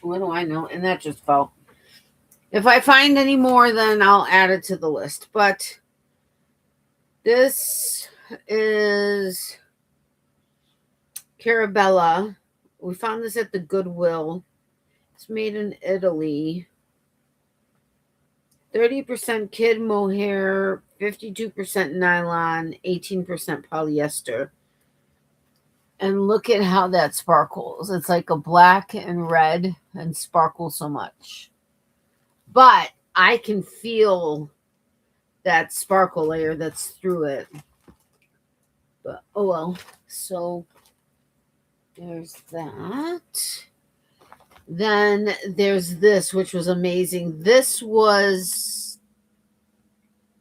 what do I know? And that just fell. If I find any more, then I'll add it to the list. But this is Carabella. We found this at the Goodwill. It's made in Italy. 30% kid mohair, 52% nylon, 18% polyester. And look at how that sparkles. It's like a black and red and sparkles so much. But I can feel that sparkle layer that's through it. But oh well. So there's that. Then there's this, which was amazing. This was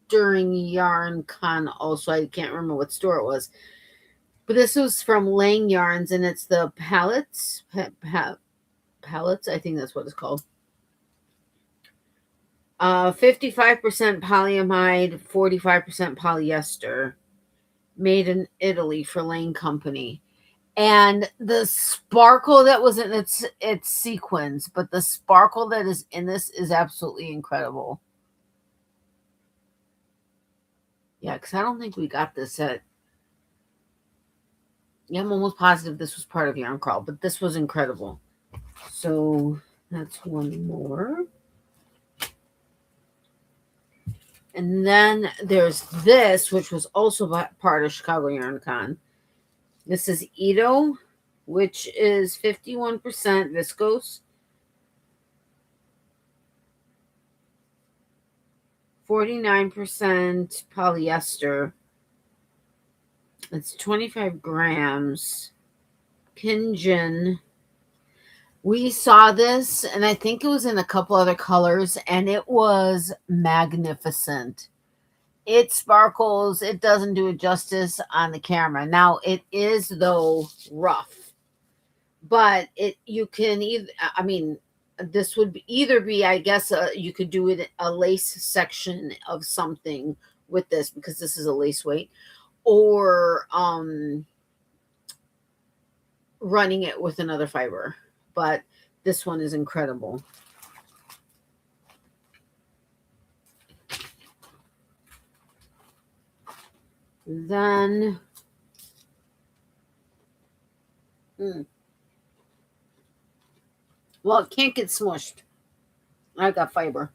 during Yarn Con also. I can't remember what store it was. But this was from Lang Yarns, and it's the palettes. Palettes, I think that's what it's called. 55% polyamide, 45% polyester. Made in Italy for Lang Company. And the sparkle that was in it's sequins, but the sparkle that is in this is absolutely incredible. Yeah, because I don't think we got this at... Yeah, I'm almost positive this was part of Yarn Crawl, but this was incredible. So that's one more. And then there's this, which was also part of Chicago Yarn Con. This is Ito, which is 51% viscose, 49% polyester. It's 25 grams. Pinjin. We saw this, and I think it was in a couple other colors, and it was magnificent. It sparkles. It doesn't do it justice on the camera. Now, it is, though, rough. But you can either, I mean, this would either be, I guess, you could do it a lace section of something with this, because this is a lace weight, or running it with another fiber. But this one is incredible. Then, well, it can't get smushed. I got fiber.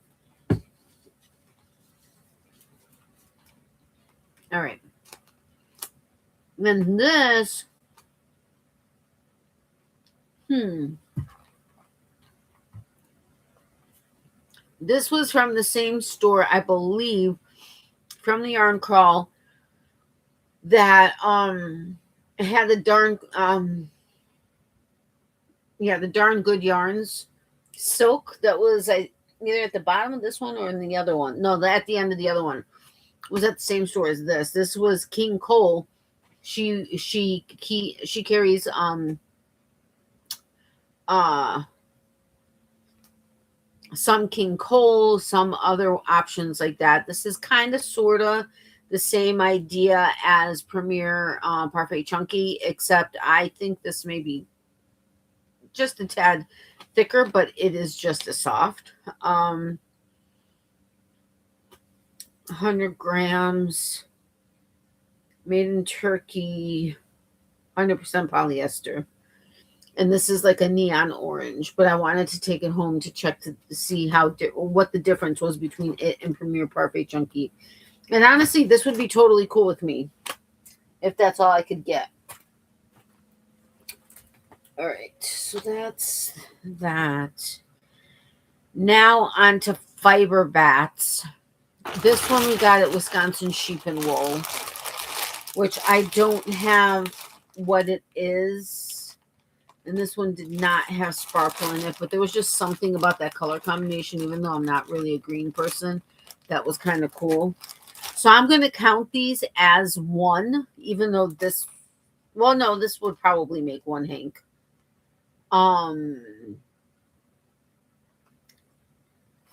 All right. Then this, this was from the same store, I believe, from the Yarn Crawl that had the darn the darn good yarns silk that was either at the bottom of this one or in the other one. No, at the end of the other one was at the same store as this. This was King Cole. She carries some King Cole, some other options like that. This is kind of sort of the same idea as Premier Parfait Chunky, except I think this may be just a tad thicker, but it is just as soft. 100 grams, made in Turkey, 100% polyester. And this is like a neon orange, but I wanted to take it home to check to see what the difference was between it and Premier Parfait Chunky. And honestly, this would be totally cool with me if that's all I could get. All right, so that's that. Now on to fiber bats. This one we got at Wisconsin Sheep and Wool, which I don't have what it is. And this one did not have sparkle in it, but there was just something about that color combination, even though I'm not really a green person, that was kind of cool. So I'm going to count these as one, even though this, well, no, this would probably make one hank.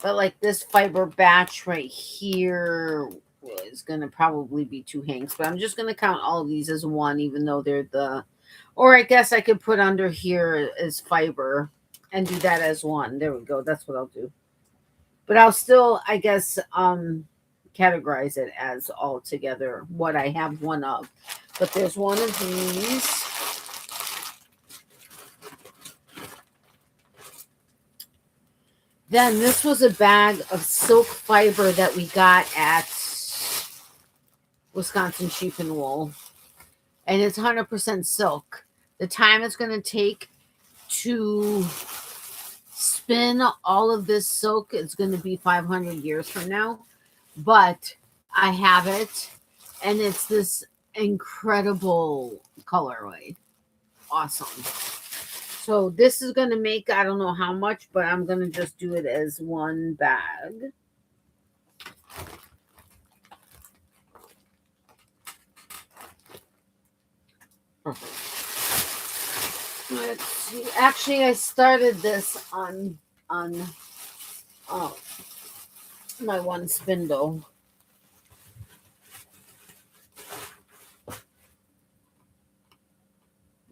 But like this fiber batch right here is going to probably be 2 hanks, but I'm just going to count all of these as one, even though they're or I guess I could put under here as fiber and do that as one. There we go. That's what I'll do. But I'll still, I guess, categorize it as all together what I have one of. But there's one of these. Then this was a bag of silk fiber that we got at Wisconsin Sheep and Wool. And it's 100% silk. The time it's going to take to spin all of this silk is going to be 500 years from now. But I have it. And it's this incredible colorway. Awesome. So this is going to make, I don't know how much, but I'm going to just do it as one bag. Let's see. Actually, I started this on my one spindle.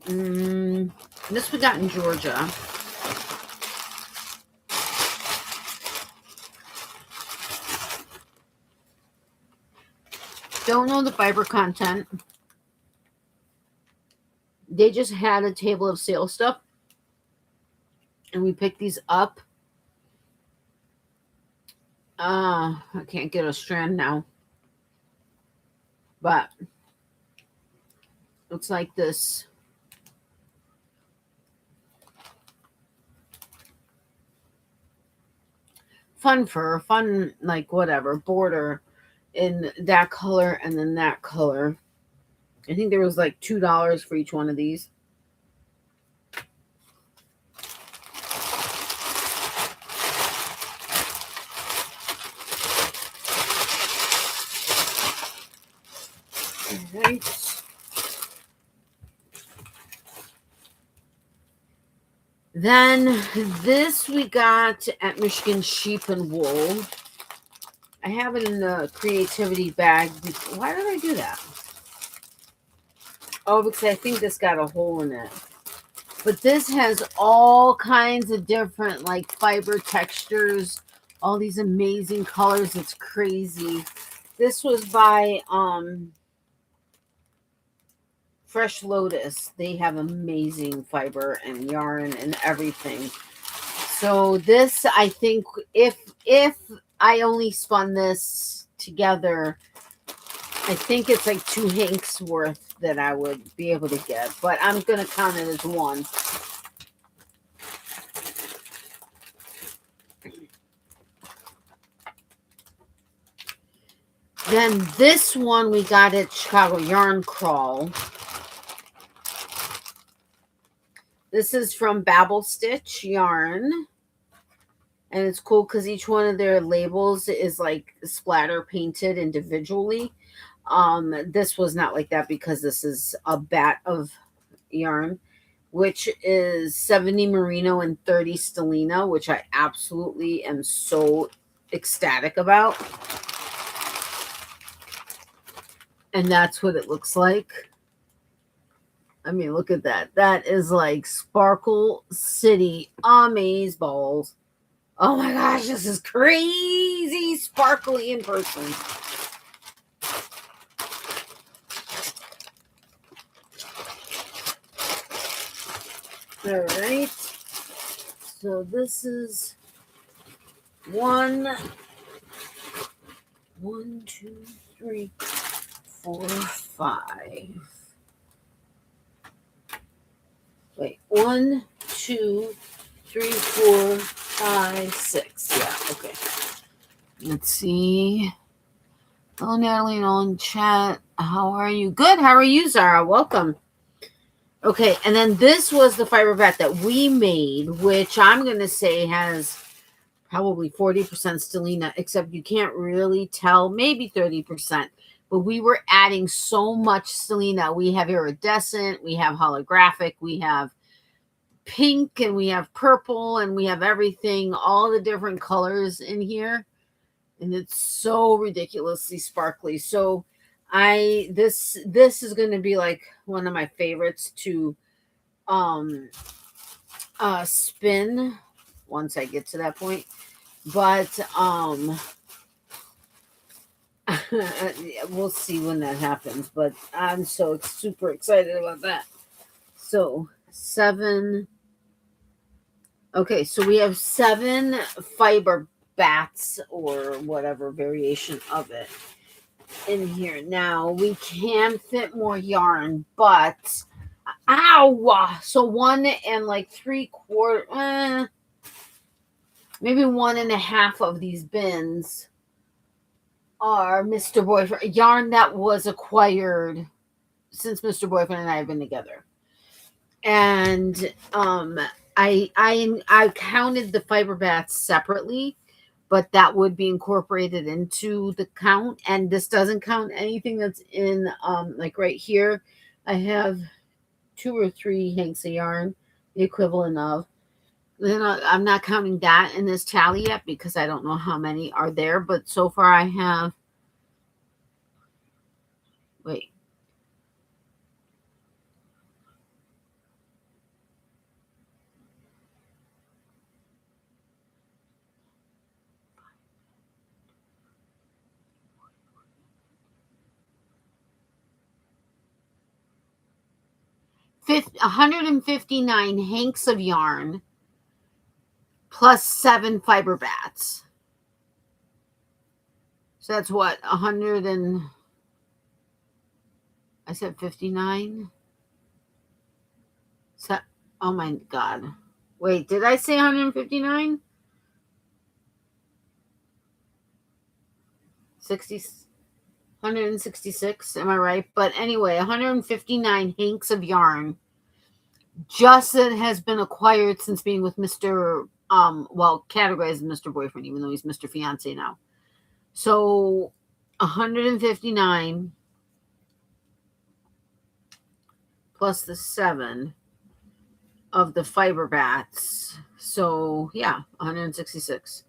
This we got in Georgia. Don't know the fiber content. They just had a table of sale stuff. And we picked these up. I can't get a strand now. But looks like this. Fun fur, fun, like whatever, border in that color and then that color. I think there was like $2 for each one of these. All right. Then this we got at Michigan Sheep and Wool. I have it in the creativity bag. Why did I do that? Oh, because I think this got a hole in it. But this has all kinds of different like fiber textures, all these amazing colors. It's crazy. This was by Fresh Lotus. They have amazing fiber and yarn and everything. So this, I think, if I only spun this together, I think it's like 2 hanks worth that I would be able to get, but I'm going to count it as one. Then this one we got at Chicago Yarn Crawl. This is from Babel Stitch Yarn. And it's cool because each one of their labels is like splatter painted individually. This was not like that because this is a bat of yarn, which is 70 merino and 30 stellina, which I absolutely am so ecstatic about. And that's what it looks like. I mean, look at that. That is like Sparkle City amaze balls. Oh my gosh, this is crazy sparkly in person. All right. So this is 1, 2, 3, 4, 5. Wait, 1, 2, 3, 4, 5, 6. Yeah, okay. Let's see. Hello, Natalie, all in chat. How are you? Good. How are you, Zara? Welcome. Okay, and then this was the fiber bat that we made, which I'm going to say has probably 40% stellina, except you can't really tell, maybe 30%. But we were adding so much stellina. We have iridescent, we have holographic, we have pink, and we have purple, and we have everything, all the different colors in here. And it's so ridiculously sparkly. So this is going to be like one of my favorites to spin once I get to that point. But we'll see when that happens. But I'm so super excited about that. So 7. Okay, so we have 7 fiber bats or whatever variation of it in here. Now we can fit more yarn, but ow! So 1 and like 3/4, maybe 1.5 of these bins are Mr. Boyfriend yarn that was acquired since Mr. Boyfriend and I have been together. And I counted the fiber bats separately, but that would be incorporated into the count. And this doesn't count anything that's in like right here. I have 2 or 3 hanks of yarn, the equivalent of. Then I'm not counting that in this tally yet because I don't know how many are there. But so far I have, wait. $159 hanks of yarn plus 7 fiber bats. So that's what, 100 and, I said 59? So, oh my God. Wait, did I say 159? 166, am I right? But anyway, 159 hanks of yarn just that has been acquired since being with Mr. Well, categorized as Mr. Boyfriend, even though he's Mr. Fiance now. So 159 plus the 7 of the fiber bats. So yeah, 166.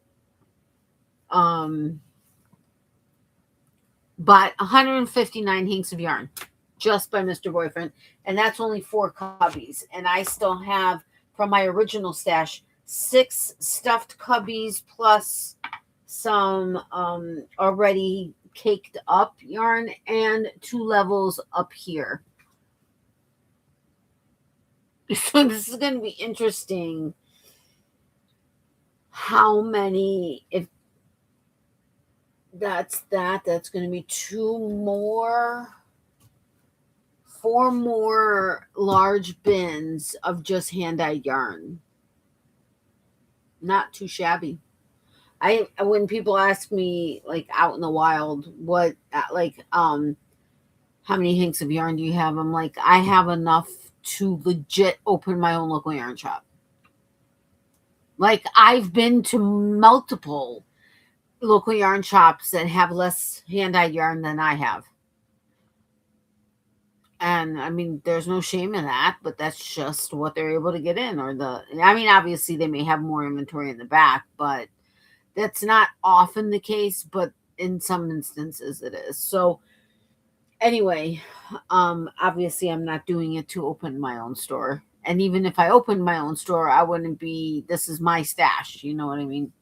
But 159 hanks of yarn just by Mr. Boyfriend. And that's only 4 cubbies. And I still have, from my original stash, 6 stuffed cubbies plus some already caked up yarn and 2 levels up here. So this is going to be interesting. How many, if that's going to be 4 more large bins of just hand-dyed yarn. Not too shabby. When people ask me, like, out in the wild, what, like, how many hanks of yarn do you have? I'm like, I have enough to legit open my own local yarn shop. Like, I've been to multiple local yarn shops that have less hand-dyed yarn than I have. And I mean, there's no shame in that, but that's just what they're able to get in. I mean, obviously they may have more inventory in the back, but that's not often the case, but in some instances it is. So anyway, obviously I'm not doing it to open my own store. And even if I opened my own store, I wouldn't be, this is my stash, you know what I mean?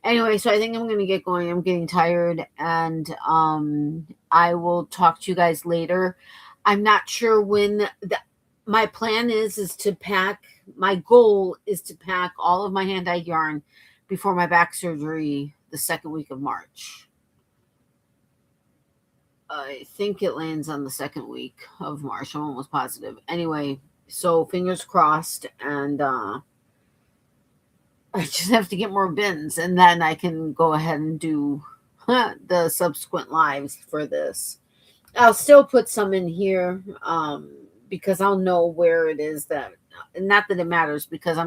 Anyway, so I think I'm going to get going. I'm getting tired, and I will talk to you guys later. I'm not sure when my plan is to pack. My goal is to pack all of my hand-dyed yarn before my back surgery the second week of March. I think it lands on the second week of March. I'm almost positive. Anyway, so fingers crossed, and I just have to get more bins, and then I can go ahead and do the subsequent lives for this. I'll still put some in here because I'll know where it is that, not that it matters, because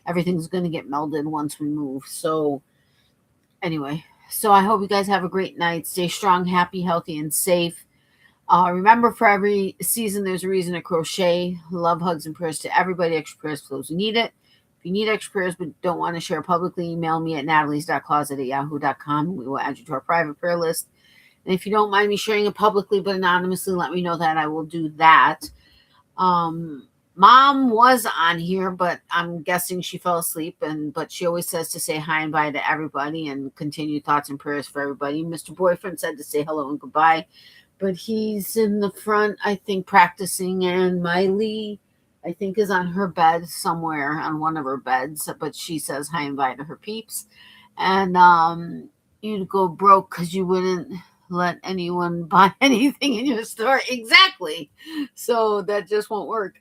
everything's going to get melded once we move. So anyway, so I hope you guys have a great night. Stay strong, happy, healthy, and safe. Remember, for every season, there's a reason to crochet. Love, hugs, and prayers to everybody. Extra prayers for those who need it. If you need extra prayers but don't want to share publicly, email me at natalies.closet@yahoo.com. We will add you to our private prayer list. And if you don't mind me sharing it publicly but anonymously, let me know that. I will do that. Mom was on here, but I'm guessing she fell asleep. But she always says to say hi and bye to everybody and continue thoughts and prayers for everybody. Mr. Boyfriend said to say hello and goodbye, but he's in the front, I think, practicing. And Miley, I think, is on her bed somewhere, on one of her beds, but she says hi and bye to her peeps. And you'd go broke because you wouldn't let anyone buy anything in your store. Exactly. So that just won't work.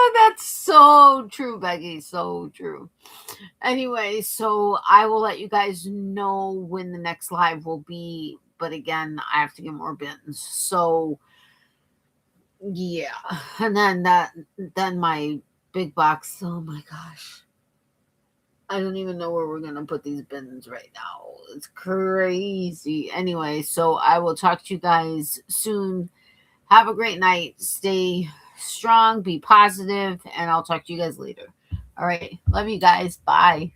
That's so true, Becky. So true. Anyway, so I will let you guys know when the next live will be. But again, I have to get more bins. So yeah. And then my big box. Oh my gosh. I don't even know where we're going to put these bins right now. It's crazy. Anyway, so I will talk to you guys soon. Have a great night. Stay strong. Be positive. And I'll talk to you guys later. All right. Love you guys. Bye.